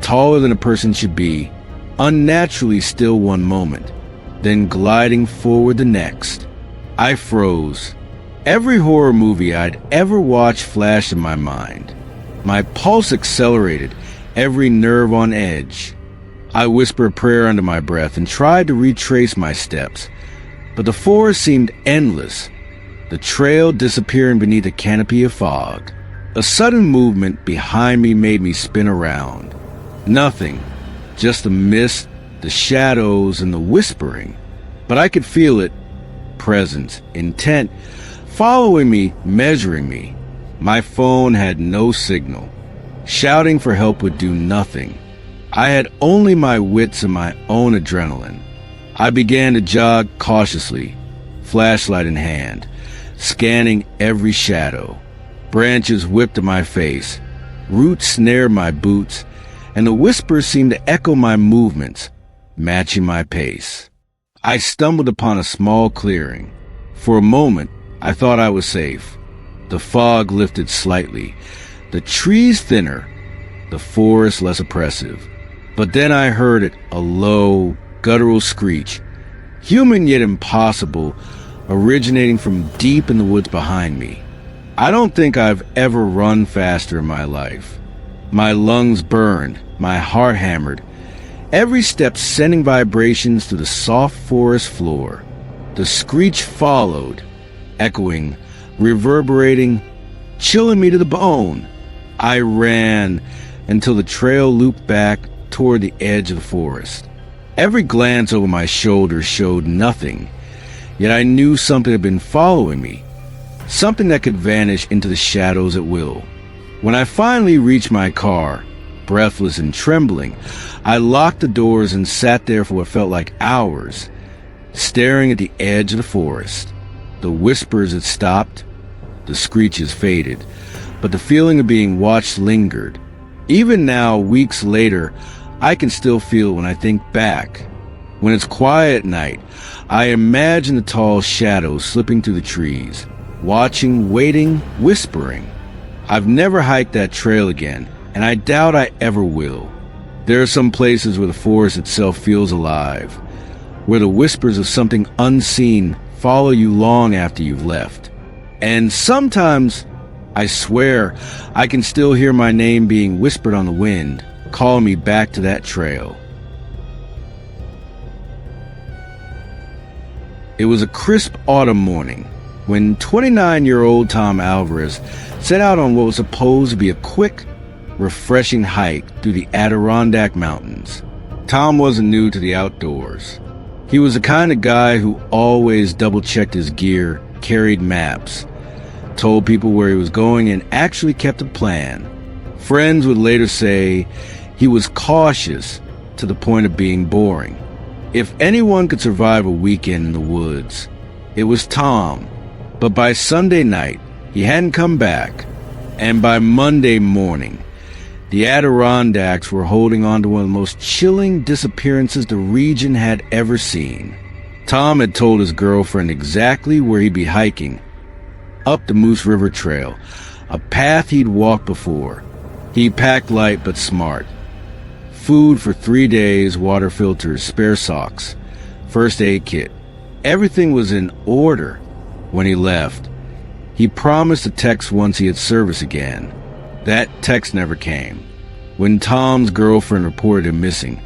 taller than a person should be, unnaturally still one moment, then gliding forward the next. I froze. Every horror movie I'd ever watched flashed in my mind. My pulse accelerated, every nerve on edge. I whispered a prayer under my breath and tried to retrace my steps, but the forest seemed endless, the trail disappearing beneath a canopy of fog. A sudden movement behind me made me spin around. Nothing, just the mist, the shadows, and the whispering. But I could feel it, presence, intent, following me, measuring me. My phone had no signal. Shouting for help would do nothing. I had only my wits and my own adrenaline. I began to jog cautiously, flashlight in hand, scanning every shadow. Branches whipped at my face, roots snared my boots, and the whispers seemed to echo my movements, matching my pace. I stumbled upon a small clearing. For a moment, I thought I was safe. The fog lifted slightly, the trees thinner, the forest less oppressive. But then I heard it, a low, guttural screech, human yet impossible, originating from deep in the woods behind me. I don't think I've ever run faster in my life. My lungs burned, my heart hammered, every step sending vibrations through the soft forest floor. The screech followed, echoing, reverberating, chilling me to the bone. I ran until the trail looped back toward the edge of the forest. Every glance over my shoulder showed nothing, yet I knew something had been following me, something that could vanish into the shadows at will. When I finally reached my car, breathless and trembling, I locked the doors and sat there for what felt like hours, staring at the edge of the forest. The whispers had stopped, the screeches faded, but the feeling of being watched lingered. Even now, weeks later, I can still feel when I think back. When it's quiet at night, I imagine the tall shadows slipping through the trees, watching, waiting, whispering. I've never hiked that trail again, and I doubt I ever will. There are some places where the forest itself feels alive, where the whispers of something unseen follow you long after you've left. And sometimes, I swear, I can still hear my name being whispered on the wind, calling me back to that trail. It was a crisp autumn morning when 29-year-old Tom Alvarez set out on what was supposed to be a quick, refreshing hike through the Adirondack Mountains. Tom wasn't new to the outdoors. He was the kind of guy who always double-checked his gear, carried maps, told people where he was going, and actually kept a plan. Friends would later say he was cautious to the point of being boring. If anyone could survive a weekend in the woods, it was Tom. But by Sunday night, he hadn't come back. And by Monday morning, the Adirondacks were holding on to one of the most chilling disappearances the region had ever seen. Tom had told his girlfriend exactly where he'd be hiking, up the Moose River Trail, a path he'd walked before. He packed light but smart. Food for 3 days, water filters, spare socks, first aid kit. Everything was in order when he left. He promised to text once he had service again. That text never came. When Tom's girlfriend reported him missing,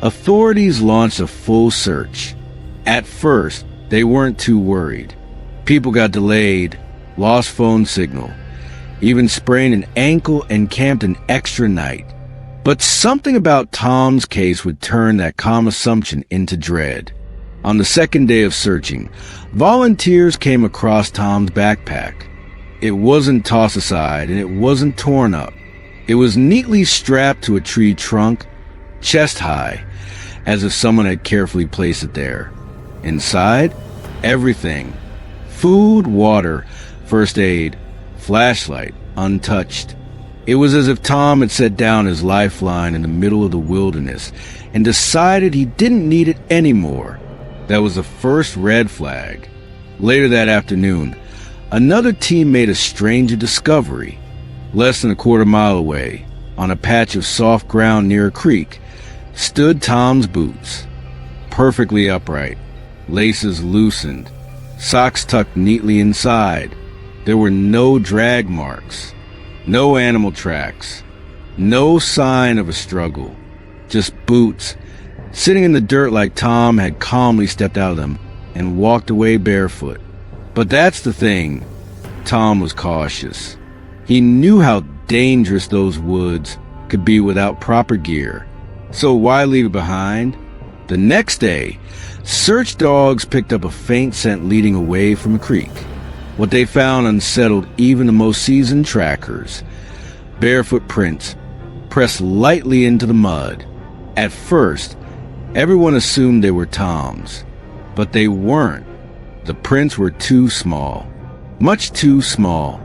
authorities launched a full search. At first, they weren't too worried. People got delayed, lost phone signal, even sprained an ankle and camped an extra night. But something about Tom's case would turn that calm assumption into dread. On the second day of searching, volunteers came across Tom's backpack. It wasn't tossed aside and it wasn't torn up. It was neatly strapped to a tree trunk, chest high, as if someone had carefully placed it there. Inside, everything. Food, water, first aid, flashlight, untouched. It was as if Tom had set down his lifeline in the middle of the wilderness and decided he didn't need it anymore. That was the first red flag. Later that afternoon, another team made a stranger discovery. Less than a quarter mile away, on a patch of soft ground near a creek, stood Tom's boots. Perfectly upright, laces loosened, socks tucked neatly inside. There were no drag marks. No animal tracks, no sign of a struggle, just boots, sitting in the dirt like Tom had calmly stepped out of them and walked away barefoot. But that's the thing, Tom was cautious. He knew how dangerous those woods could be without proper gear, so why leave it behind? The next day, search dogs picked up a faint scent leading away from a creek. What they found unsettled even the most seasoned trackers. Barefoot prints, pressed lightly into the mud. At first, everyone assumed they were Tom's, but they weren't. The prints were too small, much too small.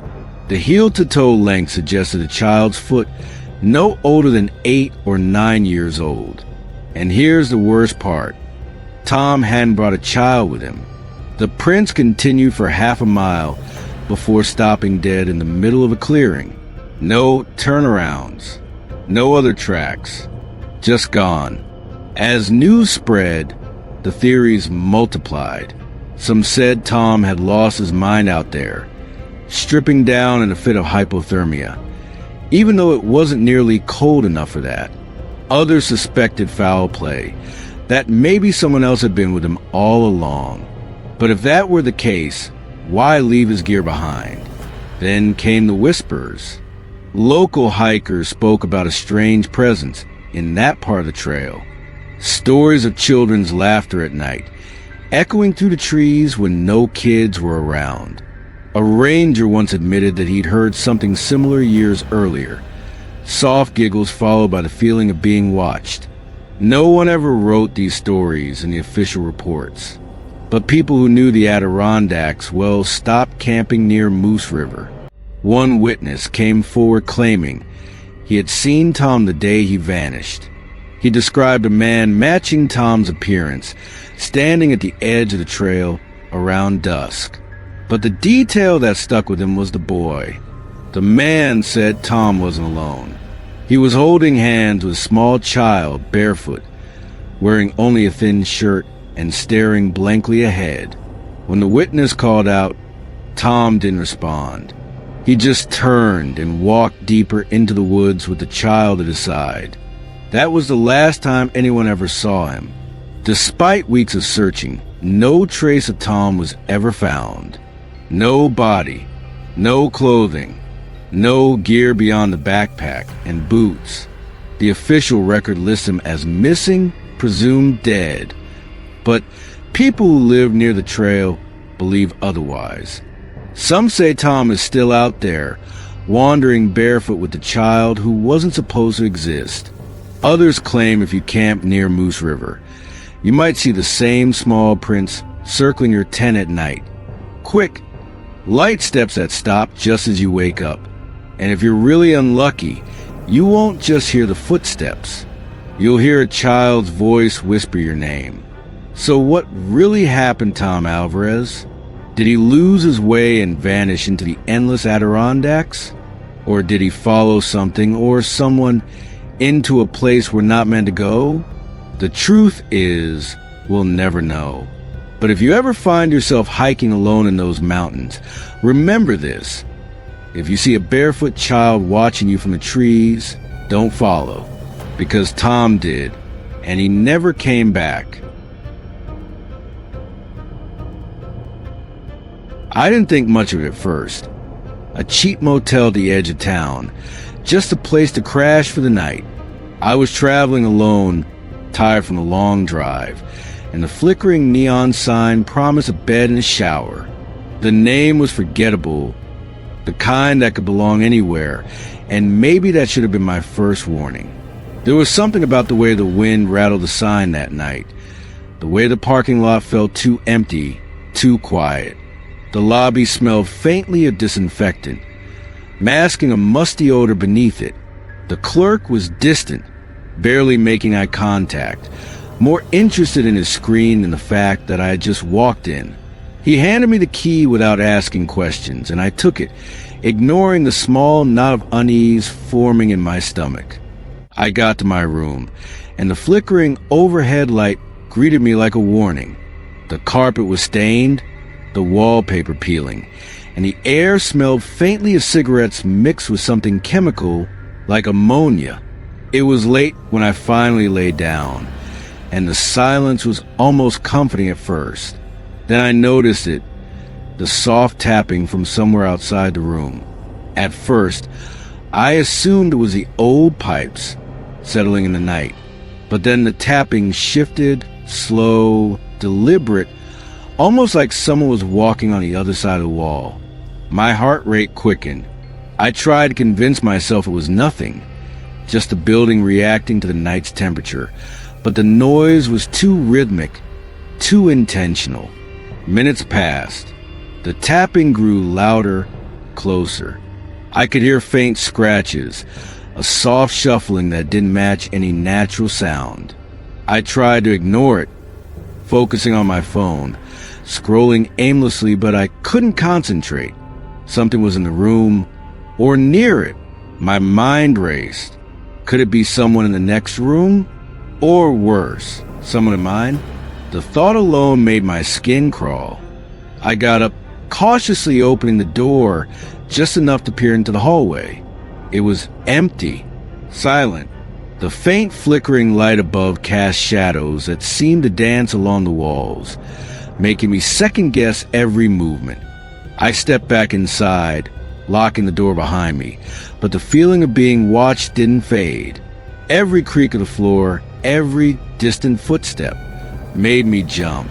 The heel-to-toe length suggested a child's foot no older than 8 or 9 years old. And here's the worst part. Tom hadn't brought a child with him. The prints continued for half a mile before stopping dead in the middle of a clearing. No turnarounds, No other tracks. Just gone. As news spread, the theories multiplied. Some said Tom had lost his mind out there, stripping down in a fit of hypothermia, even though it wasn't nearly cold enough for that. Others suspected foul play, that maybe someone else had been with him all along. But if that were the case, why leave his gear behind? Then came the whispers. Local hikers spoke about a strange presence in that part of the trail. Stories of children's laughter at night, echoing through the trees when no kids were around. A ranger once admitted that he'd heard something similar years earlier. Soft giggles followed by the feeling of being watched. No one ever wrote these stories in the official reports. But people who knew the Adirondacks well stopped camping near Moose River. One witness came forward claiming he had seen Tom the day he vanished. He described a man matching Tom's appearance, standing at the edge of the trail around dusk. But the detail that stuck with him was the boy. The man said Tom wasn't alone. He was holding hands with a small child, barefoot, wearing only a thin shirt and staring blankly ahead. When the witness called out, Tom didn't respond. He just turned and walked deeper into the woods with the child at his side. That was the last time anyone ever saw him. Despite weeks of searching, no trace of Tom was ever found. No body, no clothing, no gear beyond the backpack and boots. The official record lists him as missing, presumed dead. But people who live near the trail believe otherwise. Some say Tom is still out there, wandering barefoot with the child who wasn't supposed to exist. Others claim if you camp near Moose River, you might see the same small prints circling your tent at night. Quick, light steps that stop just as you wake up. And if you're really unlucky, you won't just hear the footsteps. You'll hear a child's voice whisper your name. So what really happened, Tom Alvarez? Did he lose his way and vanish into the endless Adirondacks? Or did he follow something or someone into a place we're not meant to go? The truth is, we'll never know. But if you ever find yourself hiking alone in those mountains, remember this. If you see a barefoot child watching you from the trees, don't follow. Because Tom did, and he never came back. I didn't think much of it at first. A cheap motel at the edge of town, just a place to crash for the night. I was traveling alone, tired from a long drive, and the flickering neon sign promised a bed and a shower. The name was forgettable, the kind that could belong anywhere, and maybe that should have been my first warning. There was something about the way the wind rattled the sign that night, the way the parking lot felt too empty, too quiet. The lobby smelled faintly of disinfectant, masking a musty odor beneath it. The clerk was distant, barely making eye contact, more interested in his screen than the fact that I had just walked in. He handed me the key without asking questions, and I took it, ignoring the small knot of unease forming in my stomach. I got to my room, and the flickering overhead light greeted me like a warning. The carpet was stained, the wallpaper peeling, and the air smelled faintly of cigarettes mixed with something chemical like ammonia. It was late when I finally lay down, and the silence was almost comforting at first. Then I noticed it, the soft tapping from somewhere outside the room. At first, I assumed it was the old pipes settling in the night, but then the tapping shifted, slow, deliberate, almost like someone was walking on the other side of the wall. My heart rate quickened. I tried to convince myself it was nothing, just the building reacting to the night's temperature, but the noise was too rhythmic, too intentional. Minutes passed. The tapping grew louder, closer. I could hear faint scratches, a soft shuffling that didn't match any natural sound. I tried to ignore it, focusing on my phone, scrolling aimlessly, but I couldn't concentrate. Something was in the room, or near it. My mind raced. Could it be someone in the next room? Or worse, someone in mine? The thought alone made my skin crawl. I got up, cautiously opening the door just enough to peer into the hallway. It was empty, silent. The faint flickering light above cast shadows that seemed to dance along the walls, making me second-guess every movement. I stepped back inside, locking the door behind me, but the feeling of being watched didn't fade. Every creak of the floor, every distant footstep, made me jump.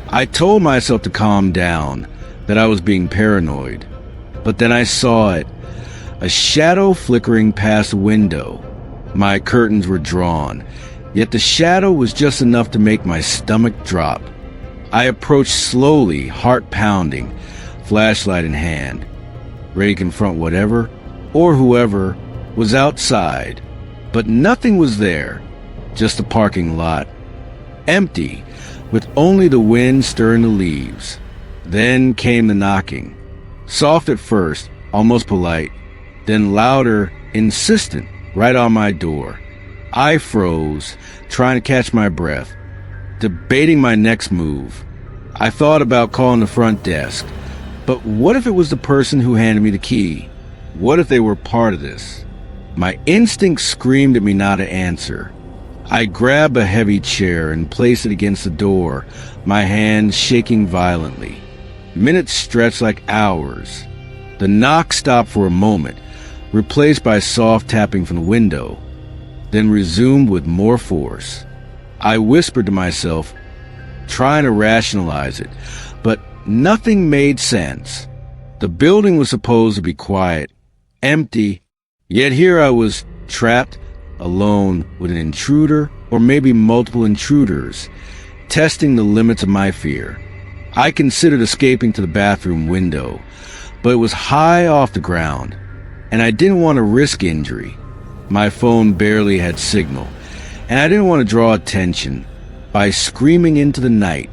I told myself to calm down, that I was being paranoid. But then I saw it, a shadow flickering past the window. My curtains were drawn, yet the shadow was just enough to make my stomach drop. I approached slowly, heart pounding, flashlight in hand, ready to confront whatever or whoever was outside. But nothing was there, just a parking lot, empty, with only the wind stirring the leaves. Then came the knocking, soft at first, almost polite, then louder, insistent, right on my door. I froze, trying to catch my breath, debating my next move. I thought about calling the front desk, but what if it was the person who handed me the key? What if they were part of this? My instinct screamed at me not to answer. I grabbed a heavy chair and placed it against the door, my hands shaking violently. Minutes stretched like hours. The knock stopped for a moment, replaced by soft tapping from the window, then resumed with more force. I whispered to myself, trying to rationalize it, but nothing made sense. The building was supposed to be quiet, empty, yet here I was trapped, alone with an intruder, or maybe multiple intruders, testing the limits of my fear. I considered escaping to the bathroom window, but it was high off the ground, and I didn't want to risk injury. My phone barely had signal, and I didn't want to draw attention by screaming into the night.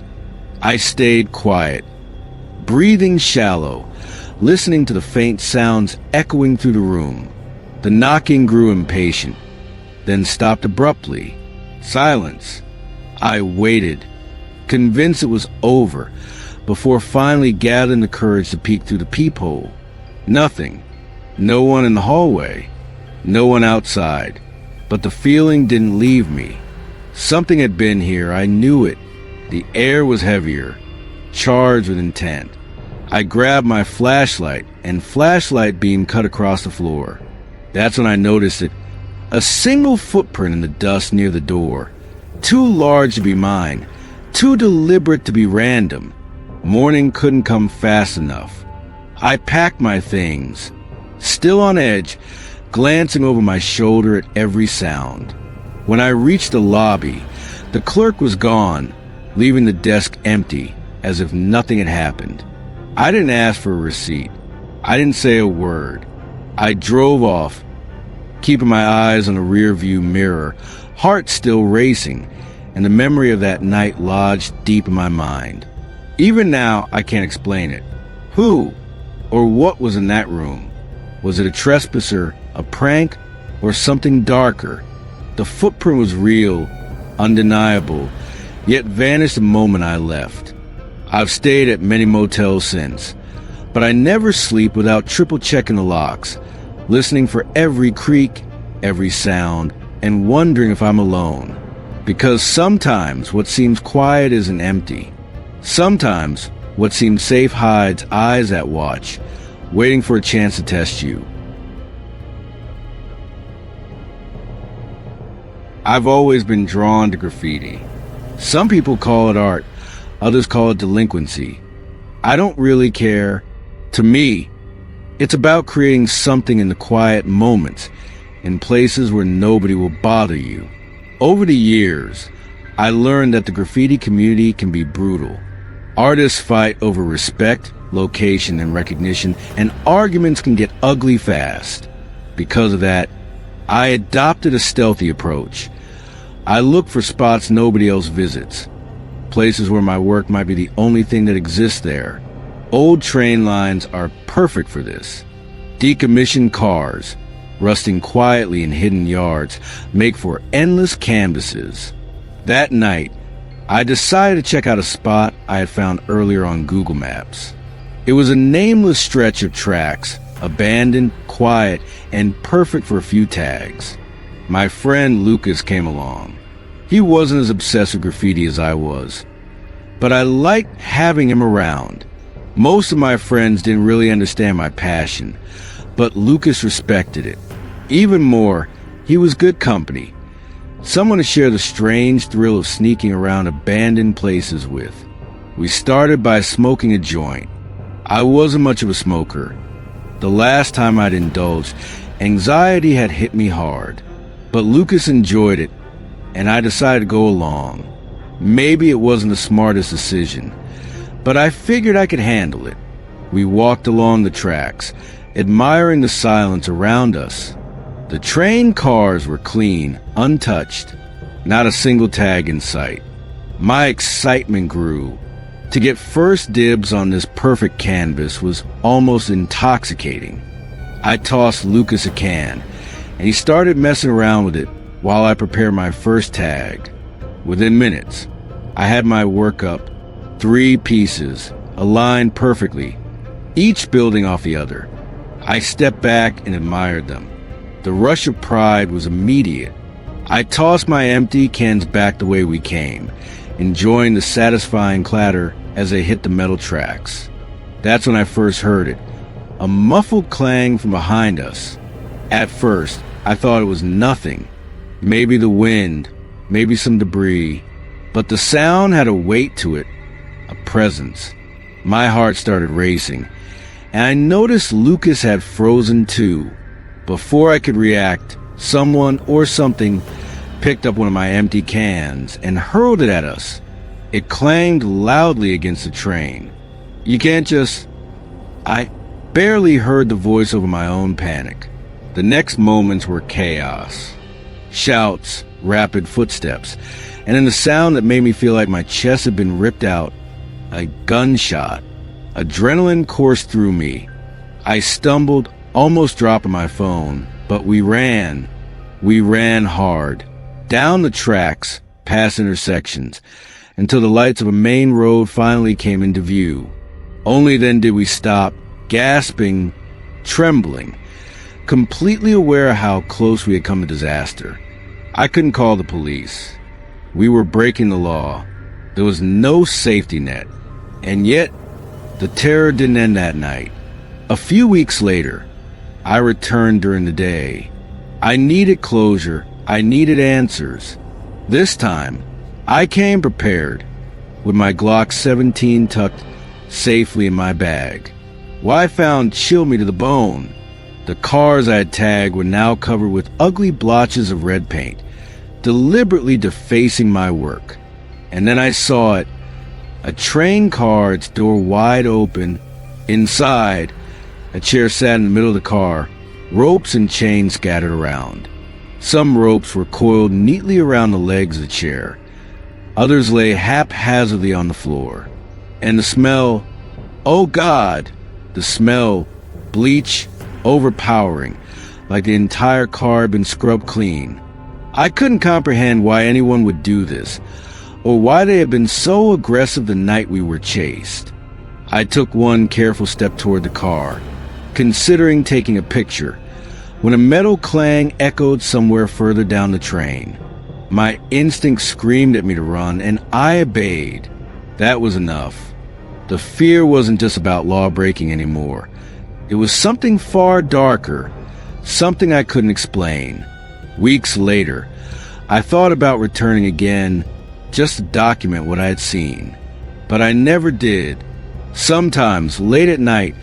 I stayed quiet, breathing shallow, listening to the faint sounds echoing through the room. The knocking grew impatient, then stopped abruptly. Silence. I waited, convinced it was over, before finally gathering the courage to peek through the peephole. Nothing. No one in the hallway. No one outside. But the feeling didn't leave me. Something had been here. I knew it. The air was heavier, charged with intent. I grabbed my flashlight, and flashlight beam cut across the floor. That's when I noticed it. A single footprint in the dust near the door. Too large to be mine. Too deliberate to be random. Morning couldn't come fast enough. I packed my things, still on edge, glancing over my shoulder at every sound. When I reached the lobby, the clerk was gone, leaving the desk empty, as if nothing had happened. I didn't ask for a receipt. I didn't say a word. I drove off, keeping my eyes on the rearview mirror, heart still racing, and the memory of that night lodged deep in my mind. Even now, I can't explain it. Who or what was in that room? Was it a trespasser, a prank, or something darker? The footprint was real, undeniable, yet vanished the moment I left. I've stayed at many motels since, but I never sleep without triple-checking the locks, listening for every creak, every sound, and wondering if I'm alone. Because sometimes what seems quiet isn't empty. Sometimes what seems safe hides eyes that watch, waiting for a chance to test you. I've always been drawn to graffiti. Some people call it art, others call it delinquency. I don't really care. To me, it's about creating something in the quiet moments, in places where nobody will bother you. Over the years, I learned that the graffiti community can be brutal. Artists fight over respect, location, and recognition, and arguments can get ugly fast. Because of that, I adopted a stealthy approach. I look for spots nobody else visits, places where my work might be the only thing that exists there. Old train lines are perfect for this. Decommissioned cars, rusting quietly in hidden yards, make for endless canvases. That night, I decided to check out a spot I had found earlier on Google Maps. It was a nameless stretch of tracks, abandoned, quiet, and perfect for a few tags. My friend Lucas came along. He wasn't as obsessed with graffiti as I was, but I liked having him around. Most of my friends didn't really understand my passion, but Lucas respected it. Even more, he was good company. Someone to share the strange thrill of sneaking around abandoned places with. We started by smoking a joint. I wasn't much of a smoker. The last time I'd indulged, anxiety had hit me hard. But Lucas enjoyed it, and I decided to go along. Maybe it wasn't the smartest decision, but I figured I could handle it. We walked along the tracks, admiring the silence around us. The train cars were clean, untouched, not a single tag in sight. My excitement grew. To get first dibs on this perfect canvas was almost intoxicating. I tossed Lucas a can, and he started messing around with it while I prepared my first tag. Within minutes, I had my work up, 3 pieces, aligned perfectly, each building off the other. I stepped back and admired them. The rush of pride was immediate. I tossed my empty cans back the way we came, enjoying the satisfying clatter as they hit the metal tracks. That's when I first heard it, a muffled clang from behind us. At first, I thought it was nothing. Maybe the wind, maybe some debris. But the sound had a weight to it, a presence. My heart started racing, and I noticed Lucas had frozen too. Before I could react, someone or something picked up one of my empty cans and hurled it at us. It clanged loudly against the train. You can't just... I barely heard the voice over my own panic. The next moments were chaos. Shouts, rapid footsteps, and then the sound that made me feel like my chest had been ripped out, a gunshot. Adrenaline coursed through me. I stumbled, almost dropping my phone, but we ran. We ran hard, down the tracks, past intersections, until the lights of a main road finally came into view. Only then did we stop, gasping, trembling, completely aware of how close we had come to disaster. I couldn't call the police. We were breaking the law. There was no safety net. And yet, the terror didn't end that night. A few weeks later, I returned during the day. I needed closure. I needed answers. This time, I came prepared, with my Glock 17 tucked safely in my bag. What I found chilled me to the bone. The cars I had tagged were now covered with ugly blotches of red paint, deliberately defacing my work. And then I saw it, a train car, its door wide open. Inside, a chair sat in the middle of the car, ropes and chains scattered around. Some ropes were coiled neatly around the legs of the chair. Others lay haphazardly on the floor. And the smell, oh God, the smell, bleach, overpowering, like the entire car had been scrubbed clean. I couldn't comprehend why anyone would do this, or why they had been so aggressive the night we were chased. I took one careful step toward the car, considering taking a picture, when a metal clang echoed somewhere further down the train. My instinct screamed at me to run, and I obeyed. That was enough. The fear wasn't just about law-breaking anymore. It was something far darker, something I couldn't explain. Weeks later, I thought about returning again, just to document what I had seen. But I never did. Sometimes, late at night,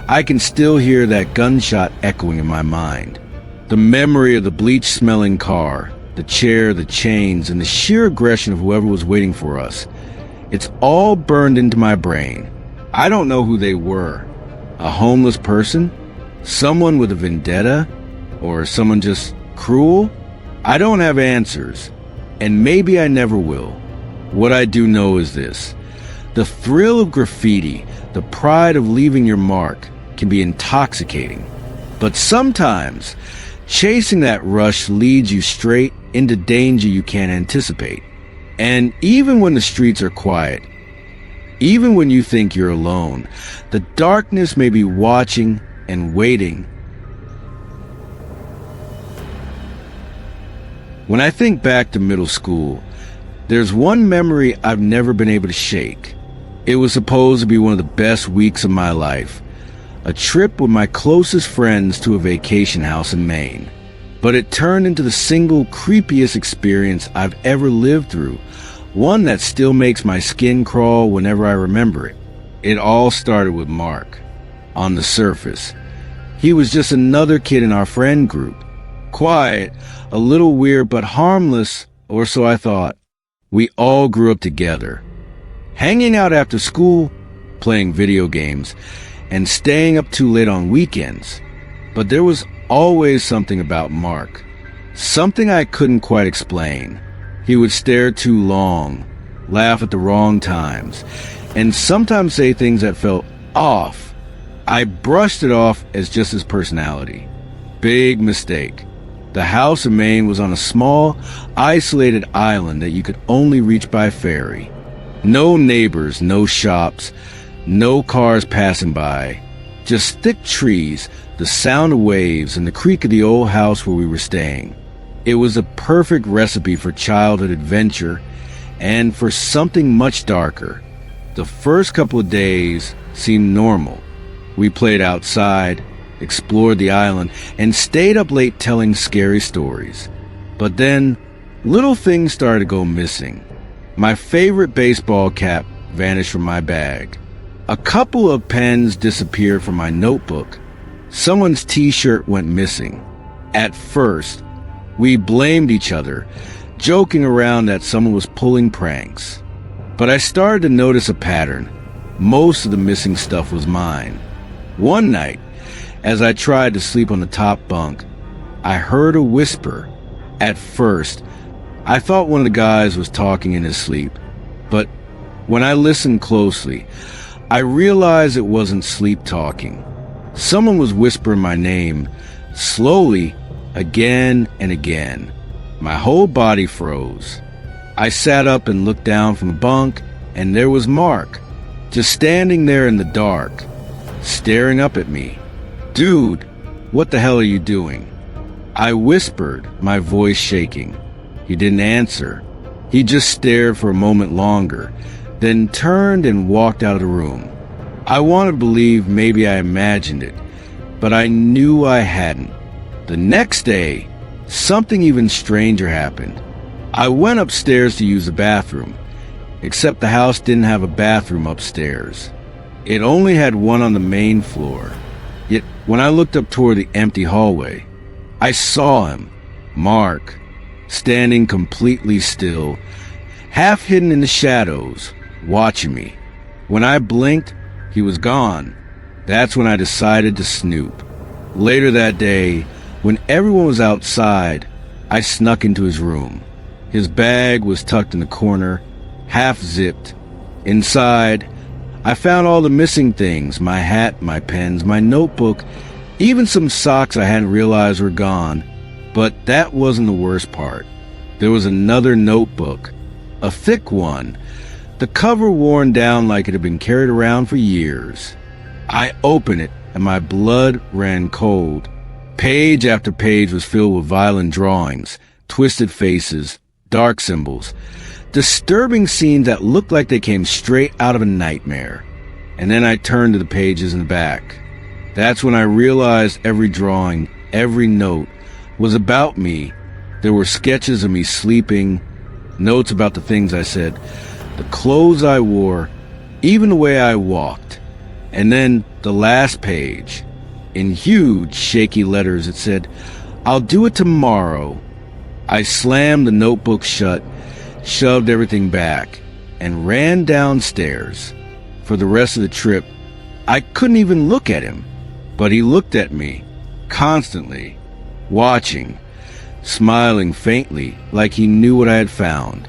I can still hear that gunshot echoing in my mind. The memory of the bleach-smelling car, the chair, the chains, and the sheer aggression of whoever was waiting for us. It's all burned into my brain. I don't know who they were. A homeless person? Someone with a vendetta? Or someone just cruel? I don't have answers, and maybe I never will. What I do know is this. The thrill of graffiti, the pride of leaving your mark, can be intoxicating. But sometimes, Chasing that rush leads you straight into danger you can't anticipate. And even when the streets are quiet, even when you think you're alone, the darkness may be watching and waiting. When I think back to middle school, there's one memory I've never been able to shake. It was supposed to be one of the best weeks of my life. A trip with my closest friends to a vacation house in Maine. But it turned into the single creepiest experience I've ever lived through. One that still makes my skin crawl whenever I remember it. It all started with Mark. On the surface, he was just another kid in our friend group. Quiet, a little weird, but harmless, or so I thought. We all grew up together, hanging out after school, playing video games, and staying up too late on weekends. But there was always something about Mark, something I couldn't quite explain. He would stare too long, laugh at the wrong times, and sometimes say things that felt off. I brushed it off as just his personality. Big mistake. The house in Maine was on a small, isolated island that you could only reach by ferry. No neighbors, no shops, no cars passing by. Just thick trees, the sound of waves, and the creak of the old house where we were staying. It was a perfect recipe for childhood adventure and for something much darker. The first couple of days seemed normal. We played outside, explored the island, and stayed up late telling scary stories. But then, little things started to go missing. My favorite baseball cap vanished from my bag. A couple of pens disappeared from my notebook. Someone's t-shirt went missing. At first, we blamed each other, joking around that someone was pulling pranks. But I started to notice a pattern. Most of the missing stuff was mine. One night, as I tried to sleep on the top bunk, I heard a whisper. At first, I thought one of the guys was talking in his sleep, but when I listened closely, I realized it wasn't sleep talking. Someone was whispering my name, slowly, again and again. My whole body froze. I sat up and looked down from the bunk, and there was Mark, just standing there in the dark, staring up at me. "Dude, what the hell are you doing?" I whispered, my voice shaking. He didn't answer. He just stared for a moment longer, then turned and walked out of the room. I wanted to believe maybe I imagined it, but I knew I hadn't. The next day, something even stranger happened. I went upstairs to use the bathroom, except the house didn't have a bathroom upstairs. It only had one on the main floor. Yet when I looked up toward the empty hallway, I saw him, Mark, standing completely still, half hidden in the shadows, watching me. When I blinked, he was gone. That's when I decided to snoop. Later that day, when everyone was outside, I snuck into his room. His bag was tucked in the corner, half zipped. Inside, I found all the missing things, my hat, my pens, my notebook, even some socks I hadn't realized were gone. But that wasn't the worst part. There was another notebook, a thick one, the cover worn down like it had been carried around for years. I opened it and my blood ran cold. Page after page was filled with violent drawings, twisted faces, dark symbols, disturbing scenes that looked like they came straight out of a nightmare. And then I turned to the pages in the back. That's when I realized every drawing, every note, was about me. There were sketches of me sleeping, notes about the things I said, the clothes I wore, even the way I walked. And then the last page, in huge, shaky letters, it said, "I'll do it tomorrow." I slammed the notebook shut, shoved everything back, and ran downstairs. For the rest of the trip, I couldn't even look at him, but he looked at me, constantly, watching, smiling faintly like he knew what I had found.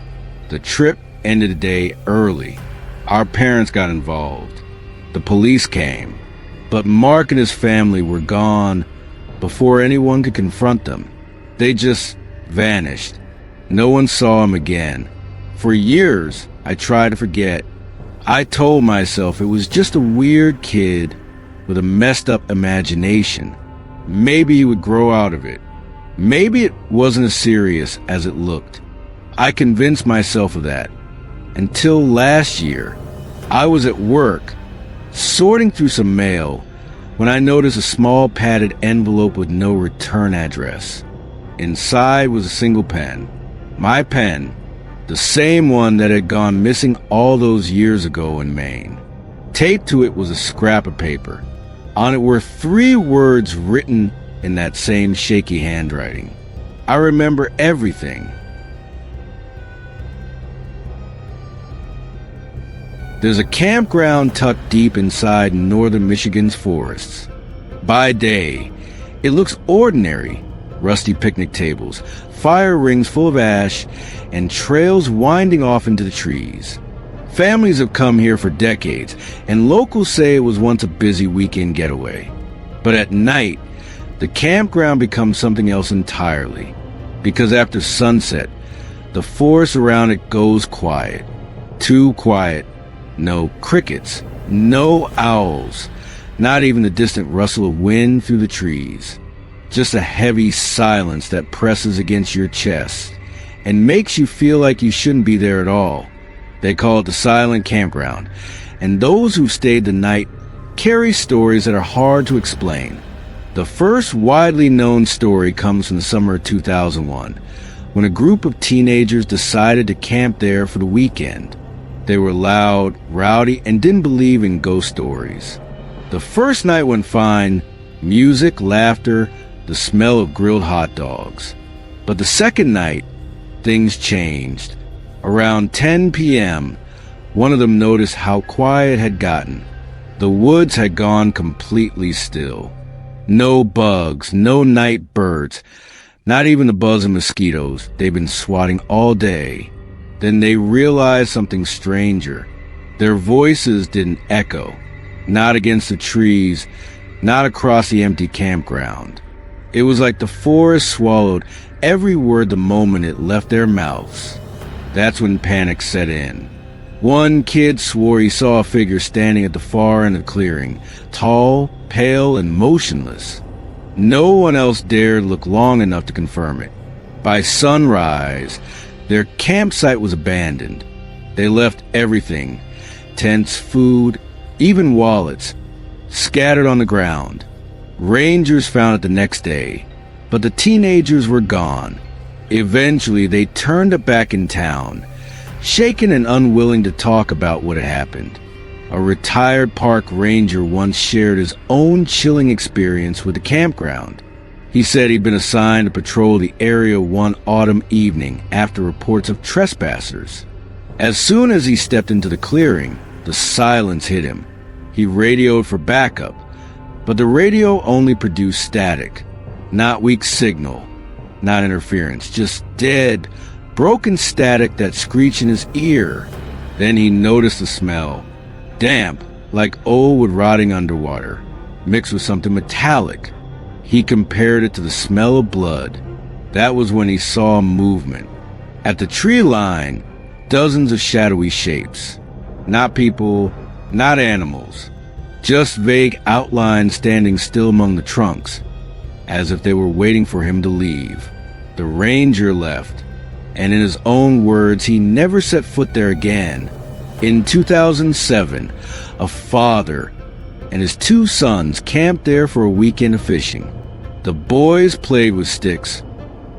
The trip ended the day early. Our parents got involved. The police came, but Mark and his family were gone Before anyone could confront them, they just vanished. No one saw him again. For years, I tried to forget. I told myself it was just a weird kid with a messed up imagination. Maybe he would grow out of it. Maybe it wasn't as serious as it looked. I convinced myself of that. Until last year, I was at work, sorting through some mail, when I noticed a small padded envelope with no return address. Inside was a single pen. My pen, the same one that had gone missing all those years ago in Maine. Taped to it was a scrap of paper. On it were 3 words written in that same shaky handwriting. I remember everything. There's a campground tucked deep inside northern Michigan's forests. By day, it looks ordinary. Rusty picnic tables, fire rings full of ash, and trails winding off into the trees. Families have come here for decades, and locals say it was once a busy weekend getaway. But at night, the campground becomes something else entirely, because after sunset, the forest around it goes quiet. Too quiet. No crickets, no owls, not even the distant rustle of wind through the trees. Just a heavy silence that presses against your chest and makes you feel like you shouldn't be there at all. They call it the silent campground, and those who stayed the night carry stories that are hard to explain. The first widely known story comes from the summer of 2001, when a group of teenagers decided to camp there for the weekend. They were loud, rowdy, and didn't believe in ghost stories. The first night went fine, music, laughter, the smell of grilled hot dogs. But the second night, things changed. Around 10 p.m., one of them noticed how quiet it had gotten. The woods had gone completely still. No bugs, no night birds, not even the buzz of mosquitoes they've been swatting all day. Then they realized something stranger. Their voices didn't echo, not against the trees, not across the empty campground. It was like the forest swallowed every word the moment it left their mouths. That's when panic set in. One kid swore he saw a figure standing at the far end of the clearing, tall, pale, and motionless. No one else dared look long enough to confirm it. By sunrise, their campsite was abandoned. They left everything, tents, food, even wallets, scattered on the ground. Rangers found it the next day, but the teenagers were gone. Eventually, they turned up back in town, shaken and unwilling to talk about what had happened. A retired park ranger once shared his own chilling experience with the campground. He said he'd been assigned to patrol the area one autumn evening after reports of trespassers. As soon as he stepped into the clearing, the silence hit him. He radioed for backup, but the radio only produced static, not weak signal, not interference, just dead, broken static that screeched in his ear. Then he noticed the smell, damp, like old wood rotting underwater, mixed with something metallic. He compared it to the smell of blood. That was when he saw movement. At the tree line, dozens of shadowy shapes. Not people, not animals. Just vague outlines standing still among the trunks, as if they were waiting for him to leave. The ranger left, and in his own words, he never set foot there again. In 2007, a father and his 2 sons camped there for a weekend of fishing. The boys played with sticks,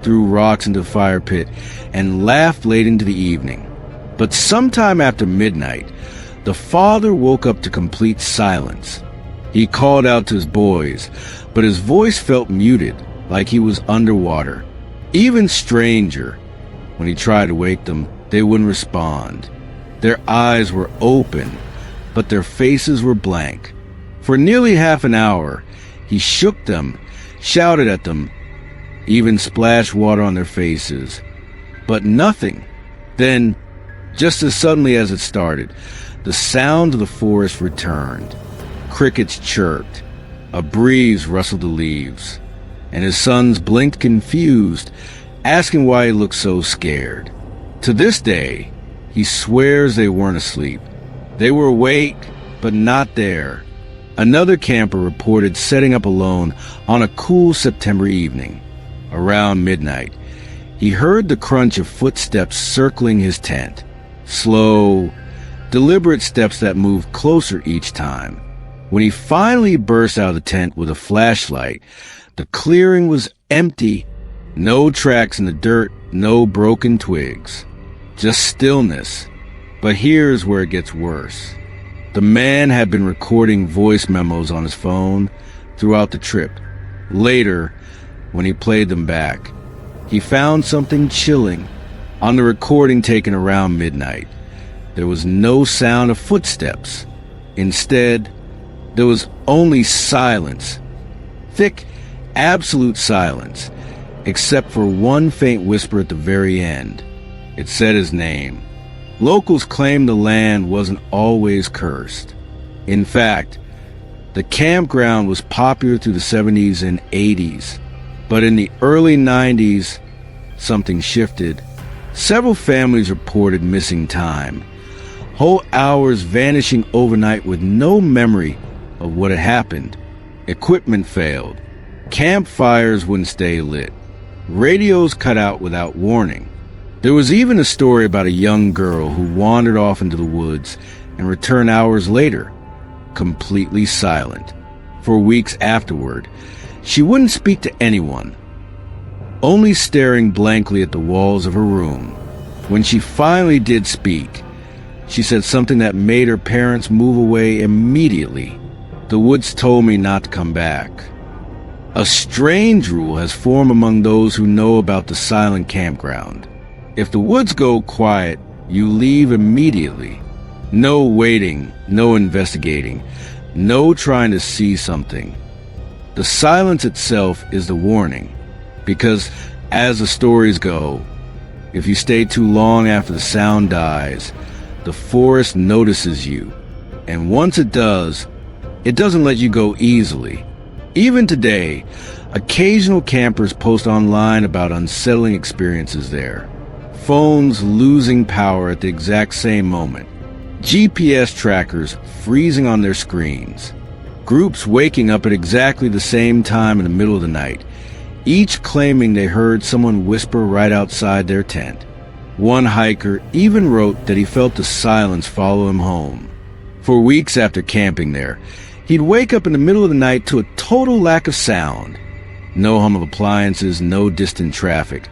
threw rocks into the fire pit, and laughed late into the evening. But sometime after midnight, the father woke up to complete silence. He called out to his boys, but his voice felt muted, like he was underwater. Even stranger, when he tried to wake them, they wouldn't respond. Their eyes were open, but their faces were blank. For nearly half an hour, he shook them, shouted at them, even splashed water on their faces. But nothing. Then, just as suddenly as it started, the sound of the forest returned. Crickets chirped. A breeze rustled the leaves. and his sons blinked confused, asking why he looked so scared. To this day, he swears they weren't asleep. They were awake, but not there. Another camper reported setting up alone on a cool September evening. Around midnight, he heard the crunch of footsteps circling his tent. Slow, deliberate steps that moved closer each time. When he finally burst out of the tent with a flashlight, the clearing was empty. No tracks in the dirt, no broken twigs. Just stillness. But here's where it gets worse. The man had been recording voice memos on his phone throughout the trip. Later, when he played them back, he found something chilling. On the recording taken around midnight, there was no sound of footsteps. Instead, there was only silence. Thick, absolute silence, except for one faint whisper at the very end. It said his name. Locals claimed the land wasn't always cursed. In fact, the campground was popular through the 70s and 80s. But in the early 90s, something shifted. Several families reported missing time. Whole hours vanishing overnight with no memory of what had happened. Equipment failed. Campfires wouldn't stay lit. Radios cut out without warning. There was even a story about a young girl who wandered off into the woods and returned hours later, completely silent. For weeks afterward, she wouldn't speak to anyone, only staring blankly at the walls of her room. When she finally did speak, she said something that made her parents move away immediately. The woods told me not to come back. A strange rule has formed among those who know about the silent campground. If the woods go quiet, you leave immediately. No waiting, no investigating, no trying to see something. The silence itself is the warning, because as the stories go, if you stay too long after the sound dies, the forest notices you, and once it does, it doesn't let you go easily. Even today, occasional campers post online about unsettling experiences there. Phones losing power at the exact same moment. GPS trackers freezing on their screens. Groups waking up at exactly the same time in the middle of the night, each claiming they heard someone whisper right outside their tent. One hiker even wrote that he felt the silence follow him home. For weeks after camping there, he'd wake up in the middle of the night to a total lack of sound. No hum of appliances, no distant traffic.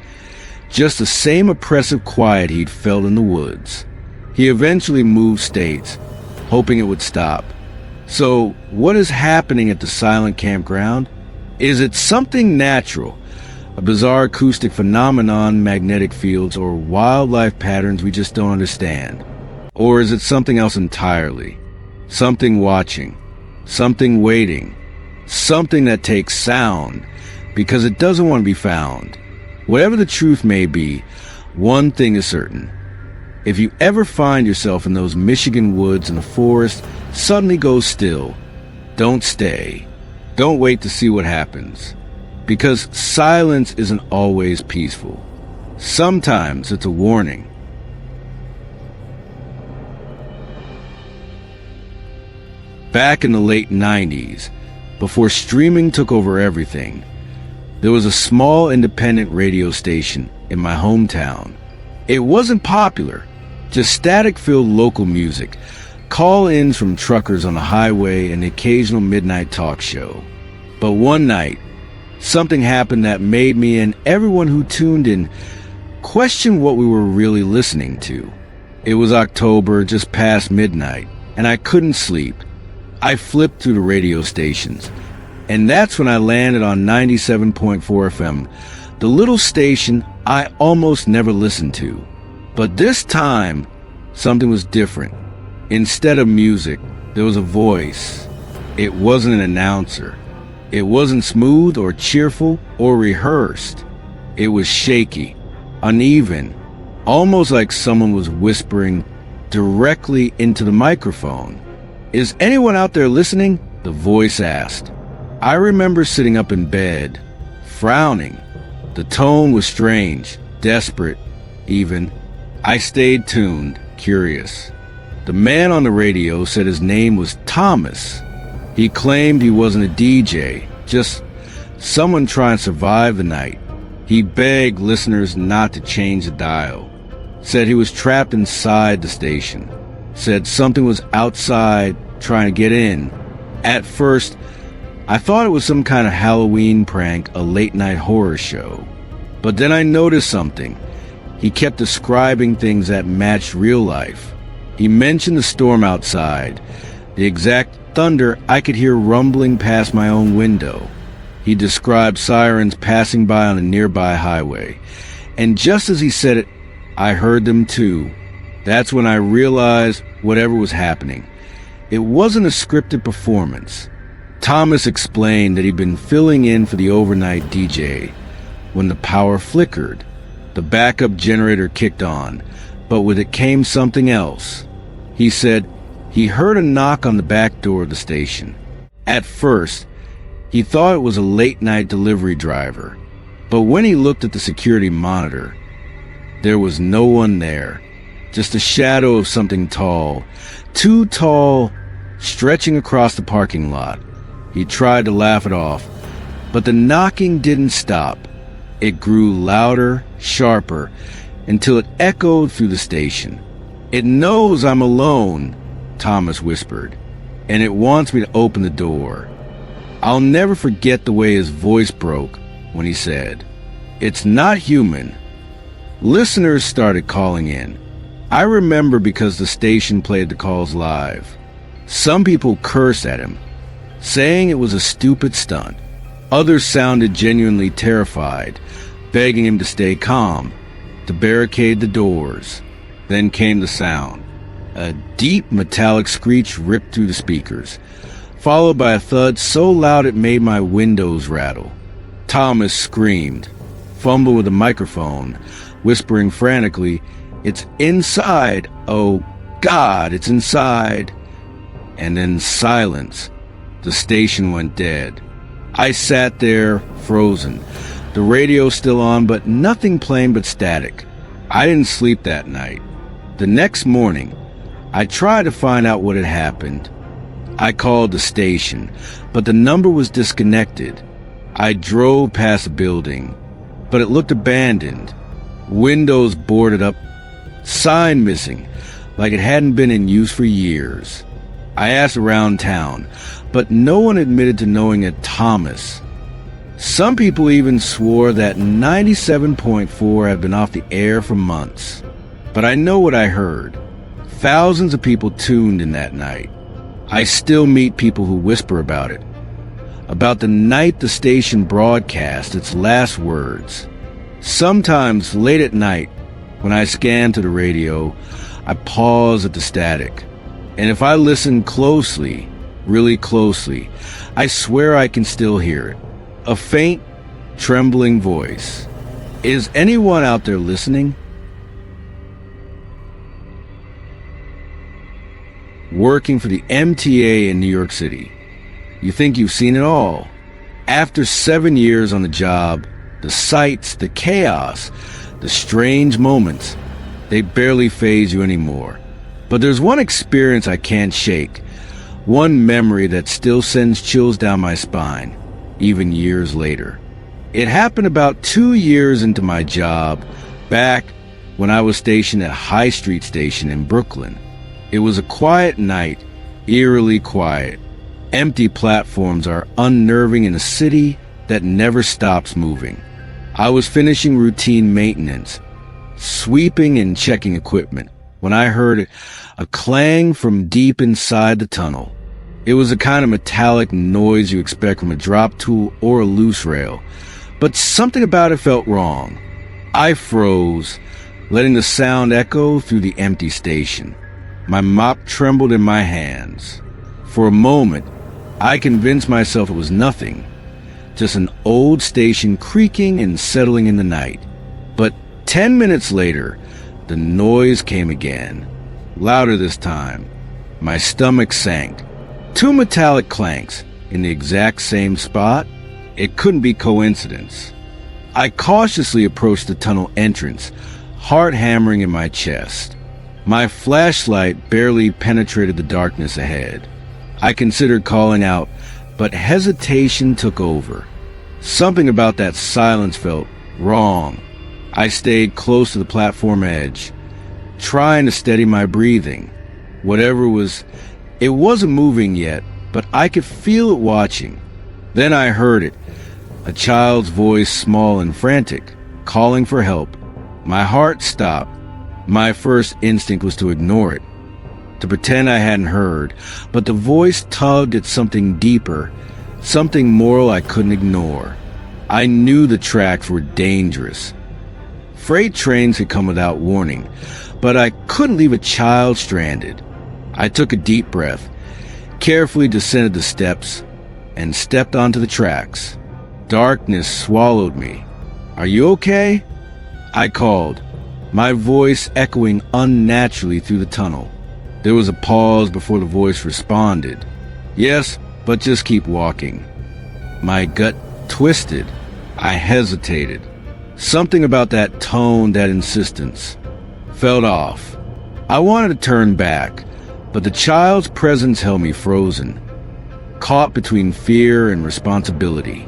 Just the same oppressive quiet he'd felt in the woods. He eventually moved states, hoping it would stop. So, what is happening at the silent campground? Is it something natural, a bizarre acoustic phenomenon, magnetic fields, or wildlife patterns we just don't understand? Or is it something else entirely? Something watching, something waiting, something that takes sound because it doesn't want to be found. Whatever the truth may be, one thing is certain. If you ever find yourself in those Michigan woods and the forest suddenly goes still, don't stay. Don't wait to see what happens. Because silence isn't always peaceful. Sometimes it's a warning. Back in the late 90s, before streaming took over everything, there was a small independent radio station in my hometown. It wasn't popular, just static-filled local music, call-ins from truckers on the highway, and the occasional midnight talk show. But one night, something happened that made me and everyone who tuned in question what we were really listening to. It was October, just past midnight, and I couldn't sleep. I flipped through the radio stations, and that's when I landed on 97.4 FM, the little station I almost never listened to. But this time, something was different. Instead of music, there was a voice. It wasn't an announcer. It wasn't smooth or cheerful or rehearsed. It was shaky, uneven, almost like someone was whispering directly into the microphone. "Is anyone out there listening?" the voice asked. I remember sitting up in bed, frowning. The tone was strange, desperate, even. I stayed tuned, curious. The man on the radio said his name was Thomas. He claimed he wasn't a DJ, just someone trying to survive the night. He begged listeners not to change the dial. Said he was trapped inside the station. Said something was outside trying to get in. At first, I thought it was some kind of Halloween prank, a late-night horror show. But then I noticed something. He kept describing things that matched real life. He mentioned the storm outside, the exact thunder I could hear rumbling past my own window. He described sirens passing by on a nearby highway. And just as he said it, I heard them too. That's when I realized whatever was happening. It wasn't a scripted performance. Thomas explained that he'd been filling in for the overnight DJ. When the power flickered, the backup generator kicked on, but with it came something else. He said he heard a knock on the back door of the station. At first, he thought it was a late-night delivery driver, but when he looked at the security monitor, there was no one there, just a shadow of something tall, too tall, stretching across the parking lot. He tried to laugh it off, but the knocking didn't stop. It grew louder, sharper, until it echoed through the station. "It knows I'm alone," Thomas whispered, "and it wants me to open the door." I'll never forget the way his voice broke when he said, "It's not human." Listeners started calling in. I remember because the station played the calls live. Some people cursed at him, saying it was a stupid stunt. Others sounded genuinely terrified, begging him to stay calm, to barricade the doors. Then came the sound. A deep metallic screech ripped through the speakers, followed by a thud so loud it made my windows rattle. Thomas screamed, fumbled with a microphone, whispering frantically, "It's inside! Oh, God, it's inside!" And then silence. The station went dead. I sat there, frozen. The radio still on, but nothing playing but static. I didn't sleep that night. The next morning, I tried to find out what had happened. I called the station, but the number was disconnected. I drove past the building, but it looked abandoned. Windows boarded up, sign missing, like it hadn't been in use for years. I asked around town, but no one admitted to knowing a Thomas. Some people even swore that 97.4 had been off the air for months. But I know what I heard. Thousands of people tuned in that night. I still meet people who whisper about it. About the night the station broadcast its last words. Sometimes late at night, when I scan to the radio, I pause at the static. And if I listen closely, really closely, I swear I can still hear it. A faint, trembling voice. Is anyone out there listening? Working for the MTA in New York City. You think you've seen it all. After 7 years on the job, the sights, the chaos, the strange moments, they barely faze you anymore. But there's one experience I can't shake. One memory that still sends chills down my spine, even years later. It happened about 2 years into my job, back when I was stationed at High Street Station in Brooklyn. It was a quiet night, eerily quiet. Empty platforms are unnerving in a city that never stops moving. I was finishing routine maintenance, sweeping and checking equipment, when I heard a clang from deep inside the tunnel. It was the kind of metallic noise you expect from a drop tool or a loose rail, but something about it felt wrong. I froze, letting the sound echo through the empty station. My mop trembled in my hands. For a moment, I convinced myself it was nothing, just an old station creaking and settling in the night. But 10 minutes later, the noise came again, louder this time. My stomach sank. 2 metallic clanks in the exact same spot. It couldn't be coincidence. I cautiously approached the tunnel entrance, heart hammering in my chest. My flashlight barely penetrated the darkness ahead. I considered calling out, but hesitation took over. Something about that silence felt wrong. I stayed close to the platform edge, trying to steady my breathing. It wasn't moving yet, but I could feel it watching. Then I heard it, a child's voice, small and frantic, calling for help. My heart stopped. My first instinct was to ignore it, to pretend I hadn't heard, but the voice tugged at something deeper, something moral I couldn't ignore. I knew the tracks were dangerous. Freight trains could come without warning, but I couldn't leave a child stranded. I took a deep breath, carefully descended the steps, and stepped onto the tracks. Darkness swallowed me. "Are you okay?" I called, my voice echoing unnaturally through the tunnel. There was a pause before the voice responded. "Yes, but just keep walking." My gut twisted. I hesitated. Something about that tone, that insistence, felt off. I wanted to turn back, but the child's presence held me frozen, caught between fear and responsibility.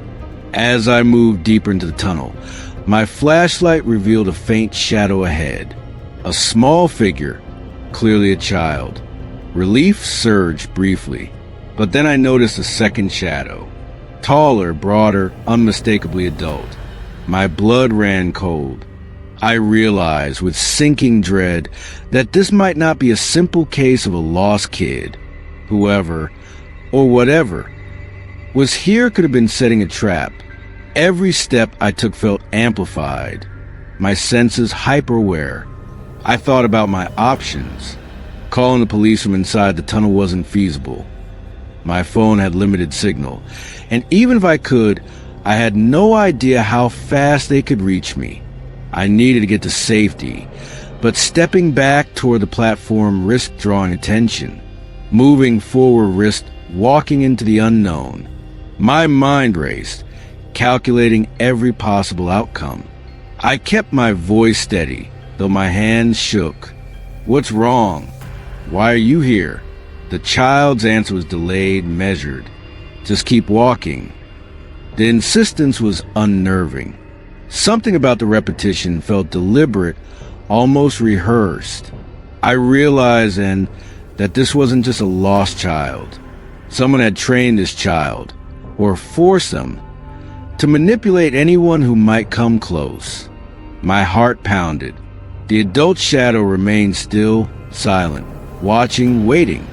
As I moved deeper into the tunnel, my flashlight revealed a faint shadow ahead. A small figure, clearly a child. Relief surged briefly, but then I noticed a second shadow. Taller, broader, unmistakably adult. My blood ran cold. I realized with sinking dread that this might not be a simple case of a lost kid. Whoever, or whatever, was here could have been setting a trap. Every step I took felt amplified, my senses hyper-aware. I thought about my options. Calling the police from inside the tunnel wasn't feasible. My phone had limited signal, and even if I could, I had no idea how fast they could reach me. I needed to get to safety, but stepping back toward the platform risked drawing attention. Moving forward risked walking into the unknown. My mind raced, calculating every possible outcome. I kept my voice steady, though my hands shook. "What's wrong? Why are you here?" The child's answer was delayed, measured. "Just keep walking." The insistence was unnerving. Something about the repetition felt deliberate, almost rehearsed. I realized then that this wasn't just a lost child. Someone had trained this child, or forced them, to manipulate anyone who might come close. My heart pounded. The adult shadow remained still, silent, watching, waiting.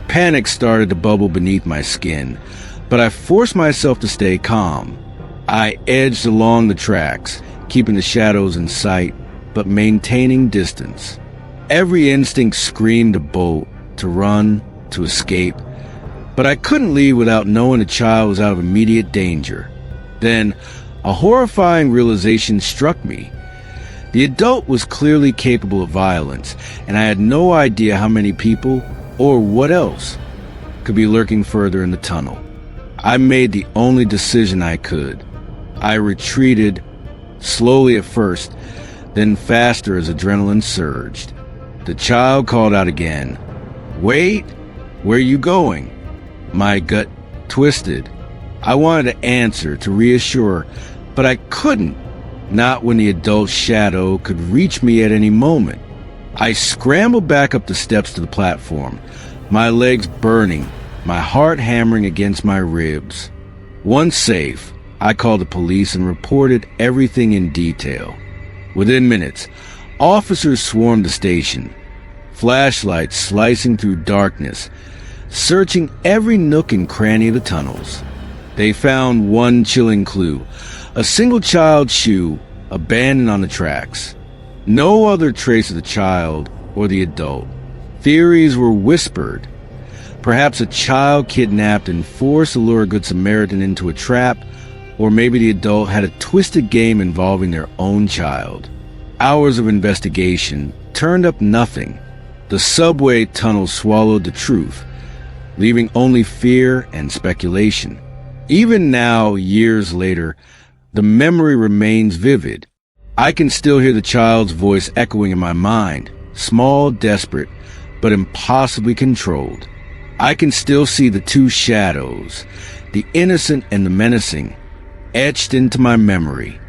Panic started to bubble beneath my skin, but I forced myself to stay calm. I edged along the tracks, keeping the shadows in sight, but maintaining distance. Every instinct screamed to bolt, to run, to escape, but I couldn't leave without knowing the child was out of immediate danger. Then, a horrifying realization struck me. The adult was clearly capable of violence, and I had no idea how many people, or what else, could be lurking further in the tunnel. I made the only decision I could. I retreated, slowly at first, then faster as adrenaline surged. The child called out again. "Wait! Where are you going?" My gut twisted. I wanted to answer, to reassure, but I couldn't. Not when the adult shadow could reach me at any moment. I scrambled back up the steps to the platform, my legs burning, my heart hammering against my ribs. Once safe, I called the police and reported everything in detail. Within minutes, officers swarmed the station, flashlights slicing through darkness, searching every nook and cranny of the tunnels. They found one chilling clue, a single child's shoe abandoned on the tracks. No other trace of the child or the adult. Theories were whispered. Perhaps a child kidnapped and forced to lure a Good Samaritan into a trap, or maybe the adult had a twisted game involving their own child. Hours of investigation turned up nothing. The subway tunnel swallowed the truth, leaving only fear and speculation. Even now, years later, the memory remains vivid. I can still hear the child's voice echoing in my mind, small, desperate, but impossibly controlled. I can still see the two shadows, the innocent and the menacing, etched into my memory.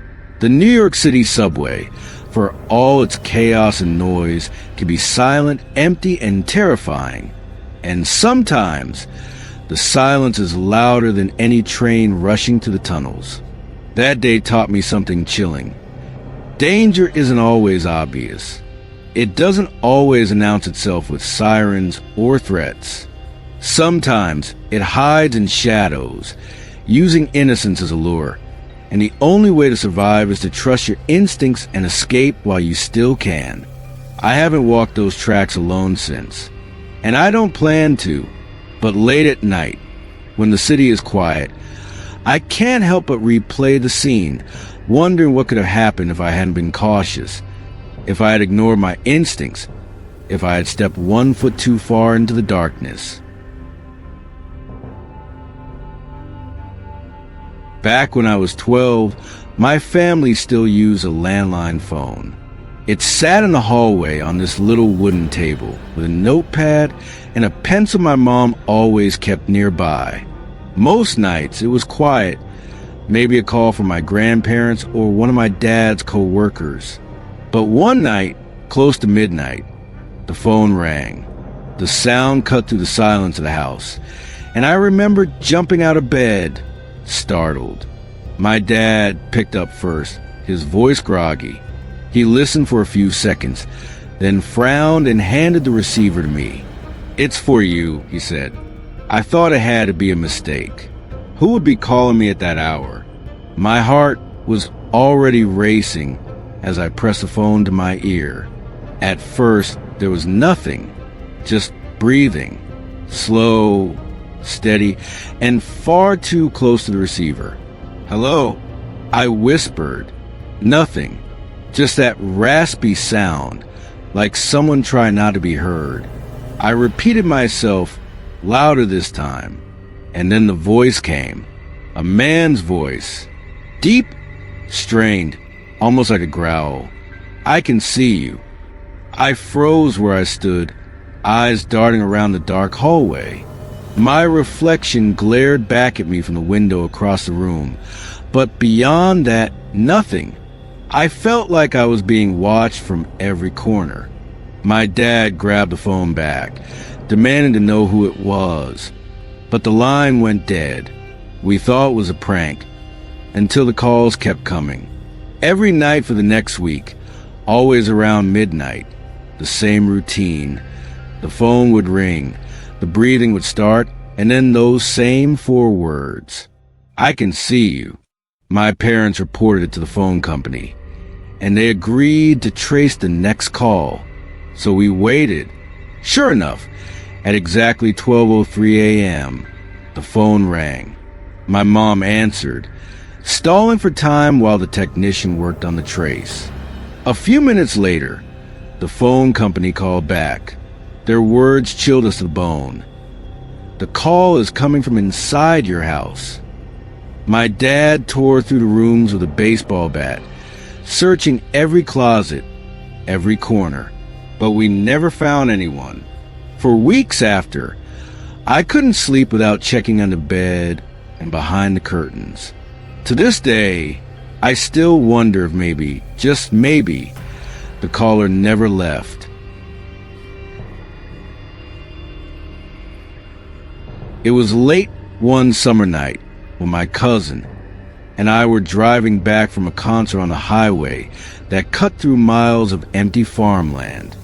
The New York City subway, for all its chaos and noise, can be silent, empty, and terrifying. And sometimes, the silence is louder than any train rushing to the tunnels. That day taught me something chilling. Danger isn't always obvious. It doesn't always announce itself with sirens or threats. Sometimes it hides in shadows, using innocence as a lure. And the only way to survive is to trust your instincts and escape while you still can. I haven't walked those tracks alone since. And I don't plan to. But late at night, when the city is quiet, I can't help but replay the scene, wondering what could have happened if I hadn't been cautious, if I had ignored my instincts, if I had stepped 1 foot too far into the darkness. Back when I was 12, my family still used a landline phone. It sat in the hallway on this little wooden table with a notepad and a pencil my mom always kept nearby. Most nights it was quiet, maybe a call from my grandparents or one of my dad's co-workers. But one night, close to midnight, the phone rang. The sound cut through the silence of the house, and I remember jumping out of bed, startled. My dad picked up first, his voice groggy. He listened for a few seconds, then frowned and handed the receiver to me. "It's for you," he said. I thought it had to be a mistake. Who would be calling me at that hour? My heart was already racing as I pressed the phone to my ear. At first, there was nothing, just breathing, slow, steady, and far too close to the receiver. "Hello?" I whispered. Nothing, just that raspy sound, like someone trying not to be heard. I repeated myself, louder this time, and then the voice came. A man's voice. Deep, strained, almost like a growl. "I can see you." I froze where I stood, eyes darting around the dark hallway. My reflection glared back at me from the window across the room, but beyond that, nothing. I felt like I was being watched from every corner. My dad grabbed the phone back, demanding to know who it was. But the line went dead. We thought it was a prank, until the calls kept coming. Every night for the next week, always around midnight, the same routine. The phone would ring, the breathing would start, and then those same 4 words. "I can see you." My parents reported it to the phone company, and they agreed to trace the next call. So we waited. Sure enough, at exactly 12:03 a.m., the phone rang. My mom answered, stalling for time while the technician worked on the trace. A few minutes later, the phone company called back. Their words chilled us to the bone. "The call is coming from inside your house." My dad tore through the rooms with a baseball bat, searching every closet, every corner, but we never found anyone. For weeks after, I couldn't sleep without checking under bed and behind the curtains. To this day, I still wonder if maybe, just maybe, the caller never left. It was late one summer night when my cousin and I were driving back from a concert on the highway that cut through miles of empty farmland.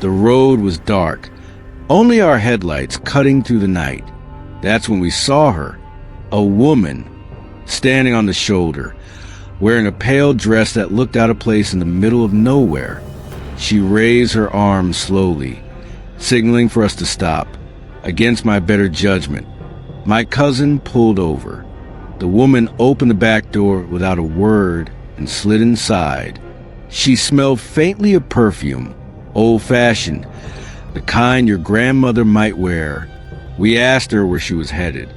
The road was dark, only our headlights cutting through the night. That's when we saw her, a woman, standing on the shoulder, wearing a pale dress that looked out of place in the middle of nowhere. She raised her arms slowly, signaling for us to stop. Against my better judgment, my cousin pulled over. The woman opened the back door without a word and slid inside. She smelled faintly of perfume, old-fashioned, the kind your grandmother might wear. We asked her where she was headed.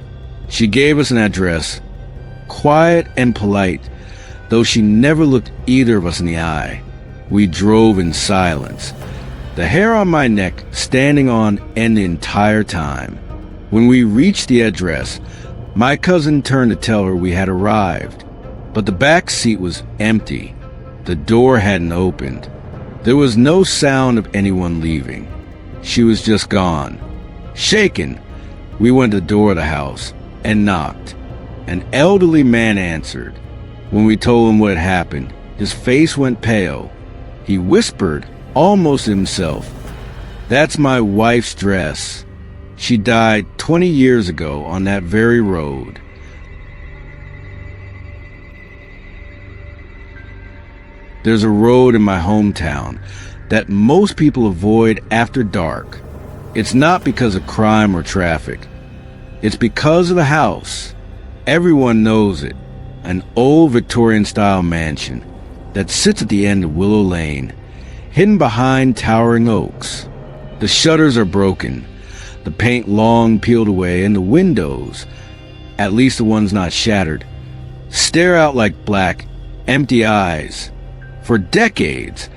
She gave us an address, quiet and polite, though she never looked either of us in the eye. We drove in silence, the hair on my neck standing on end the entire time. When we reached the address, my cousin turned to tell her we had arrived, but the back seat was empty. The door hadn't opened. There was no sound of anyone leaving. She was just gone. Shaken, we went to the door of the house and knocked. An elderly man answered. When we told him what had happened, his face went pale. He whispered, almost to himself, "That's my wife's dress. She died 20 years ago on that very road." There's a road in my hometown that most people avoid after dark. It's not because of crime or traffic. It's because of the house. Everyone knows it. An old Victorian-style mansion that sits at the end of Willow Lane, hidden behind towering oaks. The shutters are broken, the paint long peeled away, and the windows, at least the ones not shattered, stare out like black, empty eyes. For decades,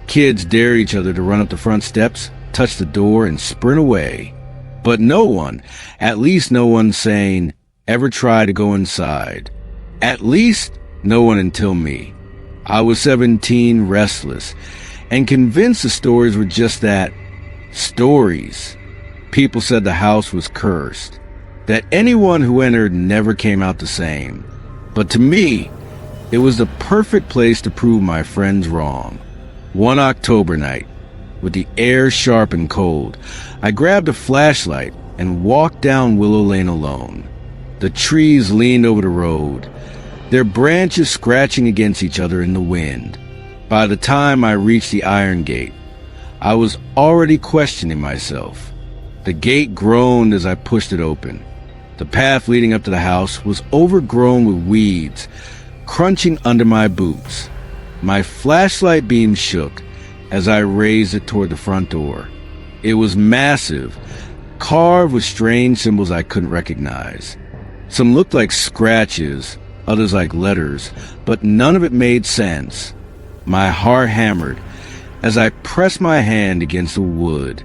kids dare each other to run up the front steps, touch the door, and sprint away. But no one, at least no one sane, ever tried to go inside. At least no one until me. I was 17, restless, and convinced the stories were just that, stories. People said the house was cursed, that anyone who entered never came out the same. But to me, it was the perfect place to prove my friends wrong. One October night, with the air sharp and cold, I grabbed a flashlight and walked down Willow Lane alone. The trees leaned over the road, their branches scratching against each other in the wind. By the time I reached the iron gate, I was already questioning myself. The gate groaned as I pushed it open. The path leading up to the house was overgrown with weeds, crunching under my boots. My flashlight beam shook as I raised it toward the front door. It was massive, carved with strange symbols I couldn't recognize. Some looked like scratches, others like letters, but none of it made sense. My heart hammered as I pressed my hand against the wood.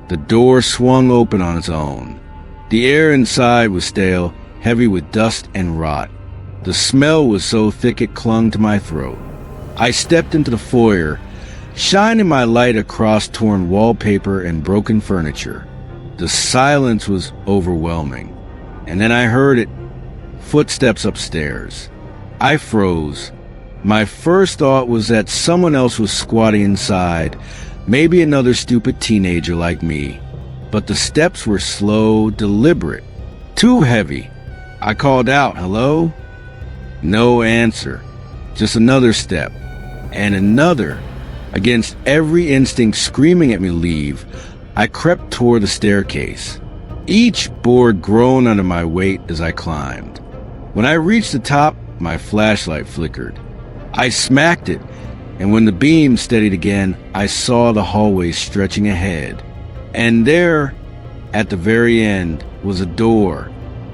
The door swung open on its own. The air inside was stale, heavy with dust and rot. The smell was so thick it clung to my throat. I stepped into the foyer, shining my light across torn wallpaper and broken furniture. The silence was overwhelming. And then I heard it. Footsteps upstairs. I froze. My first thought was that someone else was squatting inside, maybe another stupid teenager like me. But the steps were slow, deliberate, too heavy. I called out, "Hello?" No answer. Just another step. And another. Against every instinct screaming at me to leave, I crept toward the staircase. Each board groaned under my weight as I climbed. When I reached the top, my flashlight flickered. I smacked it, and when the beam steadied again, I saw the hallway stretching ahead. And there, at the very end, was a door.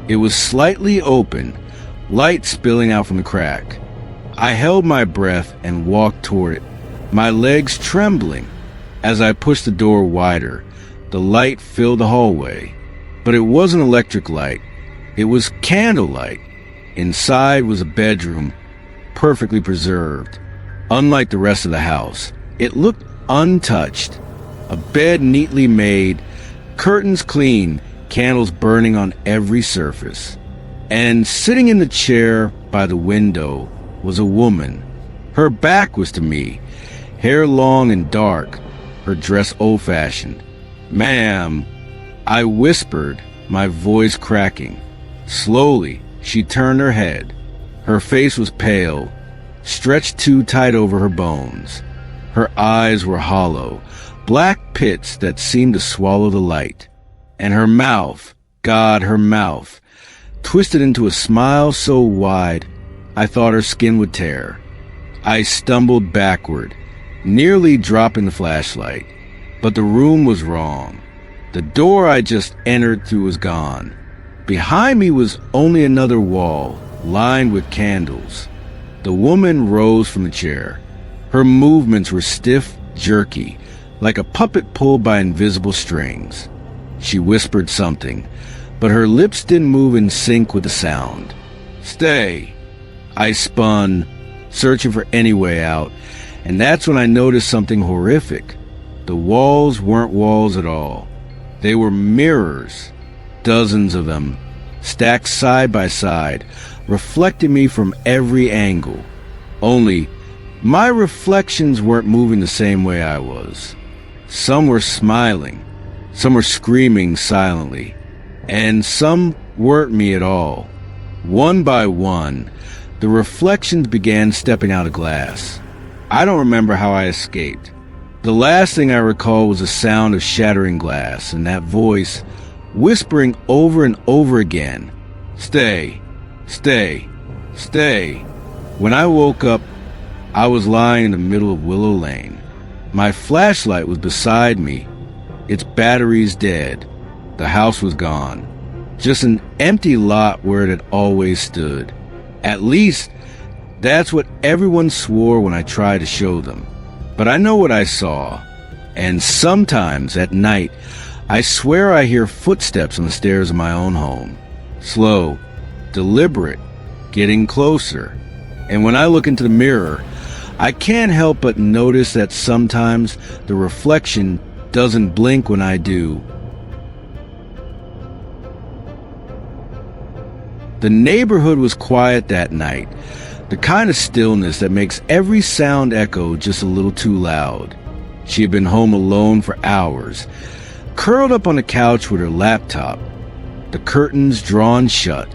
It was slightly open, light spilling out from the crack. I held my breath and walked toward it, my legs trembling. As I pushed the door wider, the light filled the hallway. But it wasn't electric light. It was candlelight. Inside was a bedroom, perfectly preserved. Unlike the rest of the house, it looked untouched. A bed neatly made, curtains clean, candles burning on every surface. And sitting in the chair by the window was a woman. Her back was to me, hair long and dark, her dress old-fashioned. "Ma'am," I whispered, my voice cracking. Slowly, she turned her head. Her face was pale, stretched too tight over her bones. Her eyes were hollow, black pits that seemed to swallow the light. And her mouth, God, her mouth, twisted into a smile so wide, I thought her skin would tear. I stumbled backward, nearly dropping the flashlight. But the room was wrong. The door I just entered through was gone. Behind me was only another wall, lined with candles. The woman rose from the chair. Her movements were stiff, jerky, like a puppet pulled by invisible strings. She whispered something, but her lips didn't move in sync with the sound. "Stay." I spun, searching for any way out, and that's when I noticed something horrific. The walls weren't walls at all. They were mirrors, dozens of them, stacked side by side, reflecting me from every angle. Only, my reflections weren't moving the same way I was. Some were smiling, some were screaming silently, and some weren't me at all. One by one, the reflections began stepping out of glass. I don't remember how I escaped. The last thing I recall was the sound of shattering glass and that voice whispering over and over again, "Stay, stay, stay." When I woke up, I was lying in the middle of Willow Lane. My flashlight was beside me, its batteries dead. The house was gone. Just an empty lot where it had always stood. At least, that's what everyone swore when I tried to show them. But I know what I saw, and sometimes at night, I swear I hear footsteps on the stairs of my own home. Slow, deliberate, getting closer. And when I look into the mirror, I can't help but notice that sometimes the reflection doesn't blink when I do. The neighborhood was quiet that night, the kind of stillness that makes every sound echo just a little too loud. She had been home alone for hours, curled up on the couch with her laptop, the curtains drawn shut.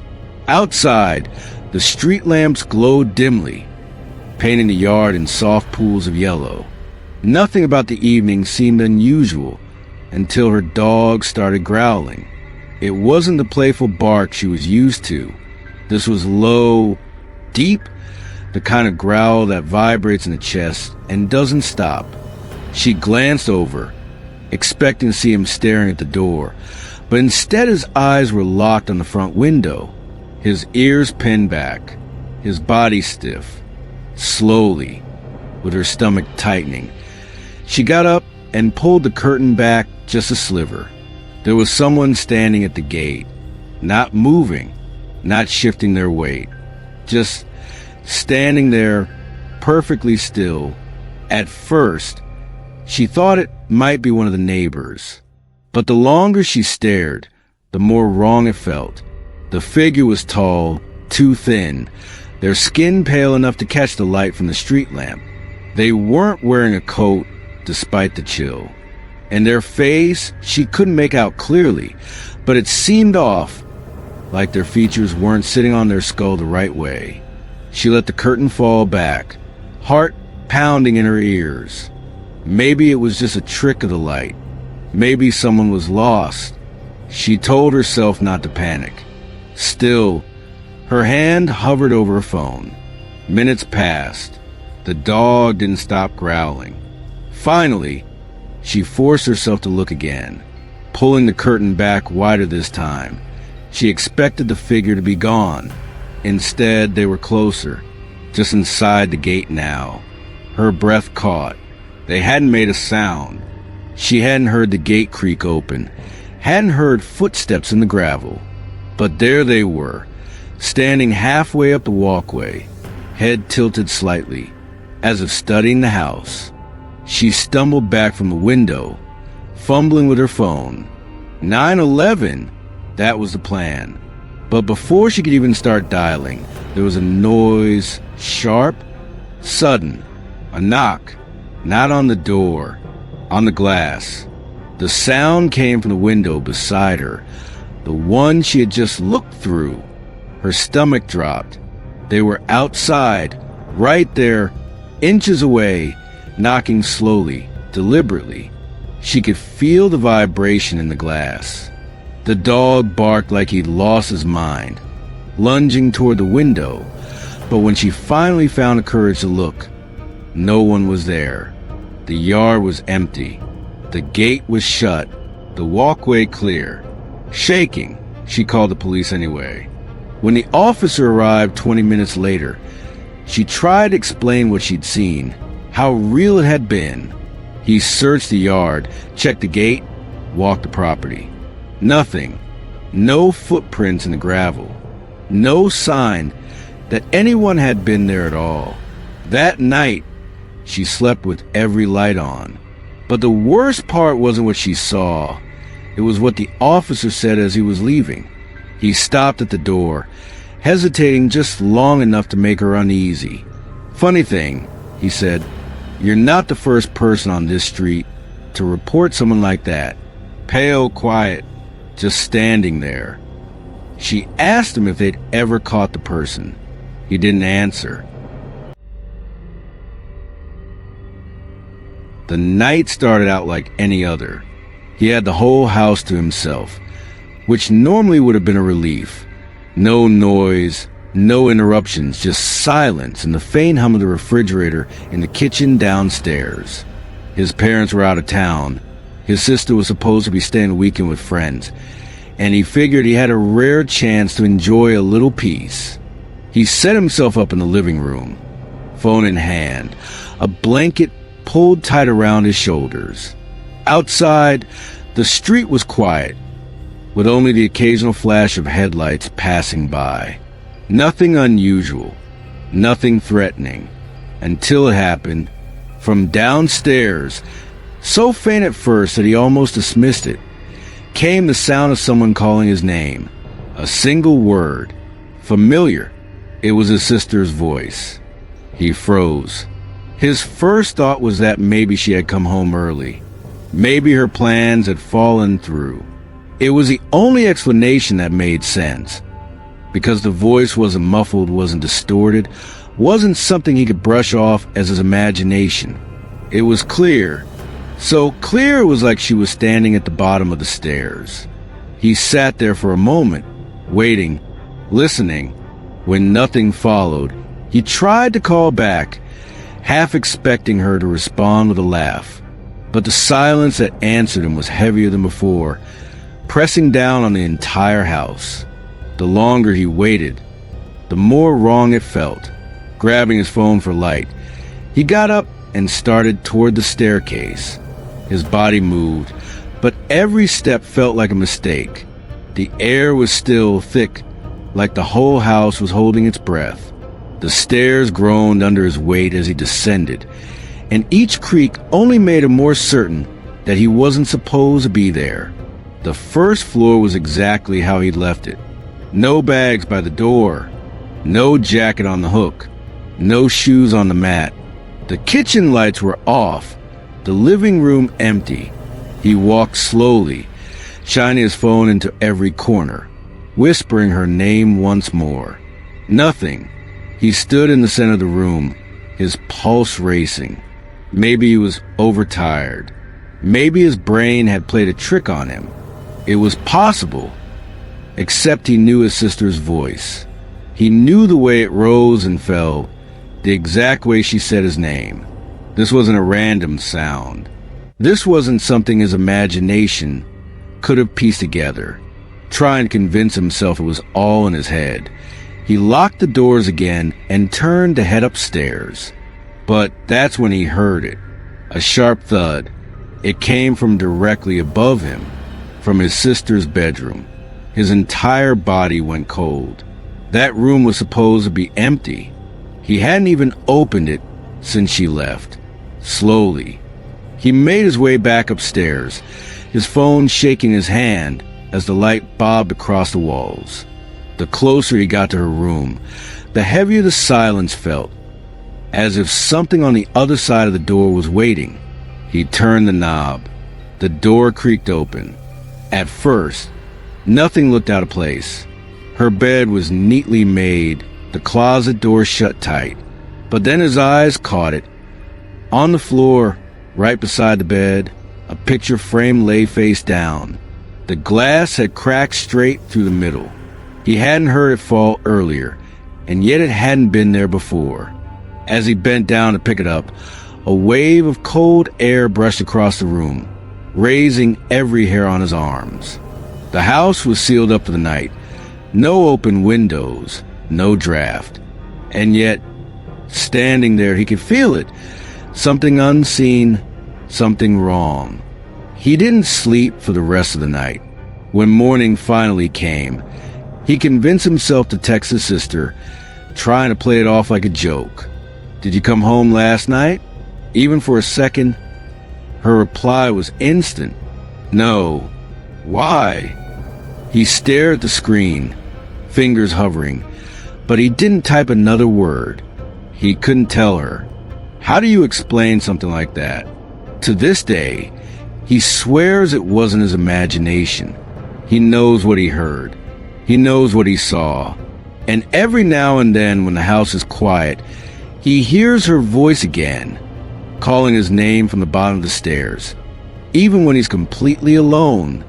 Outside, the street lamps glowed dimly, painting the yard in soft pools of yellow. Nothing about the evening seemed unusual until her dog started growling. It wasn't the playful bark she was used to. This was low, deep, the kind of growl that vibrates in the chest and doesn't stop. She glanced over, expecting to see him staring at the door, but instead his eyes were locked on the front window, his ears pinned back, his body stiff. Slowly, with her stomach tightening, she got up and pulled the curtain back just a sliver. There was someone standing at the gate, not moving, not shifting their weight, just standing there, perfectly still. At first, she thought it might be one of the neighbors, but the longer she stared, the more wrong it felt. The figure was tall, too thin, their skin pale enough to catch the light from the street lamp. They weren't wearing a coat, despite the chill. And their face, she couldn't make out clearly, but it seemed off, like their features weren't sitting on their skull the right way. She let the curtain fall back, heart pounding in her ears. Maybe it was just a trick of the light. Maybe someone was lost. She told herself not to panic. Still, her hand hovered over her phone. Minutes passed. The dog didn't stop growling. Finally, she forced herself to look again, pulling the curtain back wider this time. She expected the figure to be gone. Instead, they were closer, just inside the gate now. Her breath caught. They hadn't made a sound. She hadn't heard the gate creak open, hadn't heard footsteps in the gravel. But there they were, standing halfway up the walkway, head tilted slightly, as if studying the house. She stumbled back from the window, fumbling with her phone. 911, that was the plan. But before she could even start dialing, there was a noise, sharp, sudden, a knock, not on the door, on the glass. The sound came from the window beside her, the one she had just looked through. Her stomach dropped. They were outside, right there, inches away, knocking slowly, deliberately. She could feel the vibration in the glass. The dog barked like he'd lost his mind, lunging toward the window, but when she finally found the courage to look, no one was there. The yard was empty. The gate was shut, the walkway clear. Shaking, she called the police anyway. When the officer arrived 20 minutes later, she tried to explain what she'd seen, how real it had been. He searched the yard, checked the gate, walked the property. Nothing. No footprints in the gravel. No sign that anyone had been there at all. That night, she slept with every light on. But the worst part wasn't what she saw. It was what the officer said as he was leaving. He stopped at the door, hesitating just long enough to make her uneasy. "Funny thing," he said, "you're not the first person on this street to report someone like that. Pale, quiet, just standing there." She asked him if they'd ever caught the person. He didn't answer. The night started out like any other. He had the whole house to himself, which normally would have been a relief. No noise, no interruptions, just silence and the faint hum of the refrigerator in the kitchen downstairs. His parents were out of town. His sister was supposed to be staying a weekend with friends, and he figured he had a rare chance to enjoy a little peace. He set himself up in the living room, phone in hand, a blanket pulled tight around his shoulders. Outside, the street was quiet, with only the occasional flash of headlights passing by. Nothing unusual, nothing threatening, until it happened. From downstairs, so faint at first that he almost dismissed it, came the sound of someone calling his name. A single word, familiar. It was his sister's voice. He froze. His first thought was that maybe she had come home early. Maybe her plans had fallen through. It was the only explanation that made sense, because the voice wasn't muffled, wasn't distorted, wasn't something he could brush off as his imagination. It was clear. So clear it was like she was standing at the bottom of the stairs. He sat there for a moment, waiting, listening. When nothing followed, he tried to call back, half expecting her to respond with a laugh. But the silence that answered him was heavier than before, pressing down on the entire house. The longer he waited, the more wrong it felt. Grabbing his phone for light, he got up and started toward the staircase. His body moved, but every step felt like a mistake. The air was still thick, like the whole house was holding its breath. The stairs groaned under his weight as he descended, and each creak only made him more certain that he wasn't supposed to be there. The first floor was exactly how he'd left it. No bags by the door, no jacket on the hook, no shoes on the mat. The kitchen lights were off, the living room empty. He walked slowly, shining his phone into every corner, whispering her name once more. Nothing. He stood in the center of the room, his pulse racing. Maybe he was overtired. Maybe his brain had played a trick on him. It was possible, except he knew his sister's voice. He knew the way it rose and fell, the exact way she said his name. This wasn't a random sound. This wasn't something his imagination could have pieced together, trying to convince himself it was all in his head. He locked the doors again and turned to head upstairs. But that's when he heard it. A sharp thud. It came from directly above him, from his sister's bedroom. His entire body went cold. That room was supposed to be empty. He hadn't even opened it since she left. Slowly, he made his way back upstairs, his phone shaking his hand as the light bobbed across the walls. The closer he got to her room, the heavier the silence felt, as if something on the other side of the door was waiting. He turned the knob. The door creaked open. At first, nothing looked out of place. Her bed was neatly made, the closet door shut tight. But then his eyes caught it. On the floor, right beside the bed, a picture frame lay face down. The glass had cracked straight through the middle. He hadn't heard it fall earlier, and yet it hadn't been there before. As he bent down to pick it up, a wave of cold air brushed across the room, raising every hair on his arms. The house was sealed up for the night. No open windows, no draft. And yet, standing there, he could feel it. Something unseen, something wrong. He didn't sleep for the rest of the night. When morning finally came, he convinced himself to text his sister, trying to play it off like a joke. "Did you come home last night?" Even for a second, her reply was instant. "No." "Why?" He stared at the screen, fingers hovering, but he didn't type another word. He couldn't tell her. How do you explain something like that? To this day, he swears it wasn't his imagination. He knows what he heard. He knows what he saw. And every now and then, when the house is quiet, he hears her voice again, calling his name from the bottom of the stairs, even when he's completely alone.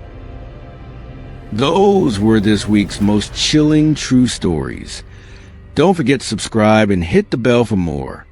Those were this week's most chilling true stories. Don't forget to subscribe and hit the bell for more.